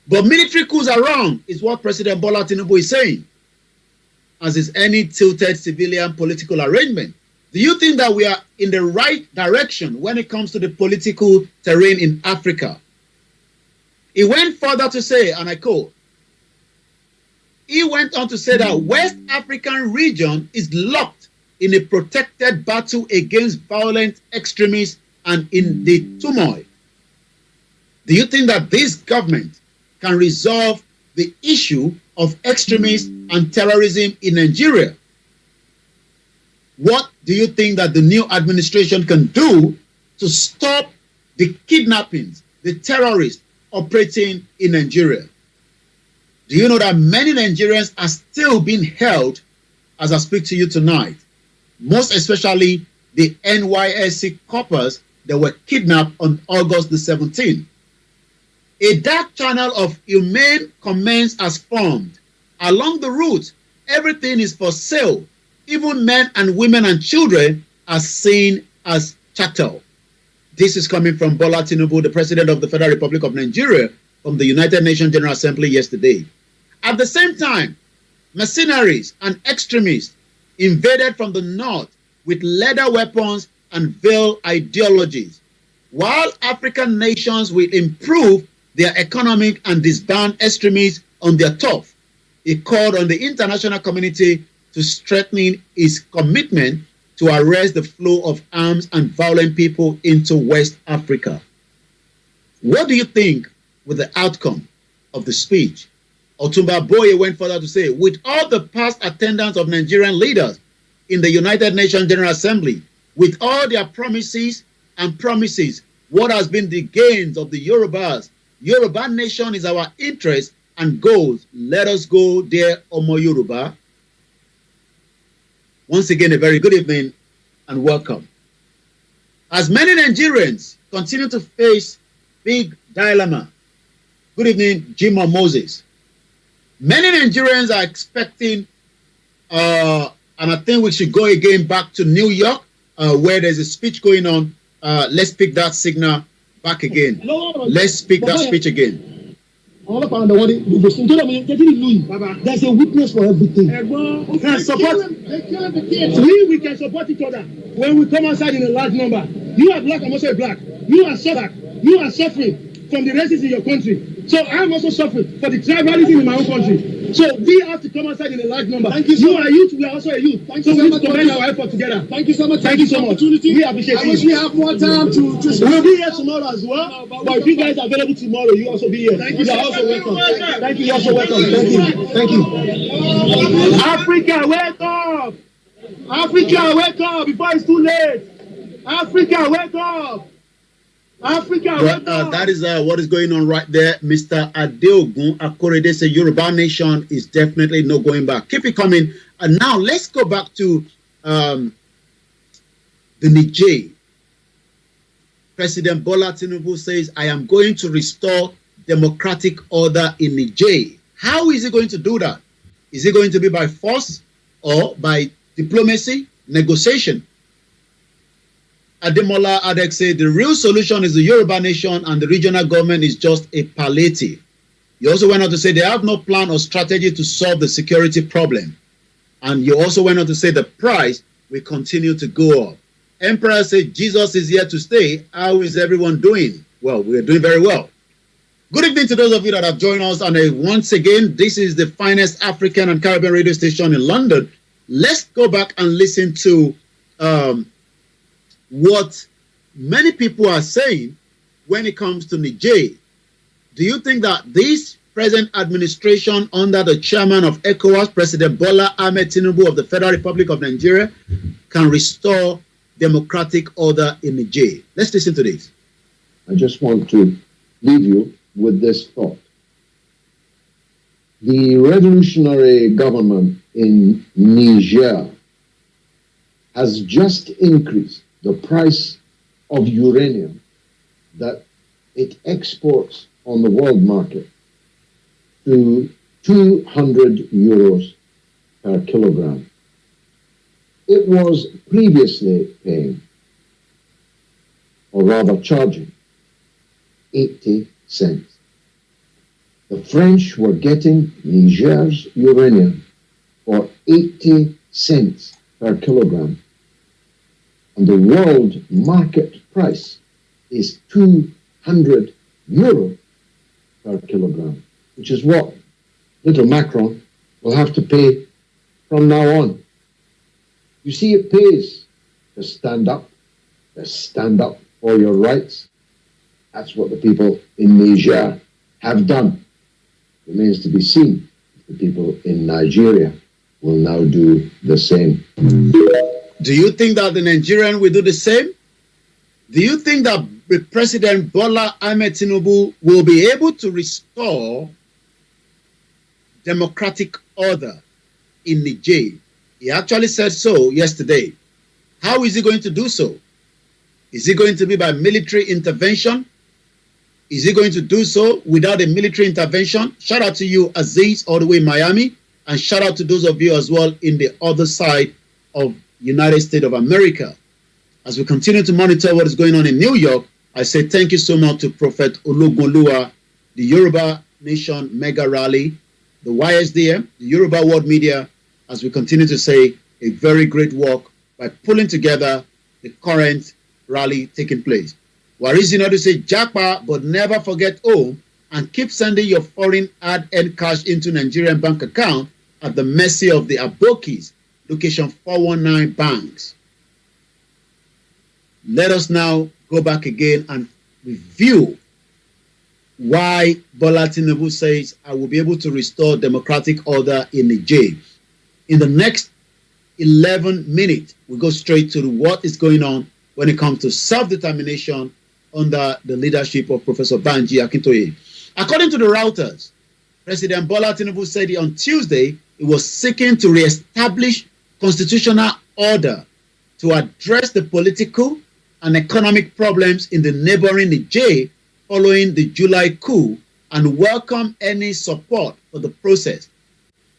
But military coups are wrong, is what President Bola Tinubu is saying, as is any tilted civilian political arrangement. Do you think that we are in the right direction when it comes to the political terrain in Africa? He went further to say, and I quote, he went on to say that West African region is locked in a protected battle against violent extremists and in the turmoil. Do you think that this government can resolve the issue of extremism and terrorism in Nigeria? What do you think that the new administration can do to stop the kidnappings, the terrorists operating in Nigeria? Do you know that many Nigerians are still being held as I speak to you tonight? Most especially the NYSC coppers that were kidnapped on August the 17th. A dark channel of humane comments has formed. Along the route, everything is for sale. Even men and women and children are seen as chattel. This is coming from Bola Tinubu, the President of the Federal Republic of Nigeria, from the United Nations General Assembly yesterday. At the same time, mercenaries and extremists invaded from the north with leather weapons and veiled ideologies. While African nations will improve their economic and disband extremists on their turf, he called on the international community to strengthen its commitment to arrest the flow of arms and violent people into West Africa. What do you think with the outcome of the speech? Otumba Boye went further to say, with all the past attendance of Nigerian leaders in the United Nations General Assembly, with all their promises, what has been the gains of the Yorubas? Yoruba nation is our interest and goals. Let us go there, Omo Yoruba. Once again, a very good evening and welcome. As many Nigerians continue to face big dilemma. Good evening, Jimoh Moses. Many Nigerians are expecting, and I think we should go again back to New York, where there's a speech going on. Let's pick that signal back again. Let's pick that speech again. There's a witness for everything. We can support. We can support each other when we come outside in a large number. You are black, I'm also black. You are suffering from the racism in your country. So I'm also suffering for the tribalism in my own country. So we have to come outside in a large number. Thank you. You are a youth, we are also a youth. Thank you so much. Combine our effort together. Thank you so much. Thank you so much. We appreciate it. I wish we have more time to. We'll be here tomorrow as well. But if you guys are available tomorrow, you also be here. Thank you. You are also welcome. Thank you. You're also welcome. Thank you. Thank you. Africa, wake up! Africa, wake up before it's too late. Africa, wake up! Africa, that is what is going on right there. Mr. Adeogun Akorede said Yoruba nation is definitely not going back. Keep it coming. And now let's go back to the Niger. President Bola Tinubu says, I am going to restore democratic order in Niger. How is he going to do that? Is it going to be by force or by diplomacy, negotiation? Ademola Adek said the real solution is the Yoruba nation and the regional government is just a palliative. He also went on to say they have no plan or strategy to solve the security problem. And you also went on to say the price will continue to go up. Emperor said Jesus is here to stay. How is everyone doing? Well, we are doing very well. Good evening to those of you that have joined us. And once again, this is the finest African and Caribbean radio station in London. Let's go back and listen to what many people are saying when it comes to Niger. Do you think that this present administration under the chairman of ECOWAS, President Bola Ahmed Tinubu of the Federal Republic of Nigeria, can restore democratic order in Niger? Let's listen to this. I just want to leave you with this thought. The revolutionary government in Niger has just increased the price of uranium that it exports on the world market to 200 euros per kilogram. It was previously paying, or rather charging, 80 cents. The French were getting Niger's uranium for 80 cents per kilogram. And the world market price is 200 euro per kilogram, which is what little Macron will have to pay from now on. You see, it pays to stand up for your rights. That's what the people in Niger have done. Remains to be seen if the people in Nigeria will now do the same. Do you think that the Nigerian will do the same? Do you think that President Bola Tinubu will be able to restore democratic order in Niger? He actually said so yesterday. How is he going to do so? Is it going to be by military intervention? Is he going to do so without a military intervention? Shout out to you, Aziz, all the way in Miami, and shout out to those of you as well in the other side of United States of America. As we continue to monitor what is going on in New York, I say thank you so much to Prophet Ologunlua, the Yoruba Nation Mega Rally, the YSDM, the Yoruba World Media, as we continue to say a very great work by pulling together the current rally taking place. Warizi Nodu say Japa, but never forget home and keep sending your foreign hard-earned cash into Nigerian bank account at the mercy of the Abokis, location 419 banks. Let us now go back again and review why Bola Tinubu says I will be able to restore democratic order in Niger. In the next 11 minutes, we go straight to what is going on when it comes to self-determination under the leadership of Professor Banji Akintoye. According to the Reuters, President Bola Tinubu said on Tuesday he was seeking to re-establish constitutional order to address the political and economic problems in the neighboring Niger following the July coup and welcome any support for the process.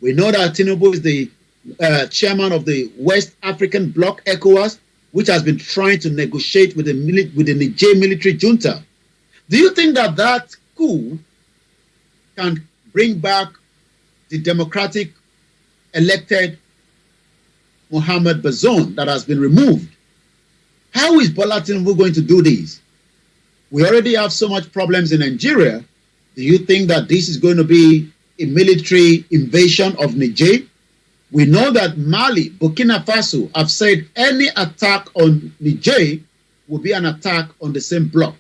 We know that Tinubu is the chairman of the West African Bloc ECOWAS, which has been trying to negotiate with the Niger military junta. Do you think that that coup can bring back the democratic elected Mohamed Bazoum that has been removed? How is Bola Tinubu going to do this? We already have so much problems in Nigeria. Do you think that this is going to be a military invasion of Niger? We know that Mali, Burkina Faso have said any attack on Niger will be an attack on the same bloc.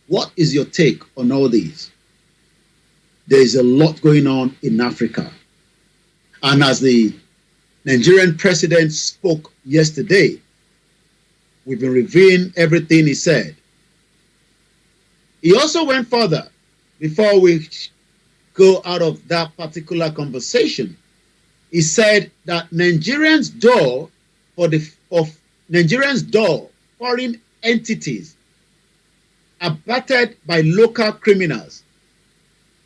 What is your take on all these? There is a lot going on in Africa. And as the Nigerian president spoke yesterday, we've been reviewing everything he said. He also went further before we go out of that particular conversation. He said that Nigerians' door foreign entities are battered by local criminals.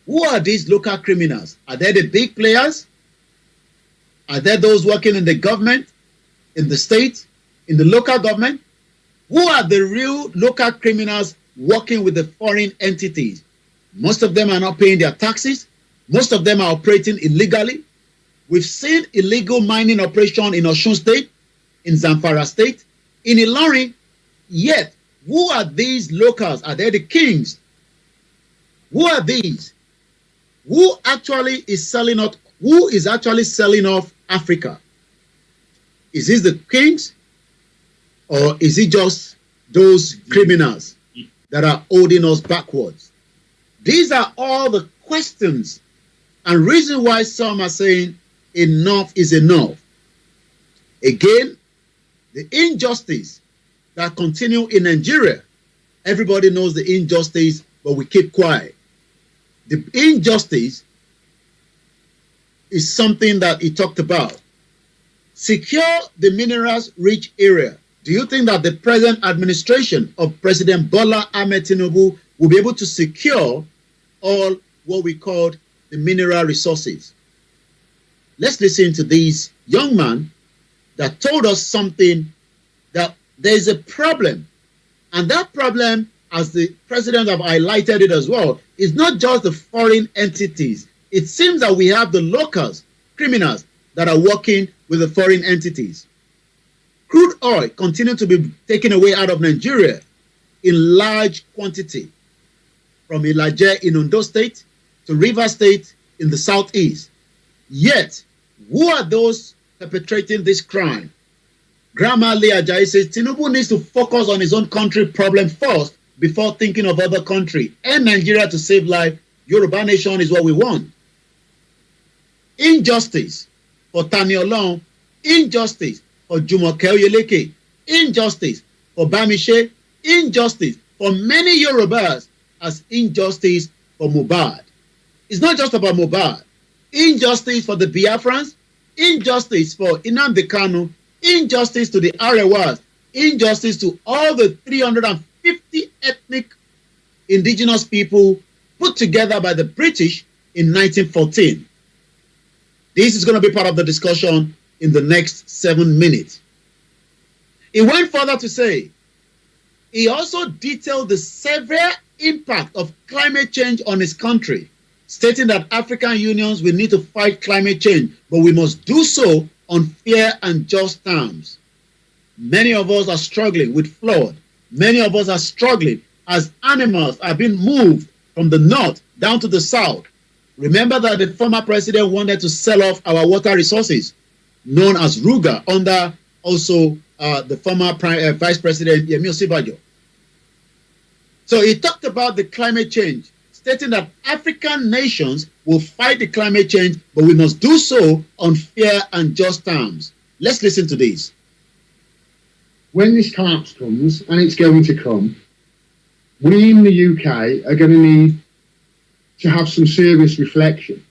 Who are these local criminals? Are they the big players? Are there those working in the government, in the state, in the local government? Who are the real local criminals working with the foreign entities? Most of them are not paying their taxes. Most of them are operating illegally. We've seen illegal mining operation in Osun State, in Zamfara State, in Ilorin. Yet, who are these locals? Are they the kings? Who are these? Who actually is selling out? Who is actually selling off Africa? Is this the kings? Or is it just those criminals that are holding us backwards? These are all the questions and reason why some are saying enough is enough. Again, the injustice that continue in Nigeria. Everybody knows the injustice, but we keep quiet. The injustice is something that he talked about. Secure the minerals-rich area. Do you think that the present administration of President Bola Tinubu will be able to secure all what we call the mineral resources? Let's listen to this young man that told us something, that there is a problem. And that problem, as the president have highlighted it as well, is not just the foreign entities. It seems that we have the locals, criminals, that are working with the foreign entities. Crude oil continues to be taken away out of Nigeria in large quantity, from Ilaje in Ondo State to River State in the southeast. Yet, who are those perpetrating this crime? Grandma Leah Ajayi says Tinubu needs to focus on his own country problem first before thinking of other country. And Nigeria to save life. Yoruba nation is what we want. Injustice for Tani Olong injustice for Jumoke Oyeleke, injustice for Bamishe, injustice for many Yorubas, as injustice for Mohbad. It's not just about Mohbad. Injustice for the Biafrans, injustice for Nnamdi Kanu, injustice to the Arewas, injustice to all the 350 ethnic indigenous people put together by the British in 1914. This is going to be part of the discussion in the next 7 minutes. He went further to say, he also detailed the severe impact of climate change on his country, stating that African unions will need to fight climate change, but we must do so on fair and just terms. Many of us are struggling with flood. Many of us are struggling as animals are being moved from the north down to the south. Remember that the former president wanted to sell off our water resources, known as Ruga, under also the former Vice President Yemi Osinbajo. So he talked about the climate change, stating that African nations will fight the climate change, but we must do so on fair and just terms. Let's listen to this. When this collapse comes, and it's going to come, we in the UK are going to need to have some serious reflection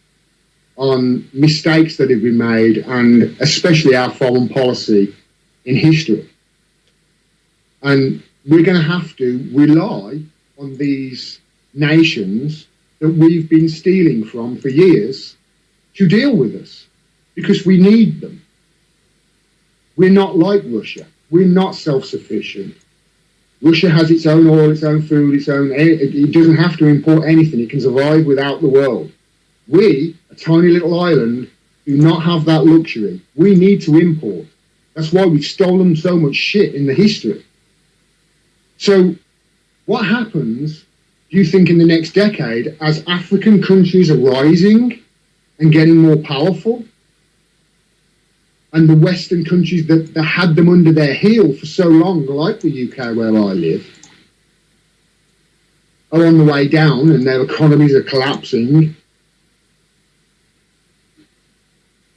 on mistakes that have been made, and especially our foreign policy in history. And we're going to have to rely on these nations that we've been stealing from for years to deal with us, because we need them. We're not like Russia. We're not self-sufficient. Russia has its own oil, its own food, its own... It doesn't have to import anything. It can survive without the world. We, a tiny little island, do not have that luxury. We need to import. That's why we've stolen so much shit in the history. So what happens, do you think, in the next decade as African countries are rising and getting more powerful, and the Western countries that had them under their heel for so long, like the UK where I live, are on the way down and their economies are collapsing?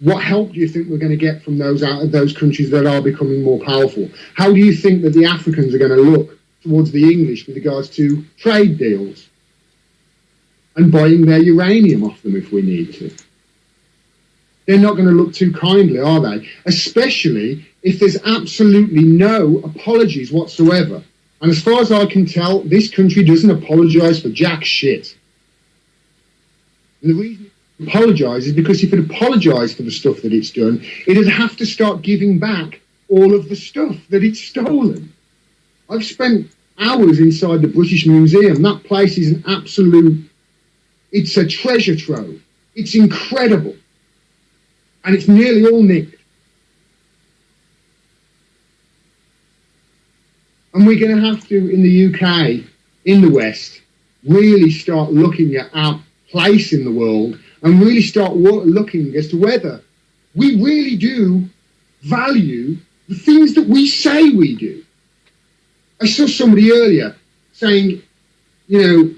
What help do you think we're going to get from those countries that are becoming more powerful? How do you think that the Africans are going to look towards the English with regards to trade deals and buying their uranium off them if we need to? They're not going to look too kindly, are they? Especially if there's absolutely no apologies whatsoever. And as far as I can tell, this country doesn't apologise for jack shit. And the reason it apologises is because if it apologised for the stuff that it's done, it'd have to start giving back all of the stuff that it's stolen. I've spent hours inside the British Museum. That place is an absolute... It's a treasure trove. It's incredible. And it's nearly all nicked. And we're going to have to, in the UK, in the West, really start looking at our place in the world and really start looking as to whether we really do value the things that we say we do. I saw somebody earlier saying, you know,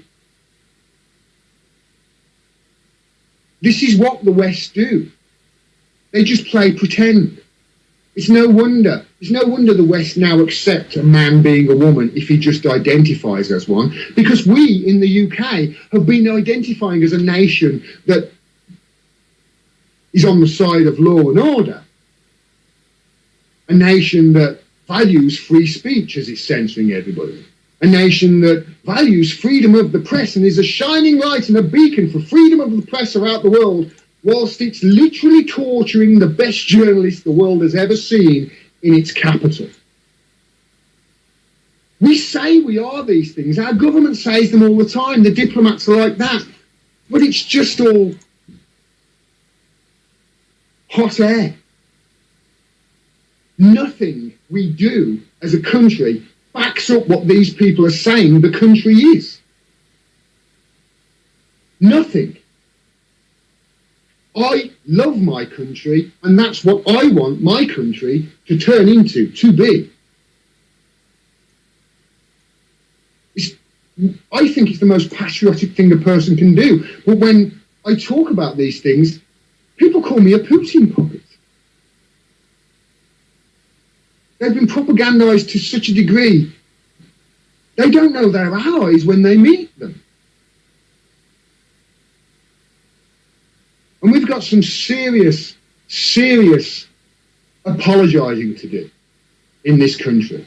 this is what the West do. They just play pretend. It's no wonder the West now accept a man being a woman if he just identifies as one, because we in the UK have been identifying as a nation that is on the side of law and order, a nation that values free speech as it's censoring everybody, a nation that values freedom of the press and is a shining light and a beacon for freedom of the press throughout the world, whilst it's literally torturing the best journalists the world has ever seen in its capital. We say we are these things. Our government says them all the time. The diplomats are like that. But it's just all hot air. Nothing we do as a country backs up what these people are saying the country is. Nothing. I love my country, and that's what I want my country to turn into, to be. I think it's the most patriotic thing a person can do. But when I talk about these things, people call me a Putin puppet. They've been propagandized to such a degree. They don't know their allies when they meet them. And we've got some serious apologizing to do in this country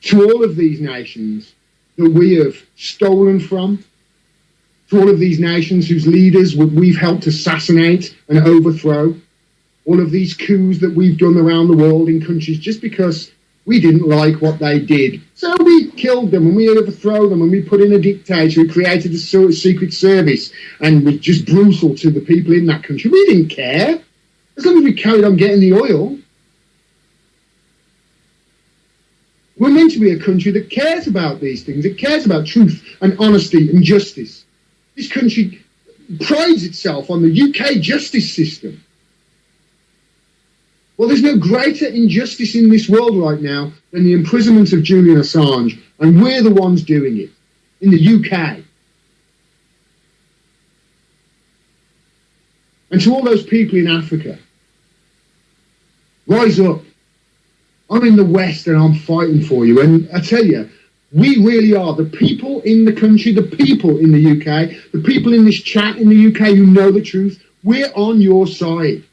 to all of these nations that we have stolen from, to all of these nations whose leaders we've helped assassinate and overthrow, all of these coups that we've done around the world in countries just because we didn't like what they did. So we killed them and we overthrew them and we put in a dictator who created a sort of secret service and was just brutal to the people in that country. We didn't care, as long as we carried on getting the oil. We're meant to be a country that cares about these things. It cares about truth and honesty and justice. This country prides itself on the UK justice system. Well, there's no greater injustice in this world right now than the imprisonment of Julian Assange, and we're the ones doing it in the UK. And to all those people in Africa, rise up. I'm in the West and I'm fighting for you. And I tell you, we really are the people in the country, the people in the UK, the people in this chat in the UK who know the truth. We're on your side.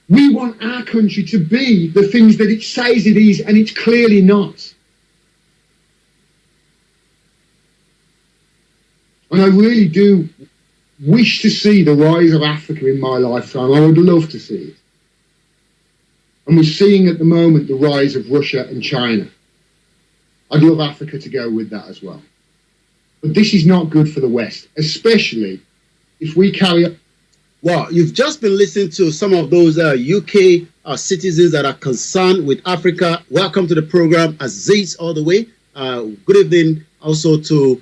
We want our country to be the things that it says it is, and it's clearly not. And I really do wish to see the rise of Africa in my lifetime. I would love to see it. And we're seeing at the moment the rise of Russia and China. I'd love Africa to go with that as well. But this is not good for the West, especially if we carry on. Well, you've just been listening to some of those UK citizens that are concerned with Africa. Welcome to the program, Aziz, all the way. Good evening also to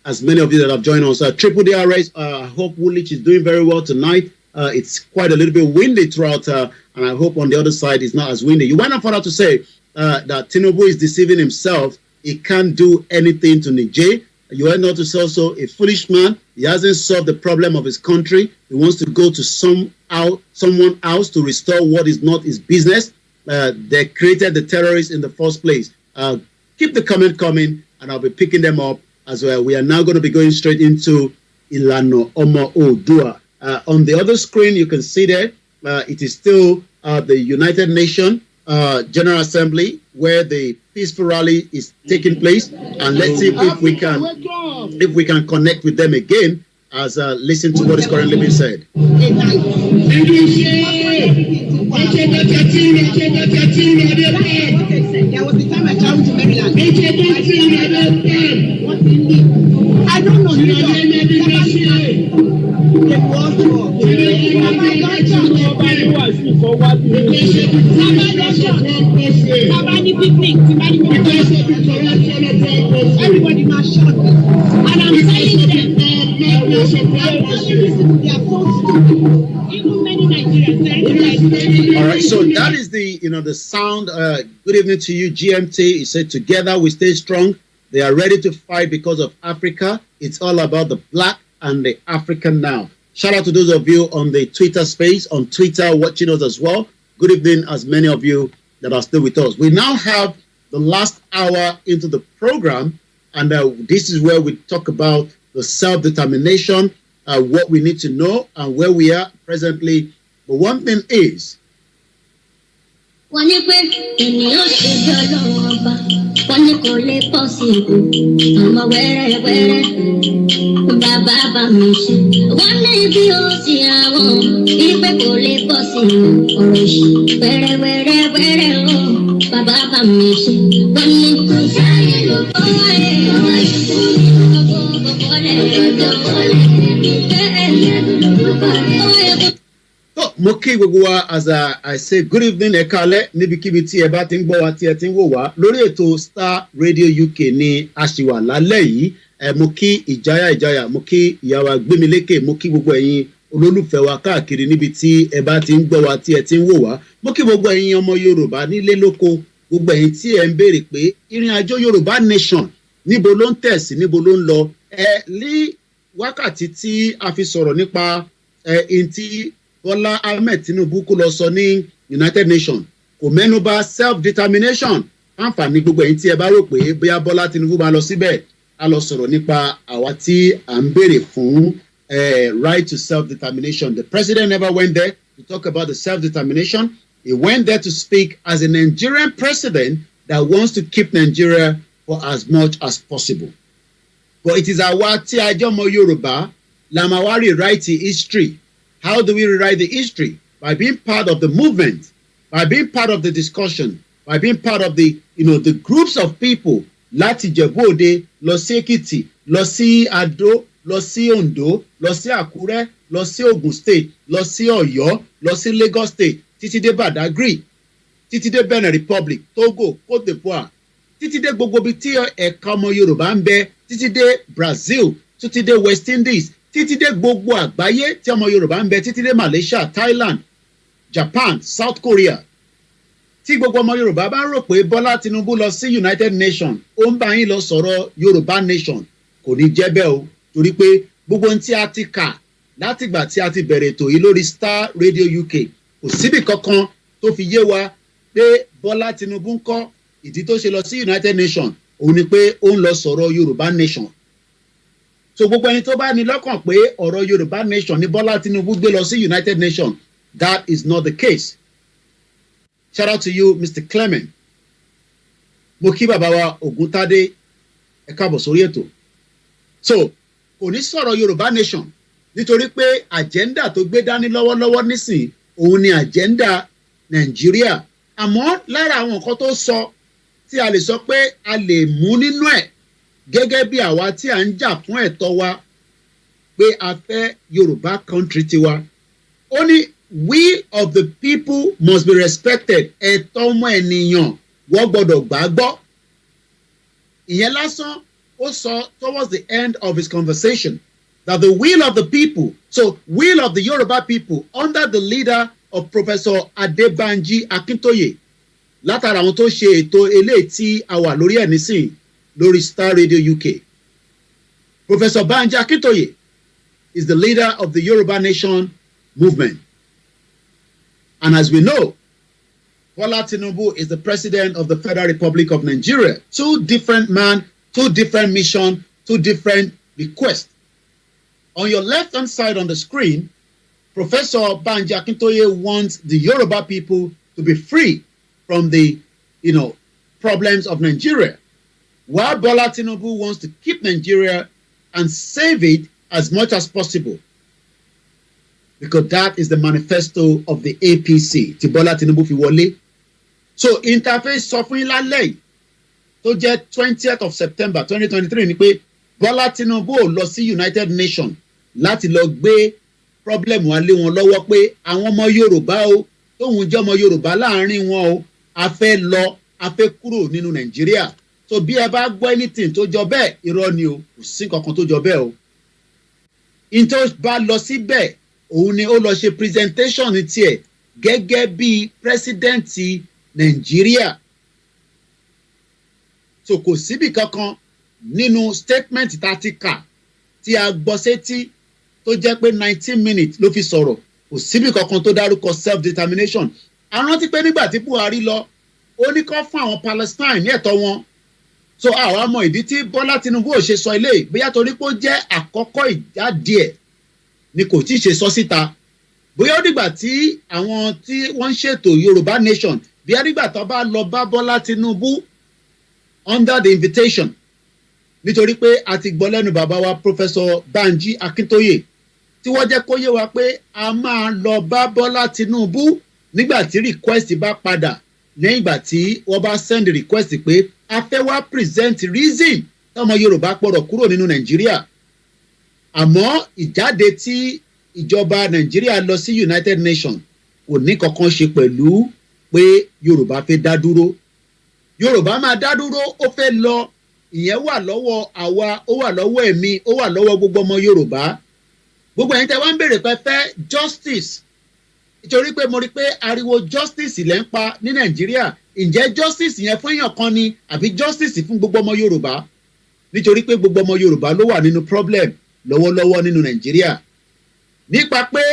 as many of you that have joined us. Triple DRS, I hope Woolwich is doing very well tonight. It's quite a little bit windy throughout, and I hope on the other side it's not as windy. You went on further to say that Tinubu is deceiving himself. He can't do anything to Niger. You went on to say also a foolish man. He hasn't solved the problem of his country. He wants to go to someone else to restore what is not his business. They created the terrorists in the first place. Keep the comment coming, and I'll be picking them up as well. We are now going to be going straight into Ilano Omo Odua. On the other screen, you can see there, it is still the United Nations General Assembly where the peaceful rally is taking place, and let's see if we can connect with them again as listen to what is currently being said. There was the time I traveled to Maryland. I don't know New York. The world war. Everybody must shut up. And I'm telling them, they are so stupid. Even many Nigerians. All right, so that is the sound. Good evening to you, GMT. He said, together we stay strong. They are ready to fight because of Africa. It's all about the black and the African now. Shout out to those of you on the Twitter space, on Twitter, watching us as well. Good evening, as many of you that are still with us. We now have the last hour into the program, and this is where we talk about the self-determination, what we need to know, and where we are presently. But one thing is, wọ́n ní pé ènìyàn ṣe bí ọlọ́run ọba wọ́n ní kò lè pọ̀ sí i ọmọ wẹ́rẹ́wẹ́rẹ́ bàbá bá mi ṣe wọ́n ní bí ó sì àwọn ìpè kò lè pọ̀ sí i ọ̀rọ̀ ìṣe wẹ́rẹ́wẹ́rẹ́ o bàbá bá mi ṣe wọ́n ní kò sáyé ló kọ́ ẹ̀ ọ̀rọ̀ ìṣe mo kí gbogbo wa as I say good evening ẹ káalẹ́ níbikíbi tí ẹ bá ti ń gbọ́ wa tí ẹ ti ń wò wá lórí ètò Star Radio UK ní àṣìwà lálẹ́ yìí. Mo kí ìjáyà mo kí ìyàwó Gbémilékè, mo kí gbogbo ẹ̀yin olólùfẹ́ wa káàkiri níbi tí ẹ bá ti ń gbọ́ wa tí ẹ ti ń wò wá. Mo kí gbogbo ẹ̀yin ọmọ Yorùbá nílé lóko, gbogbo ẹ̀yin tí ẹ ń béèrè pé ìrìn àjò Yorùbá nation níbo ló ń tẹ̀sí, níbo ló ń lọ. Ní wákàtí tí a fi sọ̀rọ̀ nípa tí Bola Ahmed Tinubu kó lọ sọ ní United Nations kò mẹ́nubà self-determination àǹfààní gbogbo ẹ̀yin tí ẹ bá rò pé bóyá Bola Tinubu máa lọ síbẹ̀ á lọ sọ̀rọ̀ nípa àwa tí à ń béèrè fún right to self-determination. The president never went there to talk about the self-determination. He went there to speak as a Nigerian president that wants to keep Nigeria for as much as possible. But it is àwa tí a jẹ́ ọmọ Yorùbá la máa wá rewrite the history. How do we rewrite the history? By being part of the movement, by being part of the discussion, by being part of the groups of people láti Ìjẹ̀bú-Òde lọ sí Èkìtì, lọ sí Adó, lọ sí Oǹdó, lọ sí Àkúrẹ́, lọ sí Ògùn state, lọ sí Ọ̀yọ́, lọ sí Lagos state, títí dé Badagry, títí dé Benin Republic, Togo, Cote d'Ivoire, títí dé gbogbo ibi tí ẹ̀ka ọmọ Yorùbá ń bẹ, títí dé Brazil, títí dé West Indies, títí dé gbogbo àgbáyé tí ọmọ Yorùbá ń bẹ, títí dé Malaysia, Thailand, Japan, South Korea. Tí gbogbo ọmọ Yorùbá bá ń rò pé Bọ́lá Tinubu lọ sí United Nations ó ń bá yín lọ sọ̀rọ̀ Yorùbá Nation kò ní jẹ́ bẹ́ẹ̀ o torí pé gbogbo ohun tí a ti kà látìgbà tí a ti bẹ̀rẹ̀ ètò yìí lórí Star Radio UK kò síbì kankan tó fi yé wa pé Bọ́lá Tinubu ń kọ́ ìdí tó ṣe lọ sí United Nations òun ni pé ó ń lọ sọ̀rọ̀ Yorùbá Nation. So gbogbo ẹni tó bá ní lọ́kàn pé ọ̀rọ̀ Yorùbá Nation ní Bọ́lá Tinubu gbé lọ sí United Nations, that is not the case. Shout out to you, Mr. Clement. Mo kí bàbá wa Ògúntádé ẹ káàbọ̀ sórí ètò. So kò ní sọ̀rọ̀ Yorùbá Nation nítorí pé agenda tó gbé dání lọ́wọ́lọ́wọ́ nísìn òun ni agenda Nàìjíríà. Àmọ́ lára àwọn nǹkan tó sọ tí a lè sọ pé a lè mú nínú ẹ̀ gẹ́gẹ́ bí àwa tí à ń jà fún ẹ̀tọ́ wa pé a fẹ́ Yorùbá country tiwa. Ó ní we of the people must be respected. Ẹ̀tọ́ ọmọ ènìyàn wọ́n gbọ́dọ̀ gbà gbọ́. Ìyẹn lásán ó sọ towards the end of his conversation that the will of the people, so will of the Yoruba people under the leader of Professor Adebanji Akintoye látara àwọn tó ṣe ètò eléyìí tí a wà lórí ẹ̀ nísìn lórí Star Radio UK. Professor Banji Akintoye is the leader of the Yoruba Nation movement. And as we know, Bola Tinubu is the president of the Federal Republic of Nigeria. Two different men, two different missions, two different requests. On your left-hand side on the screen, Professor Banji Akintoye wants the Yoruba people to be free from the, problems of Nigeria, while Bola Tinubu wants to keep Nigeria and save it as much as possible. Because that is the manifesto of the APC tí Bola Tinubu fi wọlé. So interface sọ fún yín lálẹ́ yìí tó jẹ́ 20th of September 2023 ni pé Bola Tinubu ò lọ sí United Nations láti lọ gbé problem wa lé wọn lọ́wọ́ pé àwọn ọmọ Yorùbá o tóun jẹ́ ọmọ Yorùbá láàrin wọn o a fẹ́ lọ a fẹ́ kúrò nínú Nàìjíríà. So bí ẹ bá gbọ́ anything tó jọ bẹ́ẹ̀ irọ́ ni o kò sí kankan tó jọ bẹ́ẹ̀ o. Into bá lọ síbẹ̀ òun ni ó lọ ṣe presentation tiẹ̀ gẹ́gẹ́ bí president Nàìjíríà. So kò síbì kankan nínú statement tá a ti kà tí a gbọ́ sétí tó jẹ́ pé 19 minutes ló fi sọ̀rọ̀ kò síbì kankan tó dárúkọ self-determination. A rántí pé nígbà tí Buhari lọ ó ní kó fún àwọn Palestine ní ẹ̀tọ́ wọn. So àwa mọ ìdí tí Bọ́lá Tinubu ò ṣe sọ eléyìí bóyá torí pé ó jẹ́ àkọ́kọ́ ìjáde ẹ̀ ni kò tí ì ṣe sọ síta. Bóyá ó dìgbà tí àwọn tí wọ́n ń ṣètò Yorùbá Nation bí àdìgbà tó bá lọ bá Bọ́lá Tinubu under the invitation nítorí pé a ti gbọ́ lẹ́nu bàbá wa Professor Banji Akintoye tí wọ́n jẹ́ kó yé wa pé a máa lọ bá Bọ́lá Tinubu nígbà tí request bá padà lẹ́yìn ìgbà tí wọ́n bá send request pé a fẹ́ wá present reason tọ́mọ Yorùbá gbọ́dọ̀ kúrò nínú Nàìjíríà. Àmọ́ ìjáde tí ìjọba Nàìjíríà lọ sí United Nations kò ní kankan ṣe pẹ̀lú pé Yorùbá fẹ́ dá dúró. Yorùbá máa dá dúró ó fẹ́ lọ ìyẹn wà lọ́wọ́ àwa ó wà lọ́wọ́ ẹ̀mí ó wà lọ́wọ́ gbogbo ọmọ Yorùbá. Gbogbo ẹ̀yin tẹ́ wá ń béèrè pé fẹ́ justice nítorí pé mo rí pé ariwo justice lẹ́ ń pa ní Nàìjíríà. Ǹjẹ́ justice yẹn fún èèyàn kan ni àbí justice fún gbogbo ọmọ Yorùbá? Nítorí pé gbogbo ọmọ Yorùbá ló wà nínú problem lọ́wọ́lọ́wọ́ nínú Nàìjíríà. Nípa pé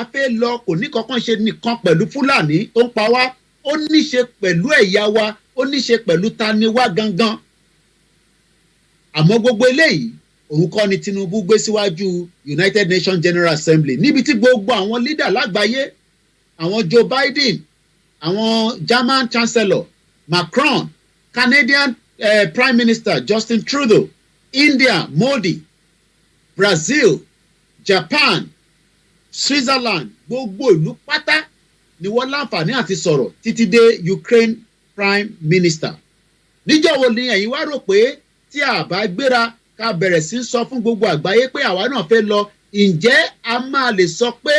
a fẹ́ lọ kò ní kankan ṣe nìkan pẹ̀lú Fúlàní tó ń pa wá, ó ní ṣe pẹ̀lú ẹ̀yà wa, ó ní ṣe pẹ̀lú tani wá gangan. Àmọ́ gbogbo eléyìí òun kọ́ ni Tinubu gbé síwájú United Nations General Assembly níbi tí gbogbo àwọn leader lágbàáyé, àwọn Joe Biden, àwọn German Chancellor Macron, Canadian Prime Minister Justin Trudeau, India Modi, Brazil, Japan, Switzerland, gbogbo ìlú pátá ni wọ́n láǹfààní àti sọ̀rọ̀ títí dé Ukraine Prime Minister. Níjọ́ wo ni ẹ̀yin wá rò pé tí a bá gbéra ká bẹ̀rẹ̀ sí sọ fún gbogbo àgbáyé pé àwa náà fẹ́ lọ, ǹjẹ́ a máa lè sọ pé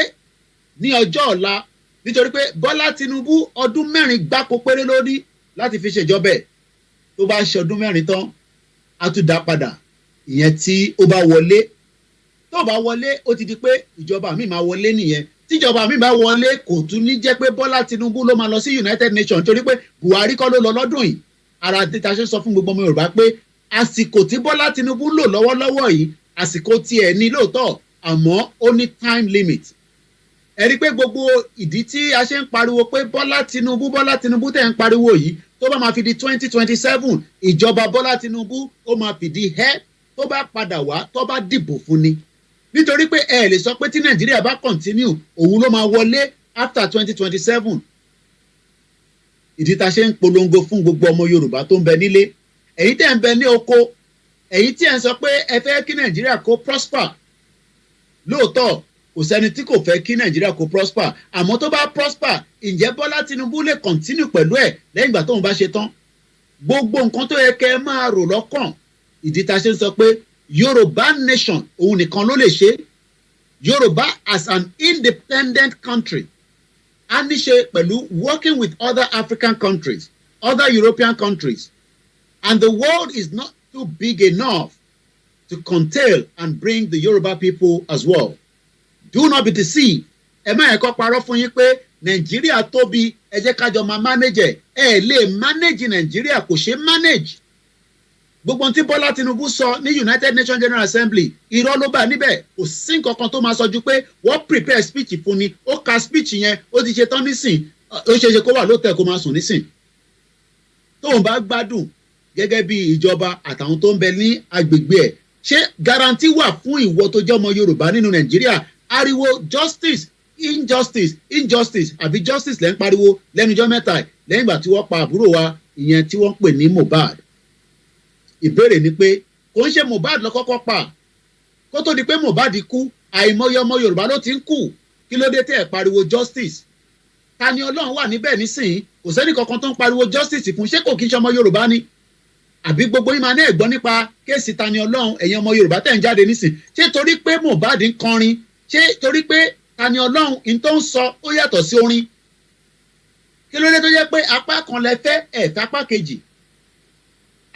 ní ọjọ́ ọ̀la, nítorí pé Bọ́lá Tinubu ọdún 4 gbáko péré lórí láti fi ṣèjọba ẹ̀, tó bá ṣe ọdún 4 tán a tún dá padà, ìyẹn tí ó bá wọlé. Tó bá wọlé ó ti di pé ìjọba mi máa wọlé nìyẹn. Tíjọba mi bá wọlé kò tún ní jẹ́ pé Bọ́lá Tinubu ló máa lọ sí United Nations, torí pé Buhari kọ́ ló lọ lọ́dún yìí. Ara títa ṣe sọ fún gbogbo ọmọ Yorùbá pé àsìkò tí Bọ́lá Tinubu lò lọ́wọ́lọ́wọ́ yìí àsìkò tiẹ̀ ní lóòótọ́, àmọ́ ó ní time limit. Ẹ rí pé gbogbo ìdí tí a ṣe ń pariwo pé Bọ́lá Tinubu tẹ̀ ń pariwo yìí, tó bá máa fi di 2027 ìjọba Bọ́lá Tinubu ó máa fìdí hẹ́ tó bá padà wá tó bá dìbò fún ni. Nítorí pé ẹ lè sọ pé tí Nàìjíríà bá continue òun ló máa wọlé after 2027. Ìdí tá a ṣe ń polongo fún gbogbo ọmọ Yorùbá tó ń bẹ nílé, ẹ̀yin tẹ́ ń bẹ ní oko, ẹ̀yin tí ẹ ń sọ pé ẹ fẹ́ kí Nàìjíríà kó prosper. Lóòótọ́ kò sẹ́ni tí kò fẹ́ kí Nàìjíríà kó prosper, àmọ́ tó bá prosper ǹjẹ́ Bọ́lá Tinubu lè continue pẹ̀lú ẹ̀ lẹ́yìn ìgbà tóun bá ṣe tán? Gbogbo nǹkan tó yẹ kẹ́ ẹ máa rò lọ́kàn. Ìdí tá a ṣe ń sọ pé Yorùbá nation òun nìkan ló lè ṣe. Yorùbá as an independent country a ní ṣe pẹ̀lú working with other African countries, other European countries, and the world is not too big enough to curtail and bring the Yoruba people as well. Do not be deceived. Ẹ má ẹ̀kọ́ parọ́ fún yín pé Nàìjíríà tóbi, ẹ jẹ́ kájọ máa manage ẹ̀ lè manage Nàìjíríà, kò ṣe manage. Gbogbo tí Bọ́lá Tinubu sọ ní United Nations General Assembly irọ́ ló bá níbẹ̀, kò sí nǹkan kan tó máa sọ ju pé wọ́n prepare speech fún ni, ó ka speech yẹn ó ti ṣe tán nísìn, ó ṣe é ṣe kó wà lóòótọ́ kó máa sùn nísìn. Tóun bá gbádùn gẹ́gẹ́ bí ìjọba àtàwọn tó ń bẹ ní agbègbè ẹ̀, ṣé guarantee wà fún ìwọ tó jẹ́ ọmọ Yorùbá nínú Nàìjíríà? Ariwo justice injustice àbí justice lẹ́ ń pariwo lẹ́nujọ́ mẹ́ta lẹ́yìn ìgbà tí wọ́n pa àbúrò wa ìyẹn tí wọ́n pè ní Mohbad. Ìbéèrè ni pé kò ń ṣe Mohbad ló kọ́kọ́ pa, kó tó di pé Mohbad kú àìmọye ọmọ Yorùbá ló ti ń kú, kí ló dé tẹ́ ẹ̀ pariwo justice? Ta ni Ọlọ́run wà níbẹ̀ nísìnyí? Kò sẹ́ni kankan tó ń pariwo justice fún, ṣé kò kí ń ṣe ọmọ Yorùbá ni? Àbí gbogbo yín máa ní ẹ̀gbọ́n nípa kéèsì Ta ni Ọlọ́run, ẹ̀yin ọmọ Yorùbá tẹ̀ ń jáde nísìn? Ṣé torí pé Mohbad ń kọrin, ṣé torí pé Ta ni Ọlọ́run in tó ń sọ ó yàtọ̀ sí orin? Kí ló dé tó jẹ́ pé apá kan lẹ fẹ́ ẹ̀fẹ́ apá kejì?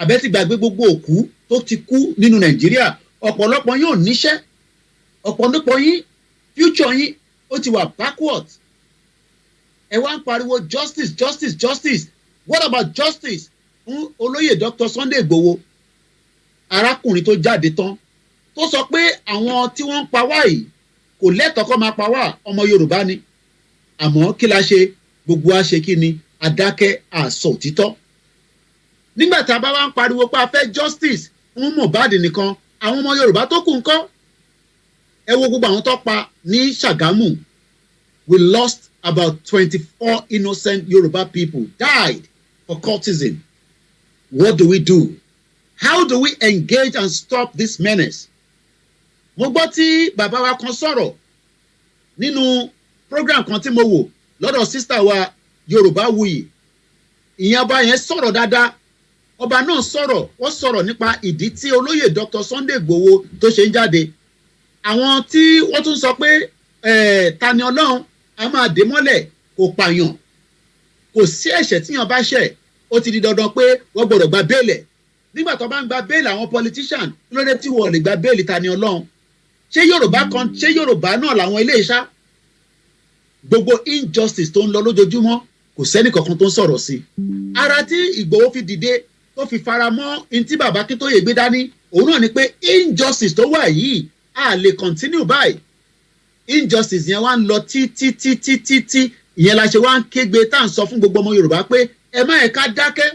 Àbẹ́ ti gbàgbé gbogbo òkú tó ti kú nínú Nàìjíríà, ọ̀pọ̀lọpọ̀ yín ò níṣẹ́, ọ̀pọ̀lọpọ̀ yín future yín ó ti wà backward. Ẹ wá ń pariwo justice. What about justice fún olóyè Dr. Sunday Igboho, arákùnrin tó jáde tán tó sọ pé àwọn tí wọ́n ń pa wá yìí kò lẹ́tọ̀ọ́ kó máa pa wá, ọmọ Yorùbá ni. Àmọ́ kí la ṣe? Gbogbo wa ṣe kí ni? Adákẹ́ àsọ òtítọ́. Nígbà tá a bá wá ń pariwo pé a fẹ́ justice fún Mohbad nìkan, àwọn ọmọ Yorùbá tó kù ńkọ́? Ẹ wo gbogbo àwọn tó pa ní Ṣàgámù. We lost about 24 innocent Yoruba people died for cultism. What do we do? How do we engage and stop this menace? Mo gbọ́ tí bàbá wa kan sọ̀rọ̀ nínú program kan tí mo wò lọ́dọ̀ sister wa Yorùbáwùyí. Ìyẹn ọba yẹn sọ̀rọ̀ dáadáa. Ọba náà sọ̀rọ̀, wọ́n sọ̀rọ̀ nípa ìdí tí olóyè Dr. Sunday Igboho tó ṣe ń jáde. Àwọn tí wọ́n tún sọ pé Ta ni Ọlọ́run a máa dé mọ́lẹ̀ kò pààyàn, kò sí ẹ̀ṣẹ̀ tíyàn bá ṣẹ̀, ó ti di dandan pé wọ́n gbọ́dọ̀ gba béèlì. Nígbà tó bá ń gba béèlì àwọn politician, kí ló dé tí wọ́n lè gba béèlì Ta ni Ọlọ́run? Ṣé Yorùbá náà làwọn ilé iṣá? Gbogbo injustice tó ń lọ lójoojúmọ́ kò sẹ́ni kankan tó ń sọ̀rọ̀ sí. Ara tí Ìgbòho fi dìde tó fi fara mọ́ in tí bàbá Akíntóyè gbé dání òun náà ni pé injustice tó wà yìí a lè continue báyìí. injustice yẹn wá ń lọ tí ìyẹn la ṣe wá ń kégbe tá à ń sọ fún gbogbo ọmọ Yorùbá pé ẹ má ẹ̀ ká dákẹ́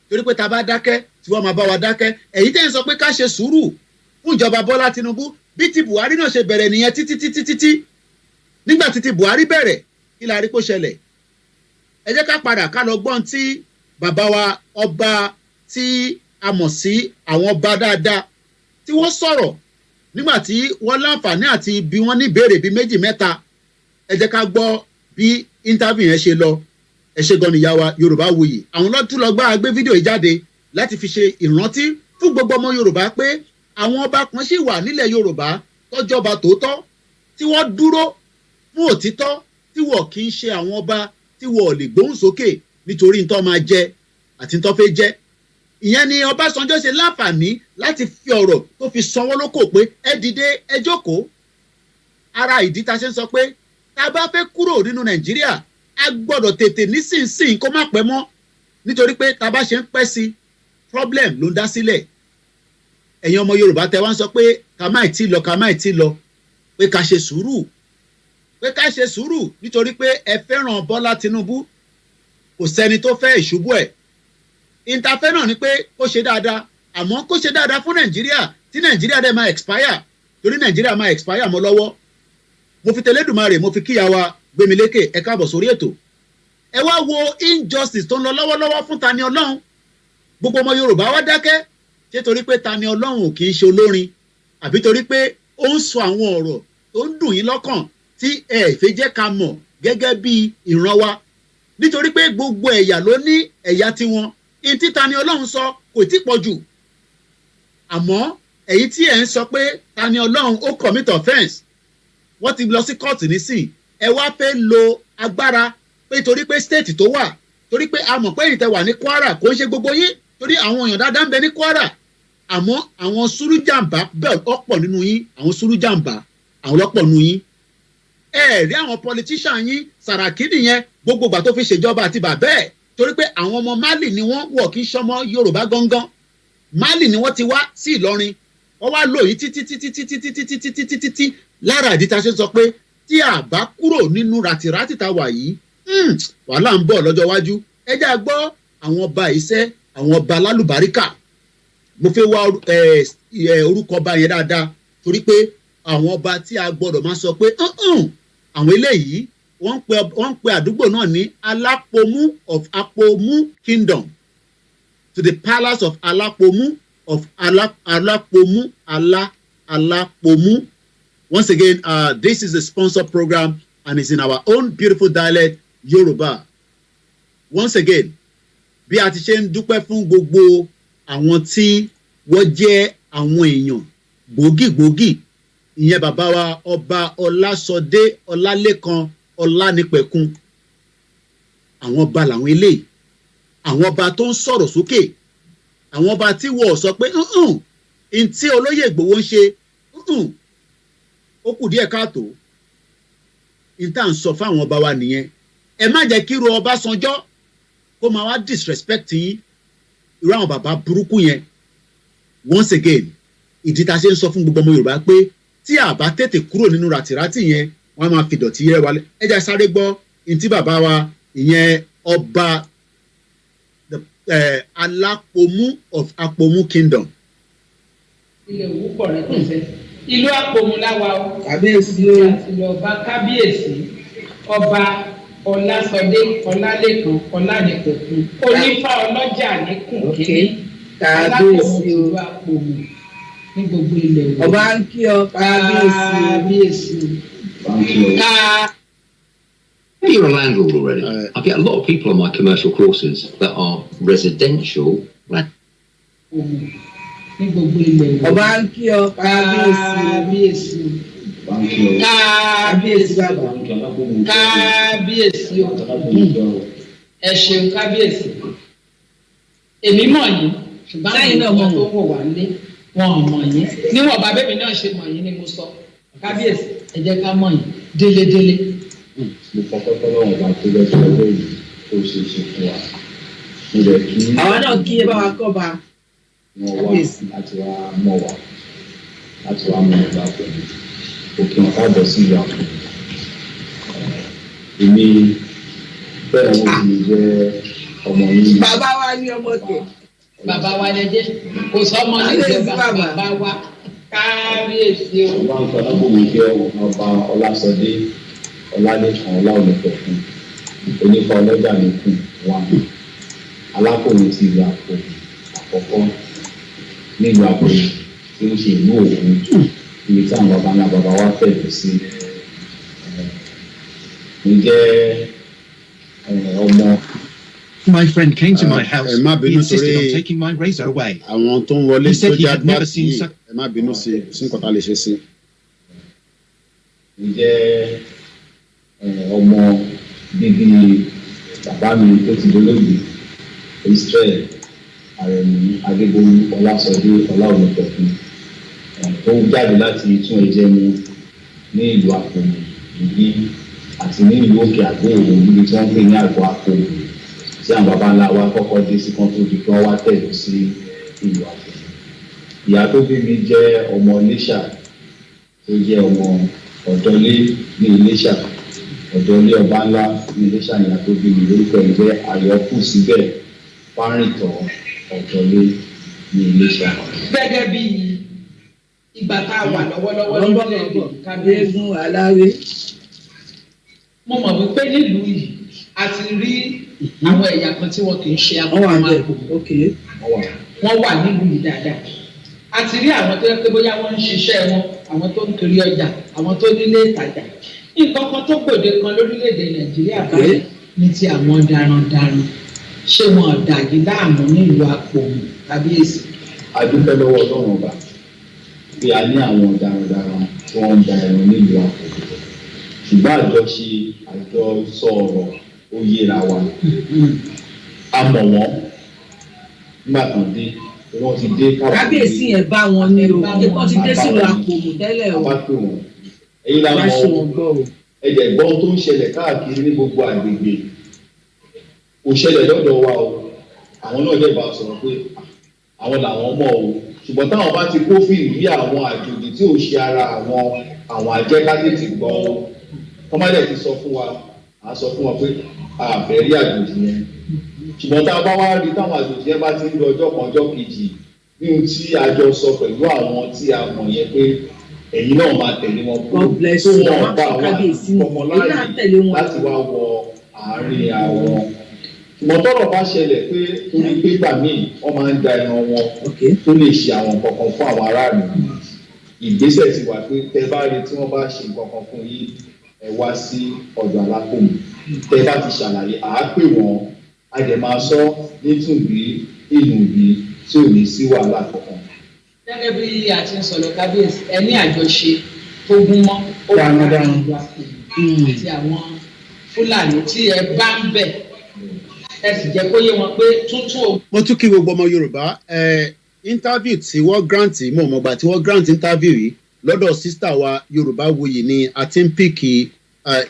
torí pé tá bá dákẹ́ tí wọ́n máa bá wa dákẹ́ èyí tẹ́ ń sọ pé ká ṣe sùúrù fún ìjọba Bọ́lá Tinubu bí ti Buhari náà ṣe bẹ̀rẹ̀ nìyẹn títí nígbà tí ti Buhari bẹ̀rẹ̀ kí la rí kó ṣẹlẹ̀ ẹ jẹ́ ká padà ká lọ gbọ́n tí bàbá wa ọba tí a mọ̀ sí àwọn ọba dáadáa tí wọ́n sọ̀rọ̀ nígbà tí wọ́n láǹfààní àti bí wọ́n ní ìbéèrè bíi méjì mẹ́ta ẹ jẹ́ ká gbọ́ bí interview yẹn ṣe lọ ẹ ṣe gan nìyá wa Yorùbáwùyí àwọn lọ́tún lọ gbá gbé fídíò yìí jáde láti fi ṣe ìrántí fún gbogbo ọmọ Yorùbá pé àwọn ọba kan ṣì wà nílẹ̀ Yorùbá tọ́jọba tòótọ́ tí wọ́n dúró fún òtítọ́ tí wọ́n kì í ṣe àwọn ọba tí wọ́n lè gbóhùn sókè nítorí ntọ́ máa jẹ àti ntọ́ fẹ́ jẹ ìyẹn ni Ọbásanjọ́ ṣe láǹfààní láti fi ọ̀rọ̀ tó fi sanwó lóko pé ẹ dìde ẹ jókòó ara ìdí ta ṣe ń sọ pé tá a bá fẹ́ kúrò nínú Nàìjíríà a gbọ́dọ̀ tètè nísinsìnyí kó má pẹ́ mọ́ nítorí pé tá a bá ṣe ń pẹ́ sí problem ló ń dá sílẹ̀ ẹ̀yin ọmọ Yorùbá tẹ wá ń sọ pé ká má tí lọ pé ká ṣe sùúrù nítorí pé ẹ fẹ́ràn Bọ́lá Tinubu kò sẹ́ni tó fẹ́ ìṣubú ẹ̀ ìntàfẹ́ náà ni pé kó ṣe dáadáa àmọ́ kó ṣe dáadáa fún Nàìjíríà tí Nàìjíríà dẹ̀ máa expire torí Nàìjíríà máa expire mọ́ lọ́wọ́ mo fi tẹlẹ́dùmarè mo fi kíyà wa Gbémilékè ẹ káàbọ̀ sórí ètò ẹ wá wo injustice tó ń lọ lọ́wọ́lọ́wọ́ fún Tani Olohun gbogbo ọmọ Yorùbá wá dákẹ́ ṣé torí pé Tani Olohun kì í ṣe olórin àbí torí pé ó ń sọ àwọn ọ̀rọ̀ tó ń dùn yín lọ́kàn tí ẹ fẹ́ jẹ́ ká mọ̀ gẹ́gẹ́ bí ìran wa nítorí pé gbogbo ẹ̀yà ló ní ẹ̀yà tiwọn in tí Tani Olohun sọ kò tí pọ̀ jù àmọ́ èyí tí ẹ̀ ń sọ pé Tani Olohun ó commit offence wọ́n ti lọ sí kóòtù nísìn ẹ wá fẹ́ lo agbára pé torí pé state tó wà torí pé a mọ̀ pé ẹ̀yin tẹ́ wà ní Kwara kò ń ṣe gbogbo yín torí àwọn èèyàn dáadáa ń bẹ ní Kwara àmọ́ àwọn súrújàǹbá bẹ́ẹ̀ ọ̀pọ̀ nínú yín àwọn súrújàǹbá àwọn lọ́pọ̀ nínú yín ẹ rí àwọn politician yín Sàràkí nìyẹn gbogbo ìgbà tó fi ṣèjọba àti bàbá ẹ̀ torí pé àwọn ọmọ Mali ni wọ́n wọ̀ kí sọmọ Yorùbá gangan Mali ni wọ́n ti wá sí Ìlọrin wọ́n wá lò yìí títí lára ìdí tá a ṣe sọ pé tí a bá kúrò nínú ràtìràtì tá a wà yìí wàhálà ń bọ̀ lọ́jọ́ iwájú ẹ já gbọ́ àwọn ọba iṣẹ́ àwọn ọba lálùbáríkà mo fẹ́ wá orúkọ ọba yẹn dáadáa torí pé àwọn ọba tí a gbọ́dọ̀ máa sọ pé àwọn eléyìí wọ́n ń pe àdúgbò náà ní Alápòmú of Apomu Kingdom to the palace of Alápòmú of Alápòmú Alápòmú. Once again, this is a sponsored program and it's in our own beautiful dialect, Yoruba. Once again, bí a ti ṣe ń dúpẹ́ fún gbogbo àwọn tí wọ́n jẹ́ àwọn èèyàn gbòógì ìyẹn bàbá wa ọba Ọlásọdé Ọlálékan Ọlánipẹ̀kun àwọn ọba làwọn eléyìí àwọn ọba tó ń sọ̀rọ̀ sókè àwọn ọba tí wọ́n sọ pé n tí olóyè Ìgbòho ń ṣe ó kù díẹ̀ káàtó n tá à ń sọ fáwọn ọba wa nìyẹn ẹ má jẹ́ kí irú Ọbásanjọ́ kó máa wá disrespect yín irú àwọn bàbá burúkú yẹn once again ìdí tá a ṣe ń sọ fún gbogbo ọmọ Yorùbá pé tí a bá tètè kúrò nínú ràtìràtì yẹn wọ́n máa fi dọ̀tí rẹ̀ wálé ẹ jẹ́ sáré gbọ́ ní tí bàbá wa ìyẹn ọba Alápòmú of Apomu Kingdom. ilé òwú pọ̀ rẹpẹtẹ ìlú Àpòmù láwa o kábíyèsí o àti lọ́ba kábíyèsí ọba Ọlásọdé Ọlálékan Ọlánipẹ̀kun onífá ọlọ́jà nìkùn kínní kábíyèsí o ìlú Àpòmù ní gbogbo ilẹ̀ òwú. ọba ń kí ọ kábíyèsí You're a landlord already. I get a lot of people on my commercial courses that are residential. Ní gbogbo ilẹ̀ òwú. ọba ń kí ọ kábíyèsí kábíyèsí bàbá kábíyèsí o ẹ ṣeun kábíyèsí èmi mọ̀ yín ṣùgbọ́n sẹ́yìn náà mọ̀ tó wò wá lé wọn ò mọ̀ yín níwọ̀n bàbá mi náà ṣe mọ̀ yín ni mo sọ kábíyèsí ẹ jẹ́ ká mọ̀ yín délédélé. mo fọkàn fọlọ́wọ́n bá tó lọ́sọ̀ ọjọ́ yìí tó ṣe é ṣe fún wa mo lè kí. àwọn náà kí ẹ bá wa kọ́ ba. wọ́n wá láti wá mọ̀ wá láti wá mọ̀ nípa pẹ̀lú òkè wọn káàbọ̀ sí ìlú àpò. Èmi bẹ́ẹ̀ wọ́n ti jẹ́ ọmọ yìí. Bàbá wa ní ọmọ tẹ̀. Bàbá wa lẹ́jẹ́ kò sọ́mọ níjọba bàbá wa kábíyèsí o. Ọba ń sọ lábòmí jẹ́ ọba Ọlásọdé Ọlálẹ́kan Ọláolùkọ̀kun onífà ọlọ́jà nìkún wa alákòwé ti ìlú àpò àkọ́kọ́ nílùú àpò tí ó ṣe ìlú Ògùn ibi tí àwọn baba ńlá baba wa fẹ̀dọ̀ sí. Mo jẹ́ ọmọ. My friend came to my house. He insisted on taking my razor away. He said he had never seen such. Mo jẹ́ ọmọ bíbí bàbá mi tó ti dolóògbé Israel Àrẹ̀mú Adébólú Ọlásọdé Ọláolùkọ̀kun tó jáde láti tún ẹ̀jẹ̀ mu ní ìlú Àpòmù ìbí àti ní ìlú Òkè Àgbòòrò níbi tí wọ́n pè ní Àgọ́ Àpòmù tí àwọn baba ńlá wa kọ́kọ́ dé sí kan tó di kí wọ́n wá tẹ̀lé sí ìlú Àpòmù. Ìyá tó bí mi jẹ́ ọmọ Iléṣà tó jẹ́ ọmọ Ọ̀dọ́lé ní Iléṣà Ọ̀dọ́lé ọba ńlá ní Iléṣà ìyá tó bí mi lórúkọ ẹ̀ jẹ́ Àyọkù síbẹ̀ Fárìntàn Ọ̀dọ́lé ní Iléṣà. Gẹ́gẹ́ bí ìgbà tá a wà lọ́wọ́lọ́wọ́ lórílẹ̀-èdè Kábíyèsí aláwé. Mo mọ̀ wípé nílùú yìí a ti rí àwọn ẹ̀yà kan tí wọn kì í ṣe àwọn ọmọ àgbò. Wọ́n wà nílùú yìí dáadáa. A ti rí àwọn tó yẹ pé bóyá wọ́n ń ṣiṣẹ́ wọn, àwọn tó ń kiri ọjà, àwọn tó nílé ìtajà. Nǹkan kan tó gbòde kan lórílẹ̀-èdè Nàìjíríà báyìí ní ti àwọn darandaran. Ṣé wọn ọ̀dà yìí láàmú nílùú Àpòmù kábíyèsí? A dúpẹ́ lọ́wọ́ Ọlọ́run ọba pé a ní àwọn darandaran tí wọ́n ń da ẹran nílùú Àpòmù. Ṣùgbọ́n àjọsọ ọ̀rọ̀ ó yéra wa. A mọ̀ wọ́n nígbà kan dé wọ́n ti dé káwọn. Kábíyèsí yẹn bá wọn ní o wọ́n ti dé sílùú Àpòmù tẹ́lẹ̀ o. A bá pè wọ́n. Ẹ̀yin la mọ̀ ẹ̀jẹ̀ gbọ́n tó ń ṣẹlẹ̀ káàkiri ní gbogbo àgbègbè. Kò ṣẹlẹ̀ lọ́dọ̀ wa o. Àwọn náà dẹ̀ bá a sọ̀rọ̀ pé àwọn làwọn mọ̀ o. Ṣùgbọ́n táwọn bá ti kófìn bí àwọn àjòjì tí ò ṣe ara àwọn àjẹkádé ti gbọ́ o. Kọ́mádé ti sọ fún wa, à sọ fún wọn pé àfẹ́ rí àjòjì yẹn. Ṣùgbọ́n tá a bá wá rí táwọn àjòjì yẹn bá ti ń lọ ọjọ́ kan ọjọ́ kejì ní ohun tí a jọ sọ pẹ̀lú àwọn tí a mọ̀ yẹn pé ẹ̀yin náà máa tẹ̀lé wọn kú tó wọn bá wà ọmọ láàyè láti wá wọ àárín àwọn. Ṣùgbọ́n tọ́rọ̀ bá ṣẹlẹ̀ pé torí pé gbà míì wọ́n máa ń da ẹran wọn tó lè ṣe àwọn kankan fún àwọn aráàlú. Ìgbésẹ̀ ti wà pé tẹ bá rí tí wọ́n bá ṣe kankan fún yín ẹ wá sí ọ̀dọ̀ Alákòmù. Tẹ bá ti ṣàlàyé àá pè wọ́n a dẹ̀ máa sọ nítùbí ìnùbí tí ò ní sí wàhálà kankan. Gẹ́gẹ́ bí a ti ń sọ̀rọ̀ kábíyèsí ẹ ní àjọṣe tó gún mọ́ ó wà láàrin ìlú Àpòmù àti àwọn Fúlàní tí ẹ bá ń bẹ̀ ẹ sì jẹ́ kó yé wọn pé tuntun o. Mo tún kí gbogbo ọmọ Yorùbá interview tí wọ́n grant mọ̀ ọ̀gbà tí wọ́n grant interview yìí lọ́dọ̀ sísítà wa Yorùbáwuyì ni a ti ń pìkì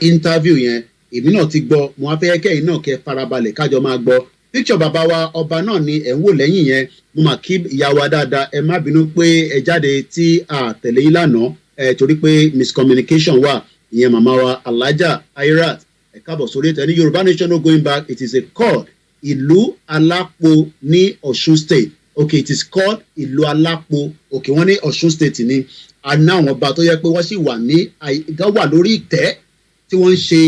interview yẹn èmi náà ti gbọ́ mo wá fẹ́ kẹ́yìn náà kẹ́ farabalẹ̀ kájọ máa gbọ́ picture bàbá wa ọba náà ni ẹ̀ ń wò lẹ́yìn yẹn mo mà kí ìyá wa dáadáa ẹ má bínú pé ẹ jáde tí a tẹ̀lé yín lánàá torí pé miscommunication wà ìyẹn màmá wa Alhaja Airat ẹ káàbọ̀ sórí ètò ẹni Yorùbá nation no going back it is a call ìlú Alápò ní Ọ̀ṣun state okay it is called ìlú Alápò okay wọ́n ní Ọ̀ṣun state ni àná àwọn ọba tó yẹ pé wọ́n sì wà ní àyíká wà lórí ìtẹ́ tí wọ́n ń ṣe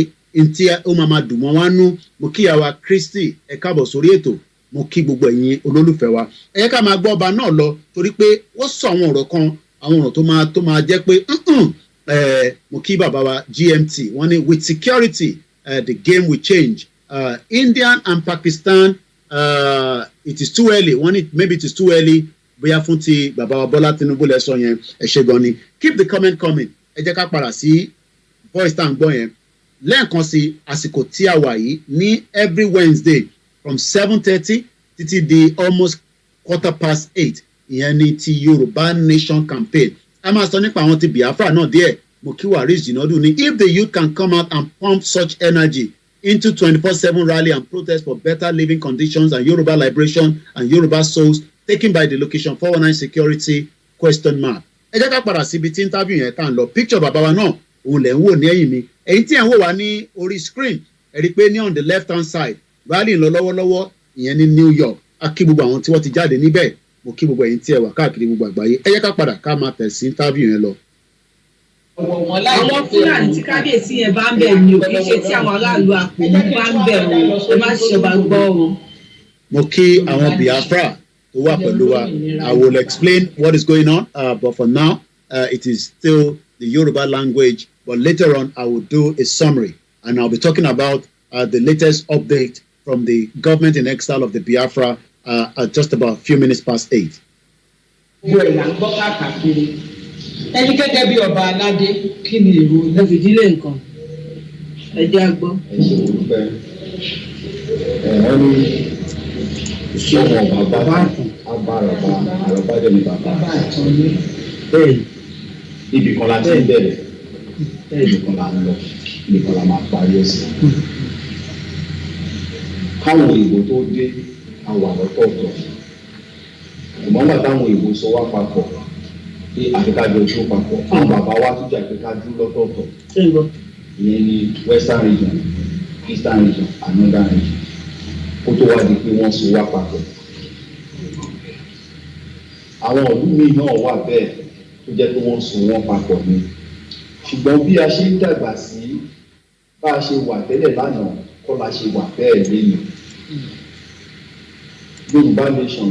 ntí ó máa dùn mọ́ wá nú mo kí àwa Kristi ẹ káàbọ̀ sórí ètò mo kí gbogbo ẹ̀yin olólùfẹ́ wa ẹ yẹ ká máa gbọ́ ọba náà lọ torí pé wọ́n sọ àwọn ọ̀rọ̀ kan àwọn ọ̀rọ̀ tó máa jẹ́ pé mo kí bàbá wa GMT wọ́n ní with security the game will change India and Pakistan it is too early wọ́n ní maybe it is too early bóyá fún ti bàbá wa Bọ́lá Tinubu lẹ sọ yẹn ẹ ṣé gan ni keep the comment coming ẹ jẹ́ ká padà sí voice tá à ń gbọ́ yẹn lẹ́ẹ̀kan sí àsìkò tí a wà yìí ní every Wednesday from 7:30 títí di almost 8:15 ìyẹn ni ti Yorùbá Nation campaign a máa sọ nípa àwọn ti Biafra náà díẹ̀ mo kí Waris Jinadu ni if the youth can come out and pump such energy into 24/7 rally and protest for better living conditions and Yoruba liberation and Yoruba souls taken by the location 419 security ? ẹ jẹ́ ká padà síbi tí interview yẹn tá à ń lọ picture bàbá wa náà òun lẹ̀ ń wò ní ẹ̀yìn mi èyí tí ẹ̀ ń wò wá ní orí screen ẹ rí i pé ní on the left hand side rally ń lọ lọ́wọ́lọ́wọ́ ìyẹn ní New York a kí gbogbo àwọn tí wọ́n ti jáde níbẹ̀ mo kí gbogbo ẹ̀yin tí ẹ wà káàkiri gbogbo àgbáyé ẹ jẹ́ ká padà ká máa tẹ̀ sí interview yẹn lọ. àwọn Fúlàní tí kábíyèsí yẹn bá ń bẹ̀ ni ò kì í ṣe tí àwọn aráàlú àpòmù bá ń bẹ̀ o ẹ má ṣọba gbọ́ o. mo kí àwọn Biafra tó wà pẹ̀lú wa I will explain what is going on but for now it is still the Yoruba language but later on I will do a summary and I'll be talking about the latest update from the government in exile of the Biafra at just about a few minutes past 8. ẹni gẹ́gẹ́ bí ọba aládé kí ni èrò lẹ́fìdílé nǹkan ẹjẹ́ àgbọ́. wọ́n ní ìṣọ́mọ̀ bàbá abáraba àròbájẹ́ ni bàbá bẹ́ẹ̀ ibì kan la ti ń bẹ̀rẹ̀ ibì kan la ń lọ ibì kan la máa parí ẹ̀sìn. káwọn òyìnbó tó dé àwọn àlọ́tọ̀ọ̀tọ̀ ìmọ̀lá táwọn òyìnbó sọ wá papọ̀ pé àfikàjọ tó papọ̀ àwọn bàbá wa tún jà pé ká dúró lọ́tọ̀ọ̀tọ̀ ìyẹn ní western region eastern region and northern region kó tó wá di pé wọ́n so wá papọ̀. àwọn ìlú míì náà wà bẹ́ẹ̀ tó jẹ́ pé wọ́n so wọ́n papọ̀ ni ṣùgbọ́n bí a ṣe ń dàgbà sí bá a ṣe wà tẹ́lẹ̀ lánàá kọ́ la ṣe wà bẹ́ẹ̀ lẹ́yìn. Yorùbá nation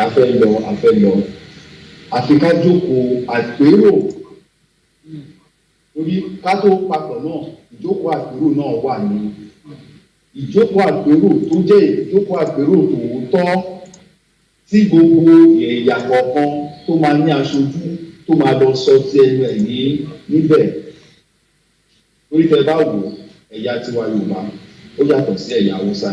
afẹ́ lọ àfi ká jókòó àpérò torí ká tó papọ̀ náà ìjókòó àpérò náà wà ní ìjókòó àpérò tó jẹ́ ìjókòó àpérò tòótọ́ tí gbogbo ẹ̀yà kọ̀ọ̀kan tó máa ní aṣojú tó máa lọ sọ ti ẹnu ẹ̀ níbẹ̀ torí tẹ́ bá wò ẹ̀yà tiwa Yorùbá ó yàtọ̀ sí ẹ̀yà Haúsá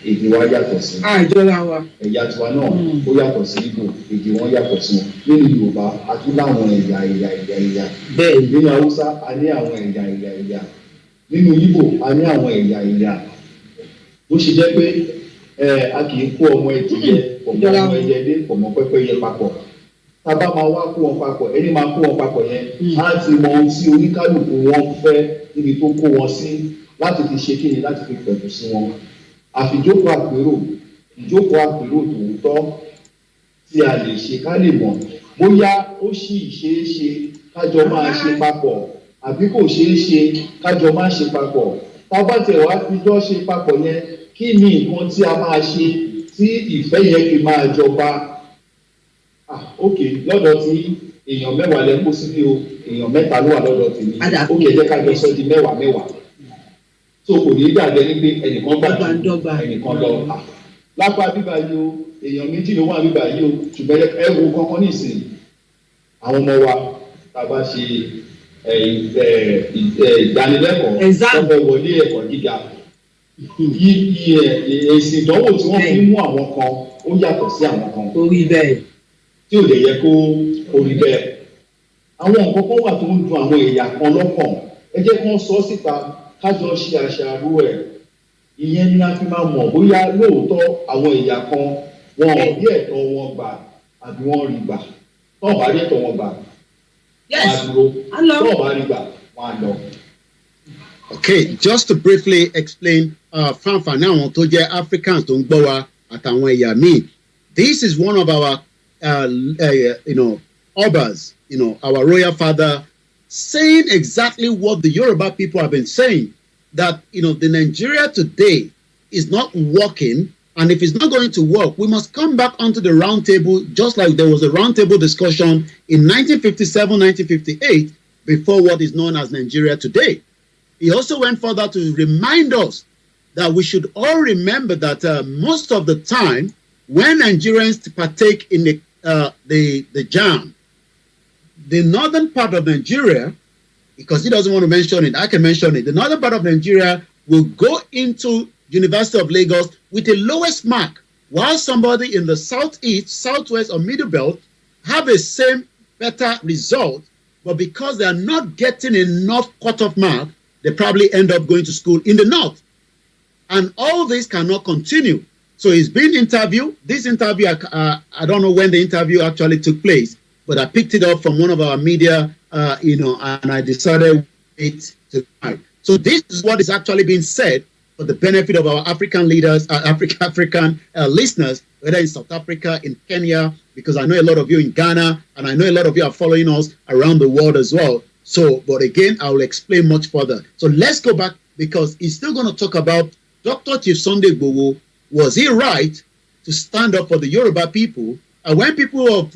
èdè wa yàtọ̀ sí. àìjọra wa. ẹ̀yà tiwa náà ó yàtọ̀ sí Ìgbò èdè wọn yàtọ̀ sí wọn. nínú Yorùbá a tún láwọn ẹ̀yà. bẹ́ẹ̀ nínú Haúsá a ní àwọn ẹ̀yà. nínú Ìgbò a ní àwọn ẹ̀yà. ó ṣe jẹ́ pé a kì í kó ọmọ ẹ̀dìyẹ ọmọ ẹ̀yẹlé ọmọ pẹ́pẹ́yẹ papọ̀. tá a bá máa wá kó wọn papọ̀ ẹni máa kó wọn papọ̀ yẹn á ti mọ ohun tí oníkálùkù wọn fẹ́ níbi tó kó wọn sí láti fi ṣe kíni láti fi pẹ̀lú sí wọn. ìjókòó àpérò tòótọ́ tí a lè ṣe ká lè mọ̀ bóyá ó sì ṣeé ṣe kájọ máa ṣe papọ̀ àbí kò ṣeé ṣe kájọ máa ṣe papọ̀ tábàtẹ̀ wá fijọ́ ṣe papọ̀ yẹn kí ni nǹkan tí a máa ṣe tí ìfẹ́ yẹn fi máa jọba. ok lọ́dọ̀ tí èèyàn 10 lẹ́ kó síbí o èèyàn 3 ló wà lọ́dọ̀ tèmi ó kì í jẹ́ kájọ sọ di 10. tó kò ní dàgbẹ́ ní pé ẹnìkan gbàgbọ́ ẹnìkan lọ lápá bíbá yìí o èèyàn 2 ló wà bíbá yìí o ṣùgbọ́n ẹ wo kankan nísìn àwọn ọmọ wa tá a bá ṣe ìdánilẹ́kọ̀ọ́ wọ́n fẹ́ wọlé ẹ̀kọ́ gíga èsì ìdánwò tí wọ́n fi mú àwọn kan ó yàtọ̀ sí àwọn kan orí bẹ́ẹ̀ tí ò lè yẹ kó orí bẹ́ẹ̀ àwọn nǹkan kan wà tó ń dùn àwọn ẹ̀yà kan lọ́kàn ẹ jẹ́ kí wọ́n sọ síta kájọ ṣe àṣàrò ẹ̀ ìyẹn ni a fi máa mọ̀ bóyá lóòótọ́ àwọn ẹ̀yà kan wọn ò rí ẹ̀tọ́ wọn gbà àbí wọ́n rí gbà tọ́ọ̀ bá rí ẹ̀tọ́ wọn gbà wọ́n á dúró tọ́ọ̀ bá rí gbà wọ́n á lọ. Okay, just to briefly explain fanfani àwọn tó jẹ́ Africans tó ń gbọ́ wa àtàwọn ẹ̀yà míì this is one of our obas, our royal father saying exactly what the Yoruba people have been saying, that, the Nigeria today is not working, and if it's not going to work, we must come back onto the round table, just like there was a round table discussion in 1957, 1958, before what is known as Nigeria today. He also went further to remind us that we should all remember that most of the time, when Nigerians partake in the jam, the northern part of Nigeria, because he doesn't want to mention it, I can mention it. The northern part of Nigeria will go into University of Lagos with the lowest mark, while somebody in the southeast, southwest, or middle belt have a same better result, but because they are not getting enough cutoff mark, they probably end up going to school in the north. And all this cannot continue. So he's been interviewed. This interview, I don't know when the interview actually took place, but I picked it up from one of our media, and I decided it tonight. So this is what is actually being said for the benefit of our African leaders, African listeners, whether in South Africa, in Kenya, because I know a lot of you in Ghana, and I know a lot of you are following us around the world as well. So, but again, I will explain much further. So let's go back, because he's still going to talk about Dr. Chief Sunday Igboho. Was he right to stand up for the Yoruba people? When people of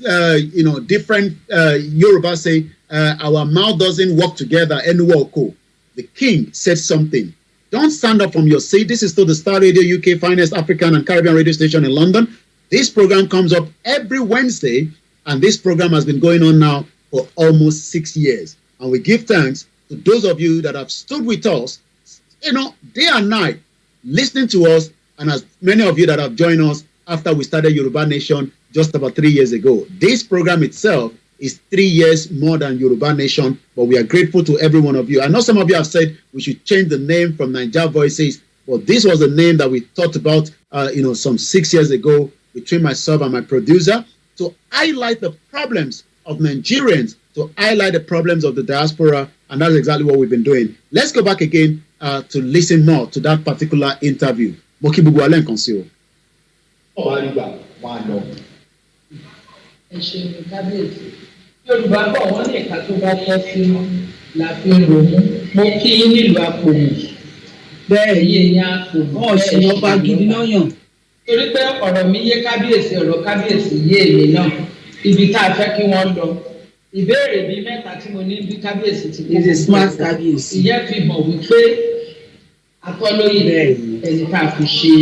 different Yoruba say our mouth doesn't work together, the king said something. Don't stand up from your seat. This is still the Star Radio UK finest African and Caribbean radio station in London. This program comes up every Wednesday, and this program has been going on now for almost 6 years. And we give thanks to those of you that have stood with us, day and night, listening to us, and as many of you that have joined us after we started Yoruba Nation just about 3 years ago. This program itself is 3 years more than Yoruba Nation, but we are grateful to every one of you. I know some of you have said we should change the name from Niger Voices, but this was the name that we thought about, some 6 years ago between myself and my producer, to highlight the problems of Nigerians, to highlight the problems of the diaspora, and that's exactly what we've been doing. Let's go back again to listen more to that particular interview. Mokibugu Alen Konsio. Yorùbá bọ̀ wọ́n ní ẹ̀ka tó bá tọ́ sínú la fi ń ronú. Mo kí yín nílùú Àpòmù. Bẹ́ẹ̀ yé yín Àpòmù. Ọ̀sìn ọba gidi náà yàn. Torí pé ọ̀rọ̀ mi yé kábíyèsí, ọ̀rọ̀ kábíyèsí yé èmi náà. Ibi tá a fẹ́ kí wọ́n lọ. Ìbéèrè bíi mẹ́ta tí mo ní bí kábíyèsí ti kó. Is a smart kábíyèsí. Ìyẹn fi hàn wípé akọ́lóyè ẹni tá a fi ṣe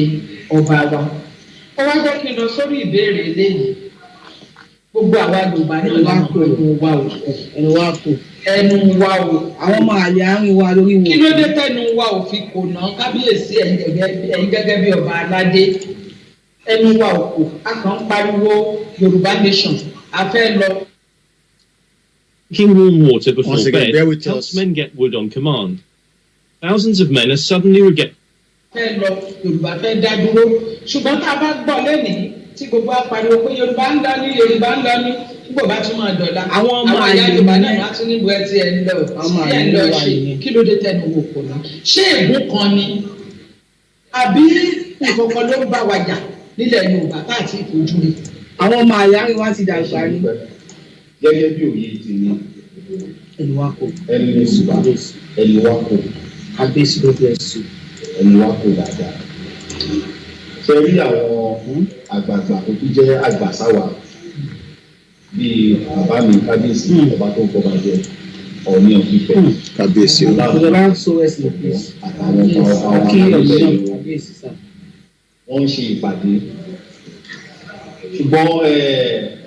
ọba wa. Ó wá jẹ́ kí n lọ sórí ìbéèrè eléyìí. Gbogbo àwa Yorùbá náà la kó ẹnu wa o. Ẹnu wa kò. Ẹnu wa o. Àwọn ọmọ àlè àárín wa lórí wọn. Kí ló dé tẹnu wa ò fi kò ná kábíyèsí ẹ̀yin gẹ́gẹ́ bí ọba aládé? Ẹnu wa ò kò. A kàn ń pariwo Yorùbá Nation. A fẹ́ lọ. Drinking warm water before bed helps men get wood on command. Thousands of men are suddenly rejected. Fẹ́ lọ Yorùbá fẹ́ dá dúró. Ṣùgbọ́n tá a bá gbọ́ lẹ́nìí tí gbogbo apariwo pé Yorùbá ń lọ ní Yorùbá ń lọ ní gbogbo bá tún máa dọ̀la. Àwọn ọmọ àyà Yorùbá náà máa tún níbo ẹ ti ẹ ń lọ sí ẹ ń lọ ṣe kí ló dé tẹnu wò kò ná. Ṣé ègún kan ni àbí ìkọ̀kọ̀ ló ń bá wa jà nílẹ̀ Yorùbá tá àti ìfojú rí? Àwọn ọmọ àyà rí wá ti dàgbà ní. Gẹ́gẹ́ bí òye ti ní ẹni wa kò kábíyèsí ló bẹ̀rẹ̀ sí ẹni wa kò dáadáa. Ṣé rí àwọn àgbààgbà tó tún jẹ́ àgbà sáwà bíi bàbá mi kábíyèsí ọba tó ń fọba jẹ Ọọ̀ni of Ifẹ̀ kábíyèsí àtàwọn wọ́n ń ṣe ìpàdé ṣùgbọ́n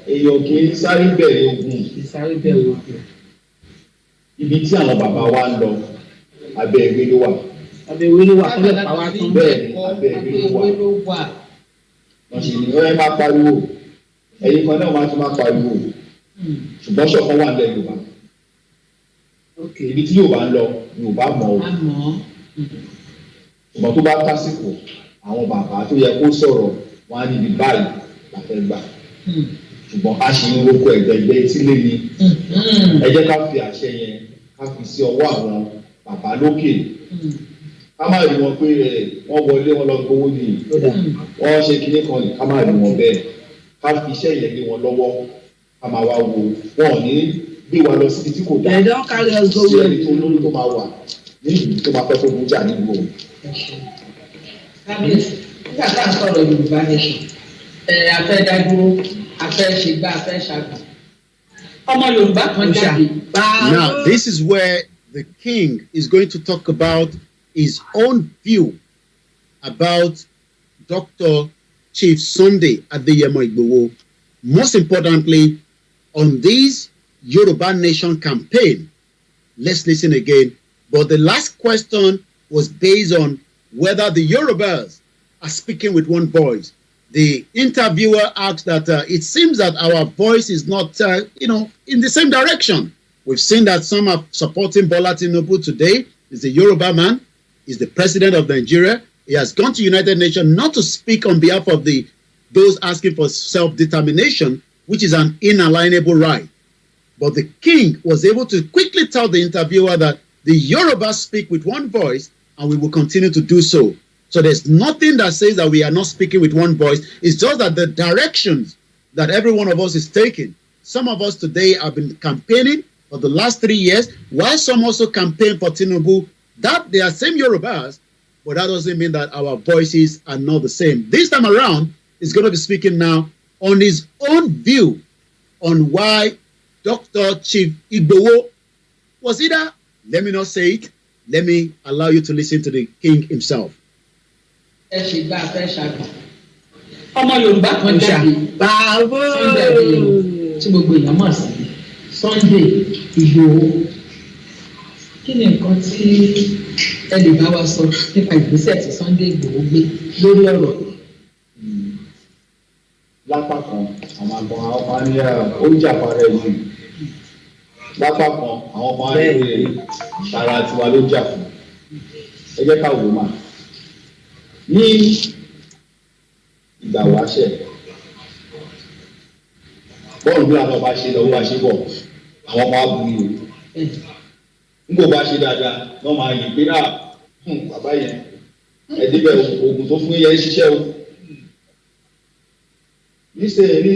èèyàn kì í sáré bẹ̀rẹ̀ ogun ibi tí àwọn bàbá wa ń lọ abẹ́ ìwé ló wà. Abẹ́ ìwé ló wà tó lè pa wá tán. Bẹ́ẹ̀ ni abẹ́ ìwé ló wà. Wọ́n sì ní wọ́n máa pariwo ẹ̀yin kan náà máa tún máa pariwo ṣùgbọ́n ṣọ̀kan wà nílẹ̀ Yorùbá. Ibi tí Yorùbá ń lọ Yorùbá mọ̀ ọ́. Ṣùgbọ́n tó bá tásìkò àwọn bàbá tó yẹ kó sọ̀rọ̀ wọn á níbi báyìí la fẹ́ gbà. Ṣùgbọ́n a ṣì ń roko ẹ̀gbẹ̀gbẹ̀ sílé ni ẹ jẹ́ ká fi àṣẹ yẹn ká fi sí ọwọ́ àwọn bàbá lókè ká má rí wọn pé wọ́n wọlé wọn lọ gbowó ni wọ́n ṣe kinní kan ní ká má rí wọn bẹ́ẹ̀ ká fi iṣẹ́ yẹn lé wọn lọ́wọ́ ká máa wá wo wọn ò ní gbé wa lọ síbi tí kò dáa sí ẹni tó lórí tó máa wà ní ìlú tó máa fẹ́ kó bójà nílùú òun. Kábíyèsí nígbà tá à ń sọ̀rọ̀ Yorùbá Nation afẹ́ dádúró afẹ́ ṣègbà afẹ́ ṣàgbà ọmọ Yorùbá kan jáde. Now this is where the king is going to talk about his own view about Dr. Chief Sunday Adeyemo Igboho. Most importantly, on this Yoruba Nation campaign. Let's listen again. But the last question was based on whether the Yorubas are speaking with one voice. The interviewer asked that it seems that our voice is not, in the same direction. We've seen that some are supporting Bola Tinubu today. He's a Yoruba man. He's the president of Nigeria. He has gone to United Nations not to speak on behalf of those asking for self-determination, which is an inalienable right. But the king was able to quickly tell the interviewer that the Yoruba speak with one voice and we will continue to do so. So there's nothing that says that we are not speaking with one voice. It's just that the directions that every one of us is taking. Some of us today have been campaigning for the last 3 years, while some also campaign for Tinubu. That they are same Yorubas, but that doesn't mean that our voices are not the same. This time around, he's going to be speaking now on his own view on why Dr. Chief IGBOHO was either, let me not say it, let me allow you to listen to the king himself. Ọmọ Yorùbá kan jáde Sunday tí gbogbo èèyàn mọ̀ sí Sunday Ìgbòho kí ni nǹkan tí ẹ lè bá wa sọ nípa ìgbésẹ̀ tí Sunday Ìgbòho gbé lórí ọ̀rọ̀ yìí. Lápá kan àwọn àgbọn àwọn ọmọ ní ó jà parẹ́ yìí lápá kan àwọn ọmọ ní ara tiwa ló jà fún ẹ jẹ́ ká wò ó mà ní ìgbà wáṣẹ̀ bọ́ọ̀lù bí àwọn ọba ṣe lọ́wọ́ àṣebọ̀ àwọn ọmọ abúlé o nígbà bá ṣe dáadáa wọ́n máa yìn pé bàbá yẹn ẹ̀díbẹ̀ oògùn tó fún yẹn ṣiṣẹ́ o níṣẹ́ ní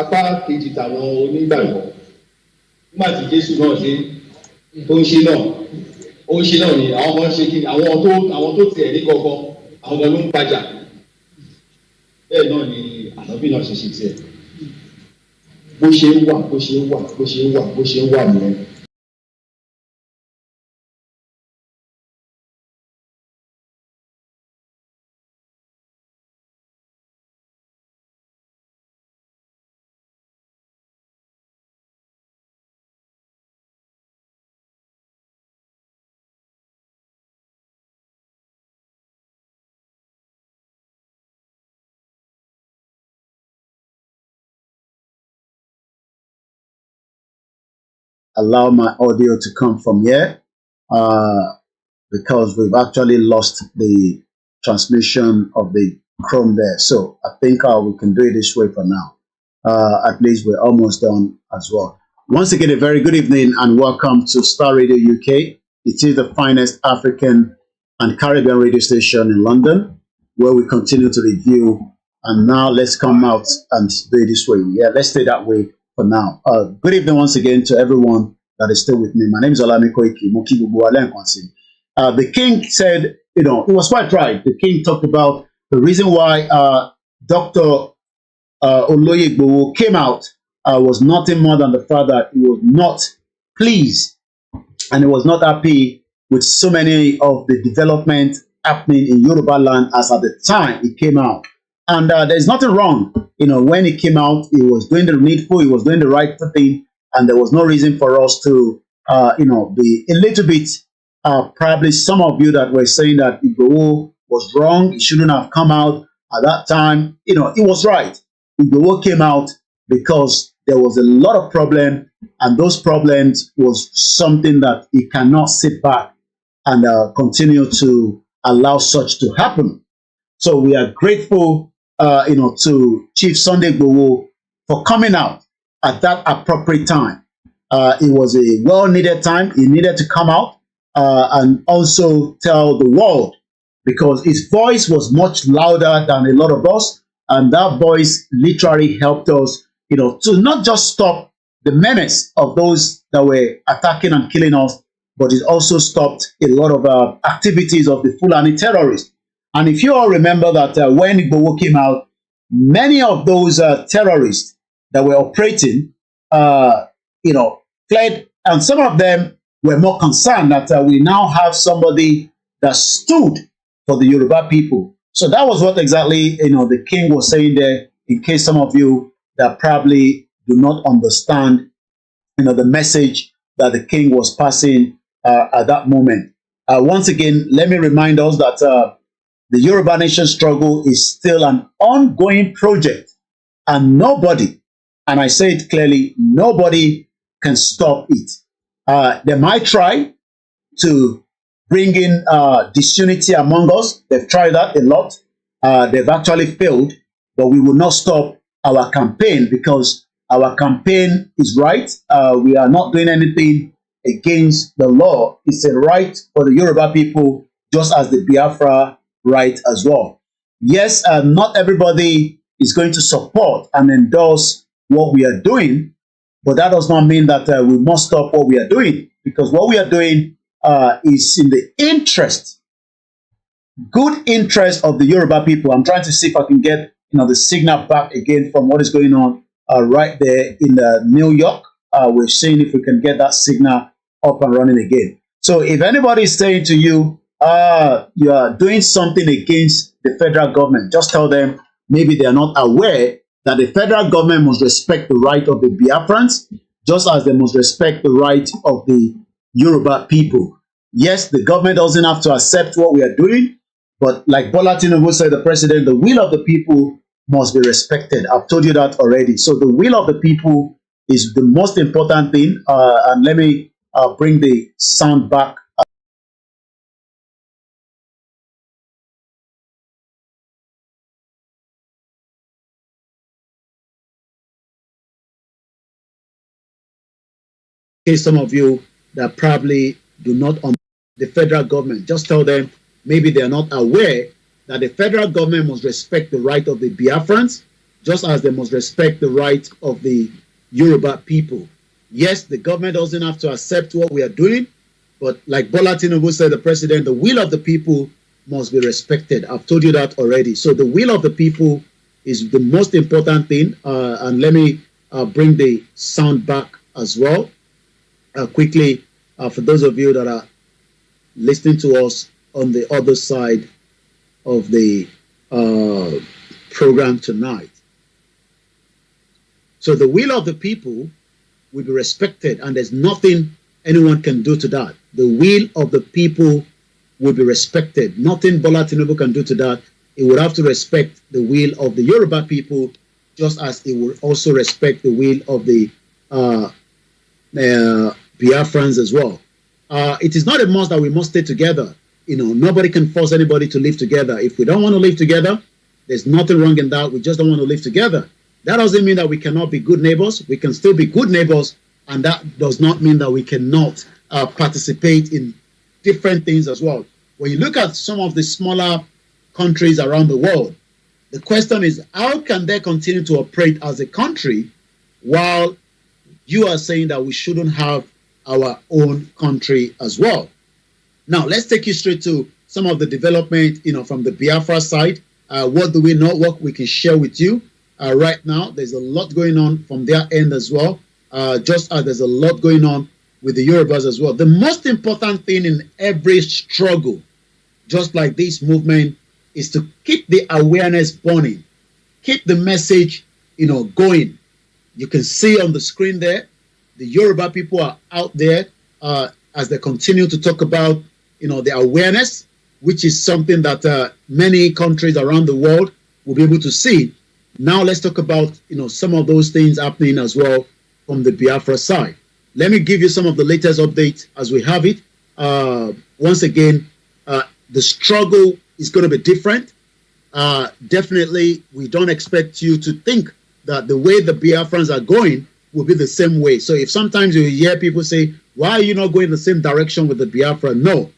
apá kejì tàwọn onígbàgbọ́ nígbà tí Jésù náà ṣe tó ń ṣe náà ó ń ṣe náà ni àwọn ọmọ ń ṣe kí àwọn tó tiẹ̀ ní gangan àwọn ọmọ ló ń tajà bẹ́ẹ̀ náà ni ànábì náà ṣe tiẹ̀ bó ṣe ń wà nìyẹn. Allow my audio to come from here because we've actually lost the transmission of the Chrome there. So I think we can do it this way for now. At least we're almost done as well. Once again, a very good evening and welcome to Starr Radio UK. It is the finest African and Caribbean radio station in London, where we continue to review. And now let's come out and do it this way. Yeah, let's stay that way for now. Good evening once again to everyone that is still with me. My name is OLAMILEKAN. The king said, he was quite right. The king talked about the reason why Dr. IGBOHO came out was nothing more than the fact that he was not pleased and he was not happy with so many of the development happening in Yoruba land as at the time he came out. And there's nothing wrong. When he came out, he was doing the needful, he was doing the right thing, and there was no reason for us to, be a little bit, probably some of you that were saying that IGBOHO was wrong, he shouldn't have come out at that time. He was right. IGBOHO came out because there was a lot of problem, and those problems was something that he cannot sit back and continue to allow such to happen. So we are grateful to Chief Sunday IGBOHO for coming out at that appropriate time. It was a well-needed time. He needed to come out and also tell the world, because his voice was much louder than a lot of us, and that voice literally helped us, to not just stop the menace of those that were attacking and killing us, but it also stopped a lot of activities of the Fulani terrorists. And if you all remember that when IGBOHO came out, many of those terrorists that were operating, fled, and some of them were more concerned that we now have somebody that stood for the Yoruba people. So that was what exactly, the king was saying there, in case some of you that probably do not understand, the message that the king was passing at that moment. Once again, let me remind us that the Yoruba nation struggle is still an ongoing project, and nobody, and I say it clearly, nobody can stop it. They might try to bring in disunity among us. They've tried that a lot. They've actually failed, but we will not stop our campaign, because our campaign is right. We are not doing anything against the law. It's a right for the Yoruba people, just as the Biafra right as well. Yes, not everybody is going to support and endorse what we are doing, but that does not mean that we must stop what we are doing, because what we are doing is in the interest, good interest of the Yoruba people. I'm trying to see if I can get the signal back again from what is going on right there in New York. We're seeing if we can get that signal up and running again. So if anybody is saying to you, you are doing something against the federal government, just tell them maybe they are not aware that the federal government must respect the right of the Biafrans, just as they must respect the right of the Yoruba people. Yes, the government doesn't have to accept what we are doing, but like Bola Tinubu said, the president, the will of the people must be respected. I've told you that already. So the will of the people is the most important thing. And let me bring the sound back. In case some of you that probably do not the federal government, just tell them maybe they are not aware that the federal government must respect the right of the Biafrans, just as they must respect the right of the Yoruba people. Yes, the government doesn't have to accept what we are doing, but like Bola Tinubu said, the president, the will of the people must be respected. I've told you that already. So the will of the people is the most important thing. And let me bring the sound back as well. Quickly, for those of you that are listening to us on the other side of the program tonight. So the will of the people will be respected, and there's nothing anyone can do to that. The will of the people will be respected. Nothing Bola Tinubu can do to that. It would have to respect the will of the Yoruba people, just as it will also respect the will of the Biafrans as well. It is not a must that we must stay together. Nobody can force anybody to live together. If we don't want to live together, there's nothing wrong in that. We just don't want to live together. That doesn't mean that we cannot be good neighbors. We can still be good neighbors, and that does not mean that we cannot participate in different things as well. When you look at some of the smaller countries around the world, the question is, how can they continue to operate as a country while you are saying that we shouldn't have our own country as well? Now, let's take you straight to some of the development, from the Biafra side. What do we know? What we can share with you right now? There's a lot going on from their end as well, just as there's a lot going on with the Yorubas as well. The most important thing in every struggle, just like this movement, is to keep the awareness burning, keep the message, going. You can see on the screen there, the Yoruba people are out there as they continue to talk about, the awareness, which is something that many countries around the world will be able to see. Now let's talk about, some of those things happening as well from the Biafra side. Let me give you some of the latest updates as we have it. Once again, the struggle is going to be different. Definitely, we don't expect you to think that the way the Biafrans are going will be the same way. So if sometimes you hear people say, why are you not going the same direction with the Biafra? No,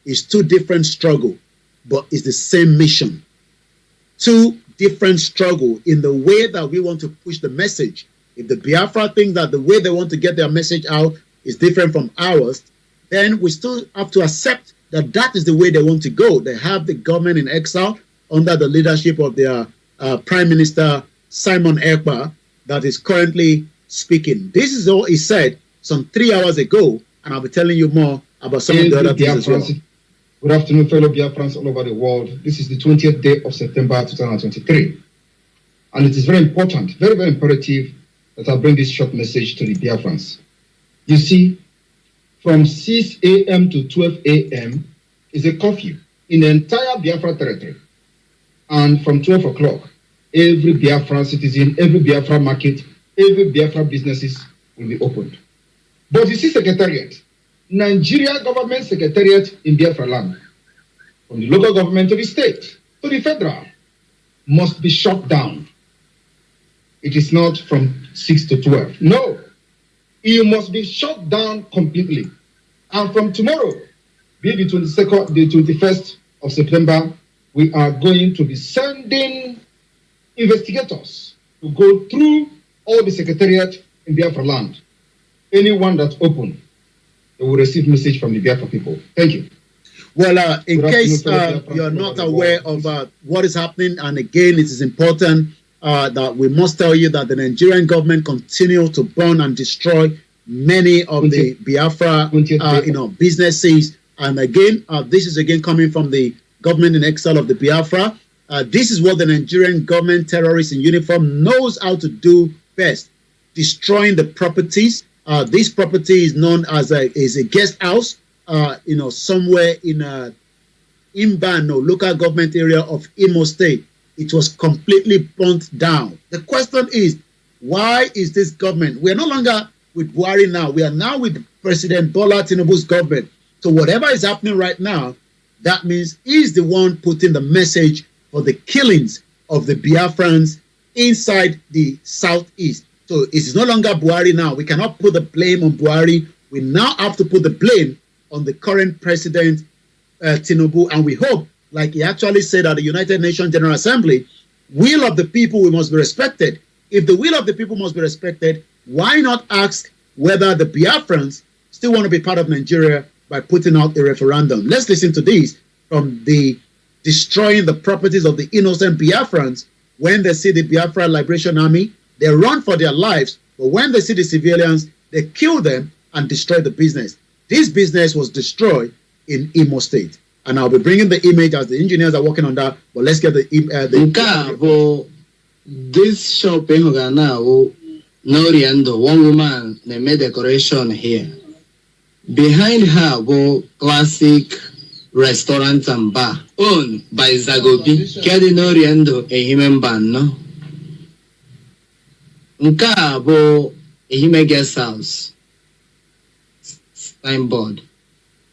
it's two different struggle, but it's the same mission. Two different struggle in the way that we want to push the message. If the Biafra think that the way they want to get their message out is different from ours, then we still have to accept that that is the way they want to go. They have the government in exile under the leadership of their Prime Minister Simon Ekpa that is currently speaking. This is all he said some 3 hours ago, and I'll be telling you more about some of the other things as well. Good afternoon, fellow Biafrans all over the world. This is the 20th day of September 2023. And it is very important, very, very imperative that I bring this short message to the Biafrans. You see, from 6 a.m. to 12 a.m. is a curfew in the entire Biafra territory. And from 12 o'clock, every Biafra citizen, every Biafra market, every Biafra businesses will be opened. But you see, Secretariat, Nigeria government secretariat in Biafra land, from the local government to the state, to the federal, must be shut down. It is not from 6 to 12. No. It must be shut down completely. And from tomorrow, be the 22nd, the 21st of September, we are going to be sending investigators to go through all the secretariat in Biafra land. Anyone that's open, they will receive message from the Biafra people. Thank you. Well, in case you're not aware of what is happening, and again, it is important that we must tell you that the Nigerian government continue to burn and destroy many of the Biafra, businesses. And again, this is again coming from the government in exile of the Biafra. This is what the Nigerian government, terrorists in uniform, knows how to do best: destroying the properties. This property is known as a guest house. Somewhere in Imbano, local government area of Imo State. It was completely burnt down. The question is, why is this government? We are no longer with Buhari now. We are now with President Bola Tinubu's government. So whatever is happening right now, that means he's the one putting the message for the killings of the Biafrans inside the southeast. So it is no longer Buhari now. We cannot put the blame on Buhari. We now have to put the blame on the current president, Tinubu, and we hope, like he actually said at the United Nations General Assembly, will of the people must be respected. If the will of the people must be respected, why not ask whether the Biafrans still want to be part of Nigeria by putting out a referendum? Let's listen to this from the destroying the properties of the innocent Biafrans. When they see the Biafra Liberation Army, they run for their lives, but when they see the civilians, they kill them and destroy the business. This business was destroyed in Imo State. And I'll be bringing the image as the engineers are working on that. But let's get the this shop in Ghana, Noriando, one woman, they made decoration here. Behind her, classic restaurant and bar owned by Zagobi. Kedi Noriando, a human ban, no? Nka bo a human guest house. Signboard.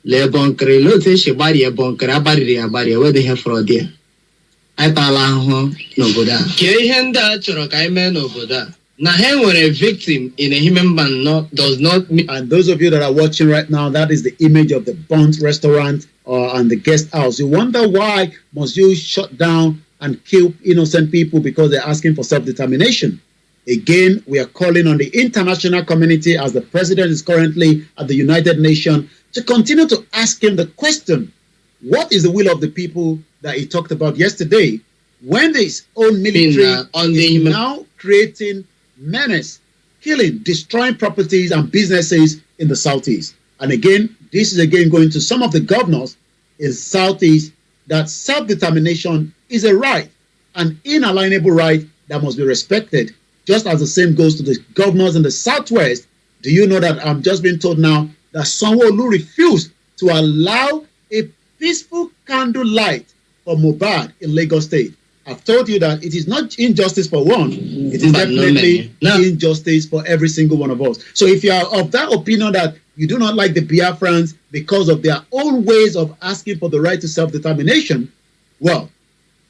Le bonkre lote she bari a bonkre abari where they have for there. I tala ho no boda. Ke henda chorokai me no boda. Na hen when a victim in a human ban does not mean. And those of you that are watching right now, that is the image of the burnt restaurant and the guest house. You wonder why must you shut down and kill innocent people because they're asking for self-determination. Again, we are calling on the international community, as the president is currently at the United Nations, to continue to ask him the question, what is the will of the people that he talked about yesterday, when his own military is now creating menace, killing, destroying properties and businesses in the southeast. And again, this is again going to some of the governors in the southeast, that self-determination is a right, an inalienable right that must be respected. Just as the same goes to the governors in the southwest. Do you know that I'm just being told now that Sanwo-Olu refused to allow a peaceful candlelight for Mohbad in Lagos State? I've told you that it is not injustice for one, it is definitely injustice for every single one of us. So if you are of that opinion that you do not like the Biafrans because of their own ways of asking for the right to self-determination, well,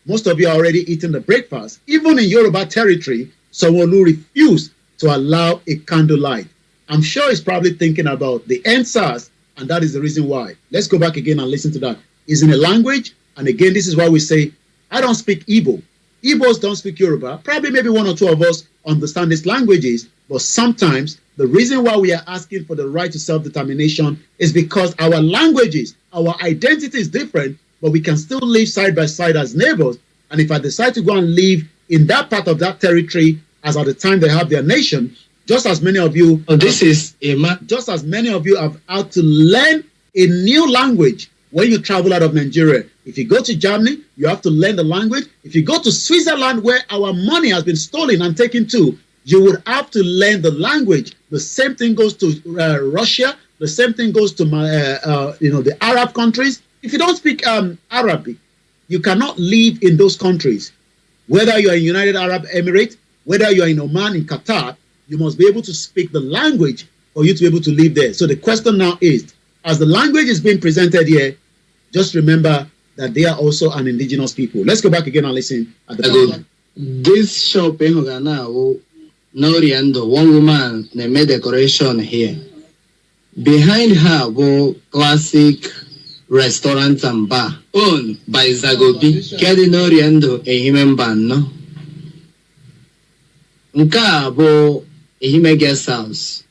most of you are already eating the breakfast. Even in Yoruba territory, Sanwo-Olu refused to allow a candlelight. I'm sure he's probably thinking about the NSAS, and that is the reason why. Let's go back again and listen to that. It's in a language, and again, this is why we say, I don't speak Igbo. Igbos don't speak Yoruba. Probably maybe one or two of us understand these languages, but sometimes the reason why we are asking for the right to self-determination is because our languages, our identity is different, but we can still live side by side as neighbors. And if I decide to go and live in that part of that territory, as at the time they have their nation, just as many of you, just as many of you have had to learn a new language when you travel out of Nigeria. If you go to Germany, you have to learn the language. If you go to Switzerland, where our money has been stolen and taken to, you would have to learn the language. The same thing goes to Russia. The same thing goes to the Arab countries. If you don't speak Arabic, you cannot live in those countries. Whether you are in United Arab Emirates, whether you are in Oman, in Qatar, you must be able to speak the language for you to be able to live there. So the question now is, as the language is being presented here, just remember that they are also an indigenous people. Let's go back again and listen at the This shop in Ghana, Noriando, one woman, they made decoration here. Behind her go classic restaurant and bar owned by Zagobi. Kedi Noriando, a human band, no? Nka bo a human guest house.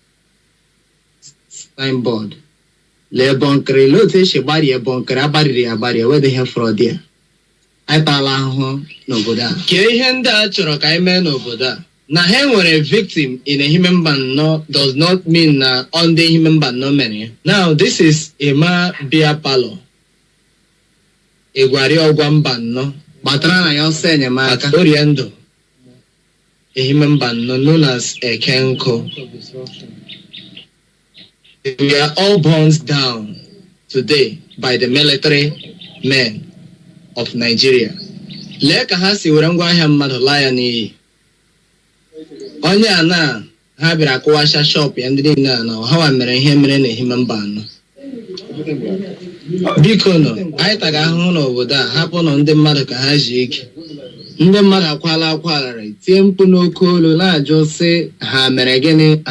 Signboard. Le bunkere, lote she bari a bunker, abari, where they have fraud there. I tala no boda. Kehenda chorokaime no boda. Na hen were a victim in a human band no does not mean on the human band no many. Now this is a beer palo. A guario guamban no. Batrana yon senya maka oriendo. A human band no known as a kenko. We are all burnt down today by the military men of Nigeria. Leka hasi urangwa hamad lion. Onye ana ha bịara akụwasha shop ya ndị niile na ha mere ihe mere na human ban. Biko no, anyị taga ahụhụ n'obodo a hapụ nọ ndị mmadụ ka ha ji ike. Ndị mmadụ akwala akwalara tie mkpu n'oke olu na-ajụ sị ha mere gịnị.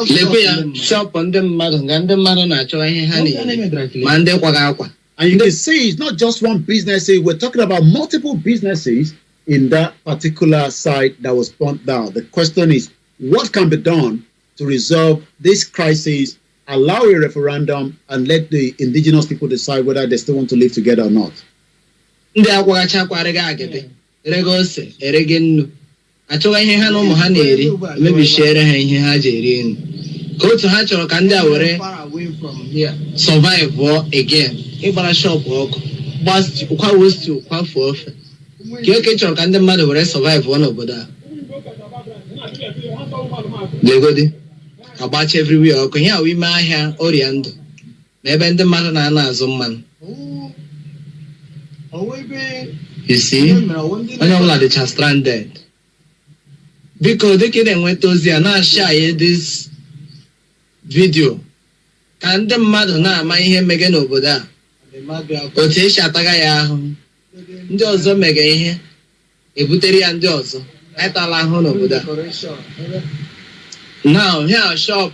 Lekwe ya shop ndị mmadụ nga ndị mmadụ na-achọ ihe ha na-eri ma ndị kwaga akwa. And you can see it's not just one business. We're talking about multiple businesses in that particular site that was burnt down. The question is, what can be done to resolve this crisis, allow a referendum, and let the indigenous people decide whether they still want to live together or not? Survive war again. Ibara shop work. Bust kwa was to kwa for. Kyoke chok and the mother will survive one over there. Legodi. About everywhere. Okay, here we may have Orient. Maybe the mother Nana Zoman. You see, I know like the child stranded. Because they couldn't wait to see not shy this video. And the mother now my hair again over there. Otisha Tagaya. Jozo mega here. A buttery and Jozo. At Alahon over there. Now here shop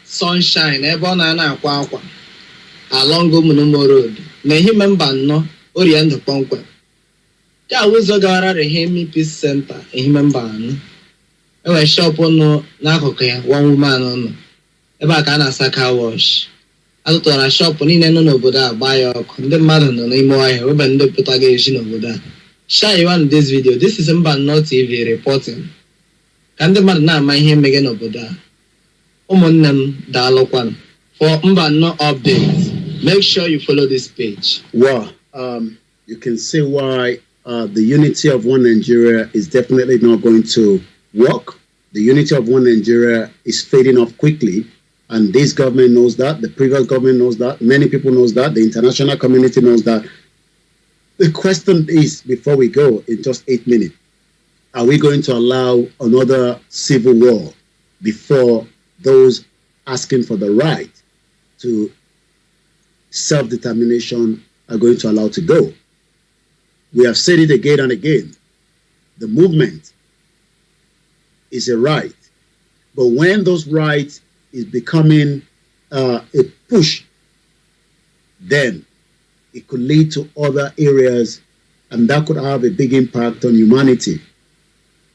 sunshine, Ebonana Quaqua. Along Gumunumo Road. May him and Banno, Orient Ponqua. That was a gara a Hemi Peace Center, a human ban. A shop on no Nakoka, one woman on. Eba kana saka wash. Alutora shop ni neno no boda buy the mother no name why we been do propagation of boda. Share you on this video. This is Mbano TV reporting. Can the man na my him again no boda. Omonam dalokwan for Mbano updates. Make sure you follow this page. Wow, you can see why the unity of one Nigeria is definitely not going to work. The unity of one Nigeria is fading off quickly. And this government knows that, the previous government knows that, many people knows that, the international community knows that. The question is, before we go, in just 8 minutes, are we going to allow another civil war before those asking for the right to self-determination are going to allow to go? We have said it again and again. The movement is a right. But when those rights is becoming a push, then it could lead to other areas, and that could have a big impact on humanity.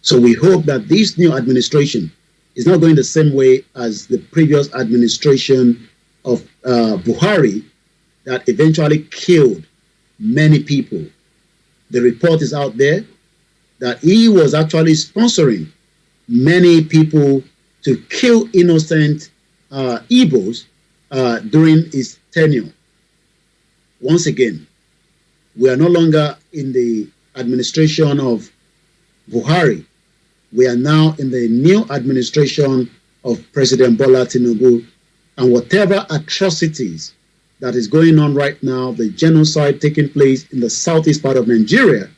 So we hope that this new administration is not going the same way as the previous administration of Buhari that eventually killed many people. The report is out there that he was actually sponsoring many people to kill innocent Igbos during his tenure. Once again, we are no longer in the administration of Buhari. We are now in the new administration of President Bola Tinubu, and whatever atrocities that is going on right now, the genocide taking place in the southeast part of Nigeria,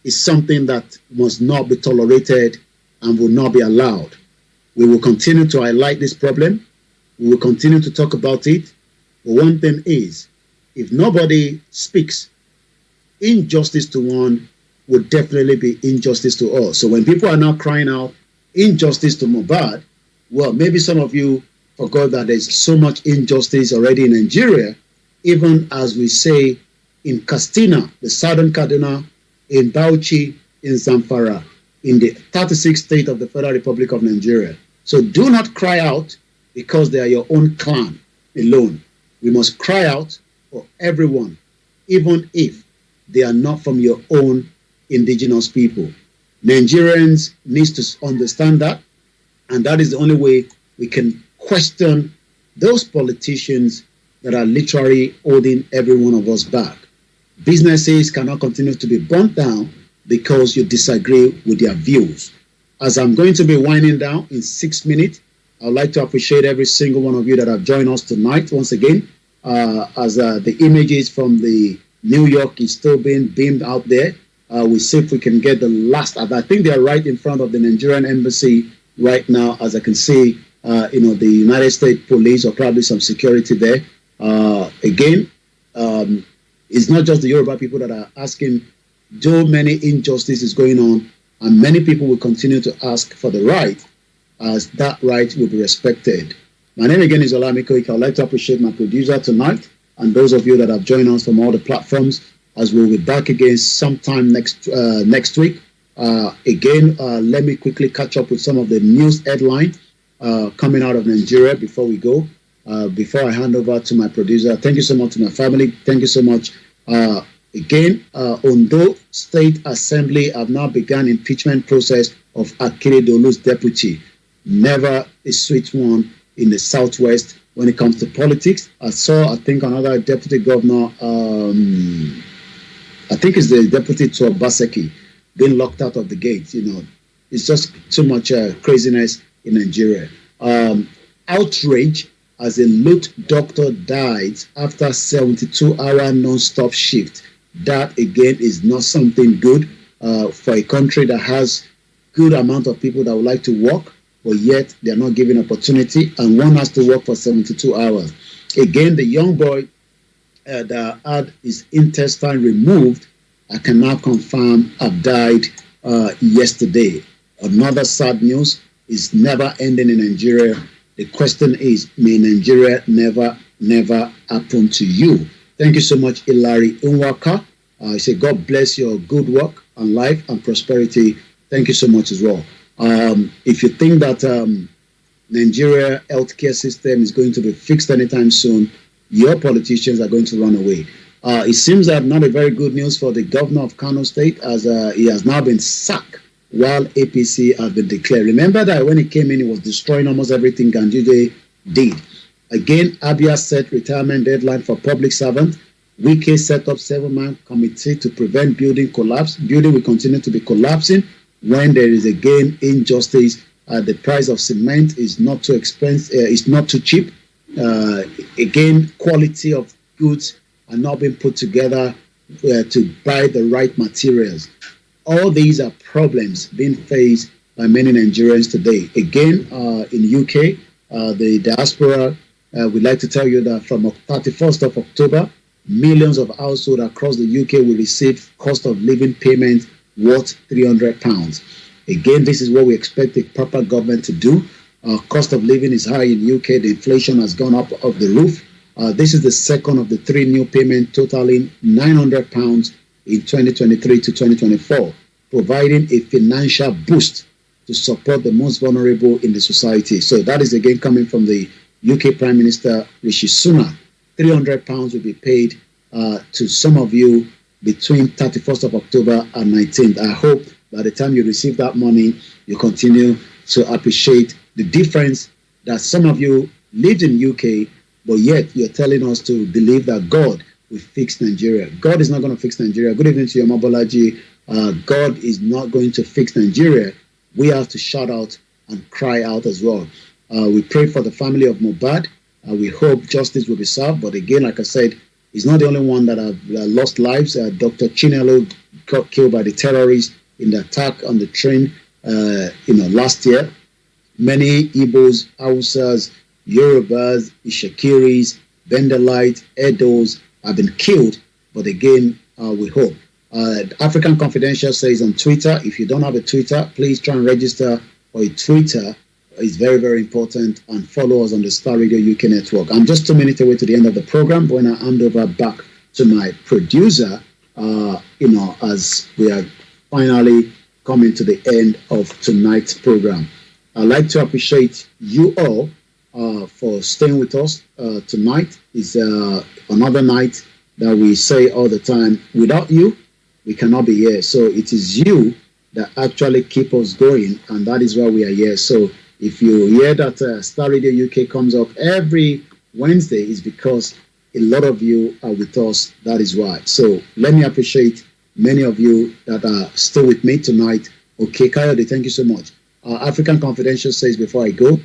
is something that must not be tolerated and will not be allowed. We will continue to highlight this problem. We will continue to talk about it. But one thing is, if nobody speaks injustice to one, would definitely be injustice to us. So when people are now crying out injustice to Mohbad, well, maybe some of you forgot that there's so much injustice already in Nigeria, even as we say in Katsina, the southern Kaduna, in Bauchi, in Zamfara, in the 36th state of the Federal Republic of Nigeria. So do not cry out because they are your own clan alone. We must cry out for everyone, even if they are not from your own indigenous people. Nigerians need to understand that, and that is the only way we can question those politicians that are literally holding every one of us back. Businesses cannot continue to be burnt down because you disagree with their views. As I'm going to be winding down in 6 minutes, I'd like to appreciate every single one of you that have joined us tonight once again, as the images from the New York is still being beamed out there. We see if we can get the last. I think they are right in front of the Nigerian embassy right now, as I can see, the United States police or probably some security there. Again, it's not just the Yoruba people that are asking, though many injustices going on, and many people will continue to ask for the right, as that right will be respected. My name again is OLAMILEKAN. I'd like to appreciate my producer tonight and those of you that have joined us from all the platforms, as we'll be back again sometime next week. Let me quickly catch up with some of the news headline coming out of Nigeria before we go. Before I hand over to my producer, thank you so much to my family. Thank you so much. Ondo State Assembly have now begun impeachment process of Akeredolu's deputy. Never a sweet one in the Southwest when it comes to politics. I think, another deputy governor, I think it's the deputy to Obaseki, being locked out of the gate. It's just too much craziness in Nigeria. Outrage as a lute doctor died after 72-hour non-stop shift. That again is not something good for a country that has good amount of people that would like to work, but yet they are not given opportunity, and one has to work for 72 hours. Again, the young boy that had his intestine removed, I can now confirm, have died yesterday. Another sad news is never ending in Nigeria. The question is, may Nigeria never happen to you? Thank you so much, Hilary Unwaka. I say God bless your good work and life and prosperity. Thank you so much as well. If you think that Nigeria healthcare system is going to be fixed anytime soon, your politicians are going to run away. It seems that not a very good news for the governor of Kano State, as he has now been sacked while APC has been declared. Remember that when he came in, he was destroying almost everything Ganduje did. Again, Abia set retirement deadline for public servants. Wike set up 7-man committee to prevent building collapse. Building will continue to be collapsing when there is again injustice. The price of cement is not too expensive, it's not too cheap. Again, quality of goods are not being put together to buy the right materials. All these are problems being faced by many Nigerians today. Again, in UK, the diaspora, we'd like to tell you that from 31st of October, millions of households across the UK will receive cost of living payments worth £300. Again, this is what we expect a proper government to do. Cost of living is high in UK. The inflation has gone up off the roof. This is the second of the 3 new payments totaling £900 in 2023 to 2024, providing a financial boost to support the most vulnerable in the society. So that is again coming from the UK Prime Minister Rishi Sunak. £300 will be paid to some of you between 31st of October and 19th. I hope by the time you receive that money, you continue to appreciate the difference that some of you lived in UK, but yet you're telling us to believe that God will fix Nigeria. God is not going to fix Nigeria. Good evening to you, Mabolaji. God is not going to fix Nigeria. We have to shout out and cry out as well. We pray for the family of Mohbad. We hope justice will be served. But again, like I said, he's not the only one that have lost lives. Dr. Chinelo got killed by the terrorists in the attack on the train last year. Many Igbos, Hausas, Yorubas, Ishakiris, Bendelite, Edos have been killed. But again, we hope. African Confidential says on Twitter, if you don't have a Twitter, please try and register for a Twitter. It's very, very important, and follow us on the Star Radio UK network. I'm just 2 minutes away to the end of the program when I hand over back to my producer, as we are finally coming to the end of tonight's program. I'd like to appreciate you all for staying with us tonight. It's another night that we say all the time, without you, we cannot be here. So it is you that actually keep us going, and that is why we are here. So if you hear that Star Radio UK comes up every Wednesday, it's because a lot of you are with us. That is why. So let me appreciate many of you that are still with me tonight. Okay, Kayode, thank you so much. African Confidential says before I go,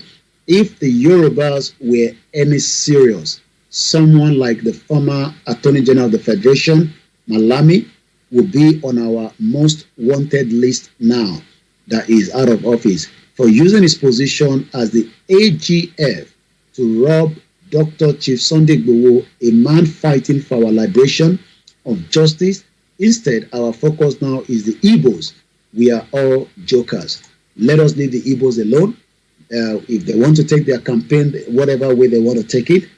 if the Yorubas were any serious, someone like the former Attorney General of the Federation, Malami, would be on our most wanted list now that is out of office for using his position as the AGF to rob Dr. Chief Sunday IGBOHO, a man fighting for our liberation, of justice. Instead, our focus now is the Igbos. We are all jokers. Let us leave the Igbos alone. If they want to take their campaign, whatever way they want to take it,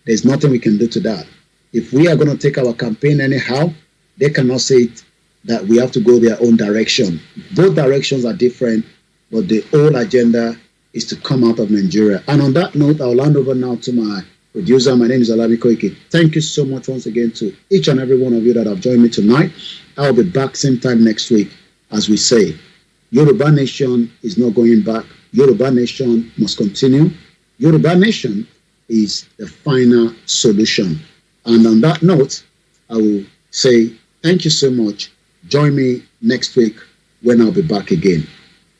there's nothing we can do to that. If we are going to take our campaign anyhow, they cannot say it, that we have to go their own direction. Both directions are different, but the whole agenda is to come out of Nigeria. And on that note, I'll hand over now to my producer. My name is Olamileka. Thank you so much once again to each and every one of you that have joined me tonight. I'll be back same time next week. As we say, Yoruba Nation is not going back. Yoruba Nation must continue. Yoruba Nation is the final solution. And on that note, I will say thank you so much. Join me next week when I'll be back again.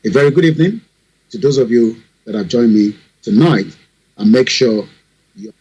A very good evening to those of you that have joined me tonight, and make sure you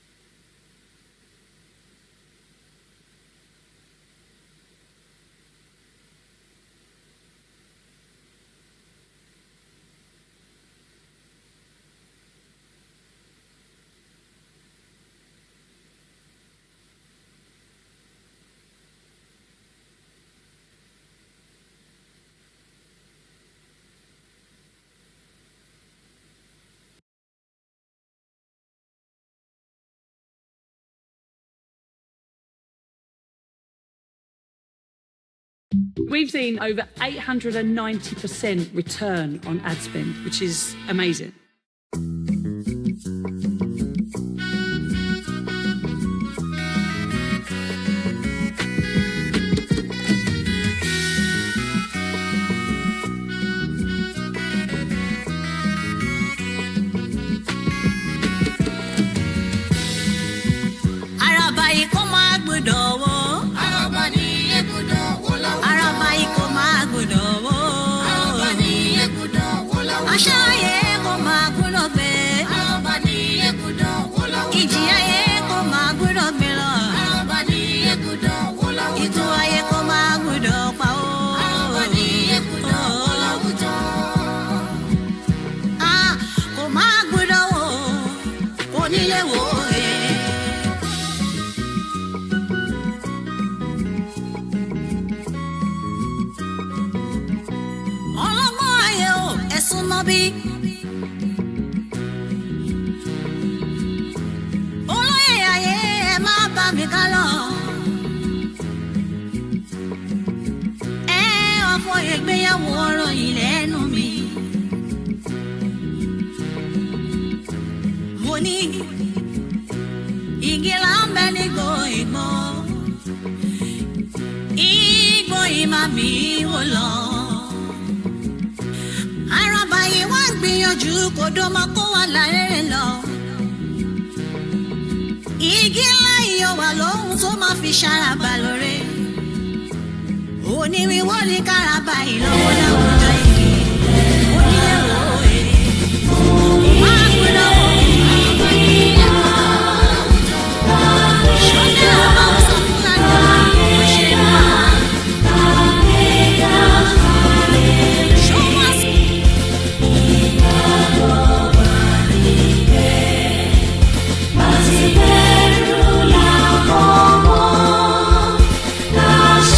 We've seen over 890% return on ad spend, which is amazing.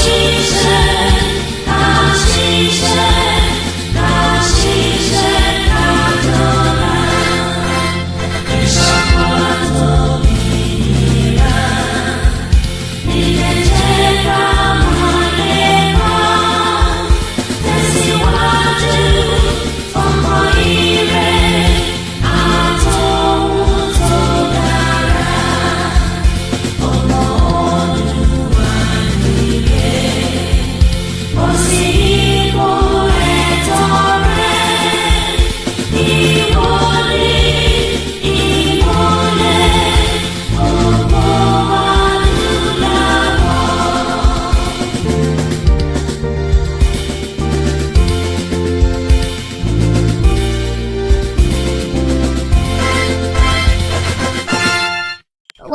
She said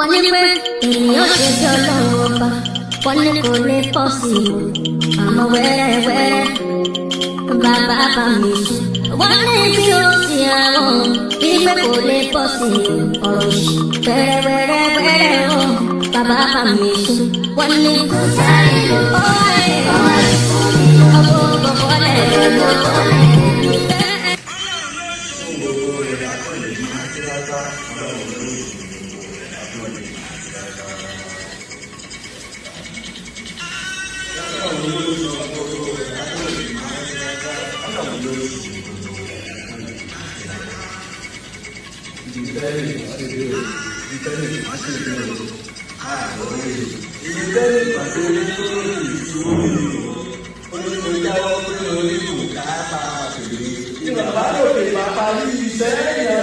wọ́n ní pé ènìyàn ṣe bí ọlọ́run ọba wọ́n ní kò lè pọ̀ sí i àmọ́ wẹ́rẹ́wẹ́rẹ́ bàbá bá mi ṣe wọ́n ní bí ó ti àwọn wípé kò lè pọ̀ sí i ọ̀rọ̀ yìí wẹ́rẹ́wẹ́rẹ́ o bàbá bá mi ṣe wọ́n ní kò sáré lọ ọ̀bọ̀ bọ̀bọ̀ lẹ̀ lọ́wọ́. Bàbá lòdì bàbá ní ìṣẹ́ yẹn.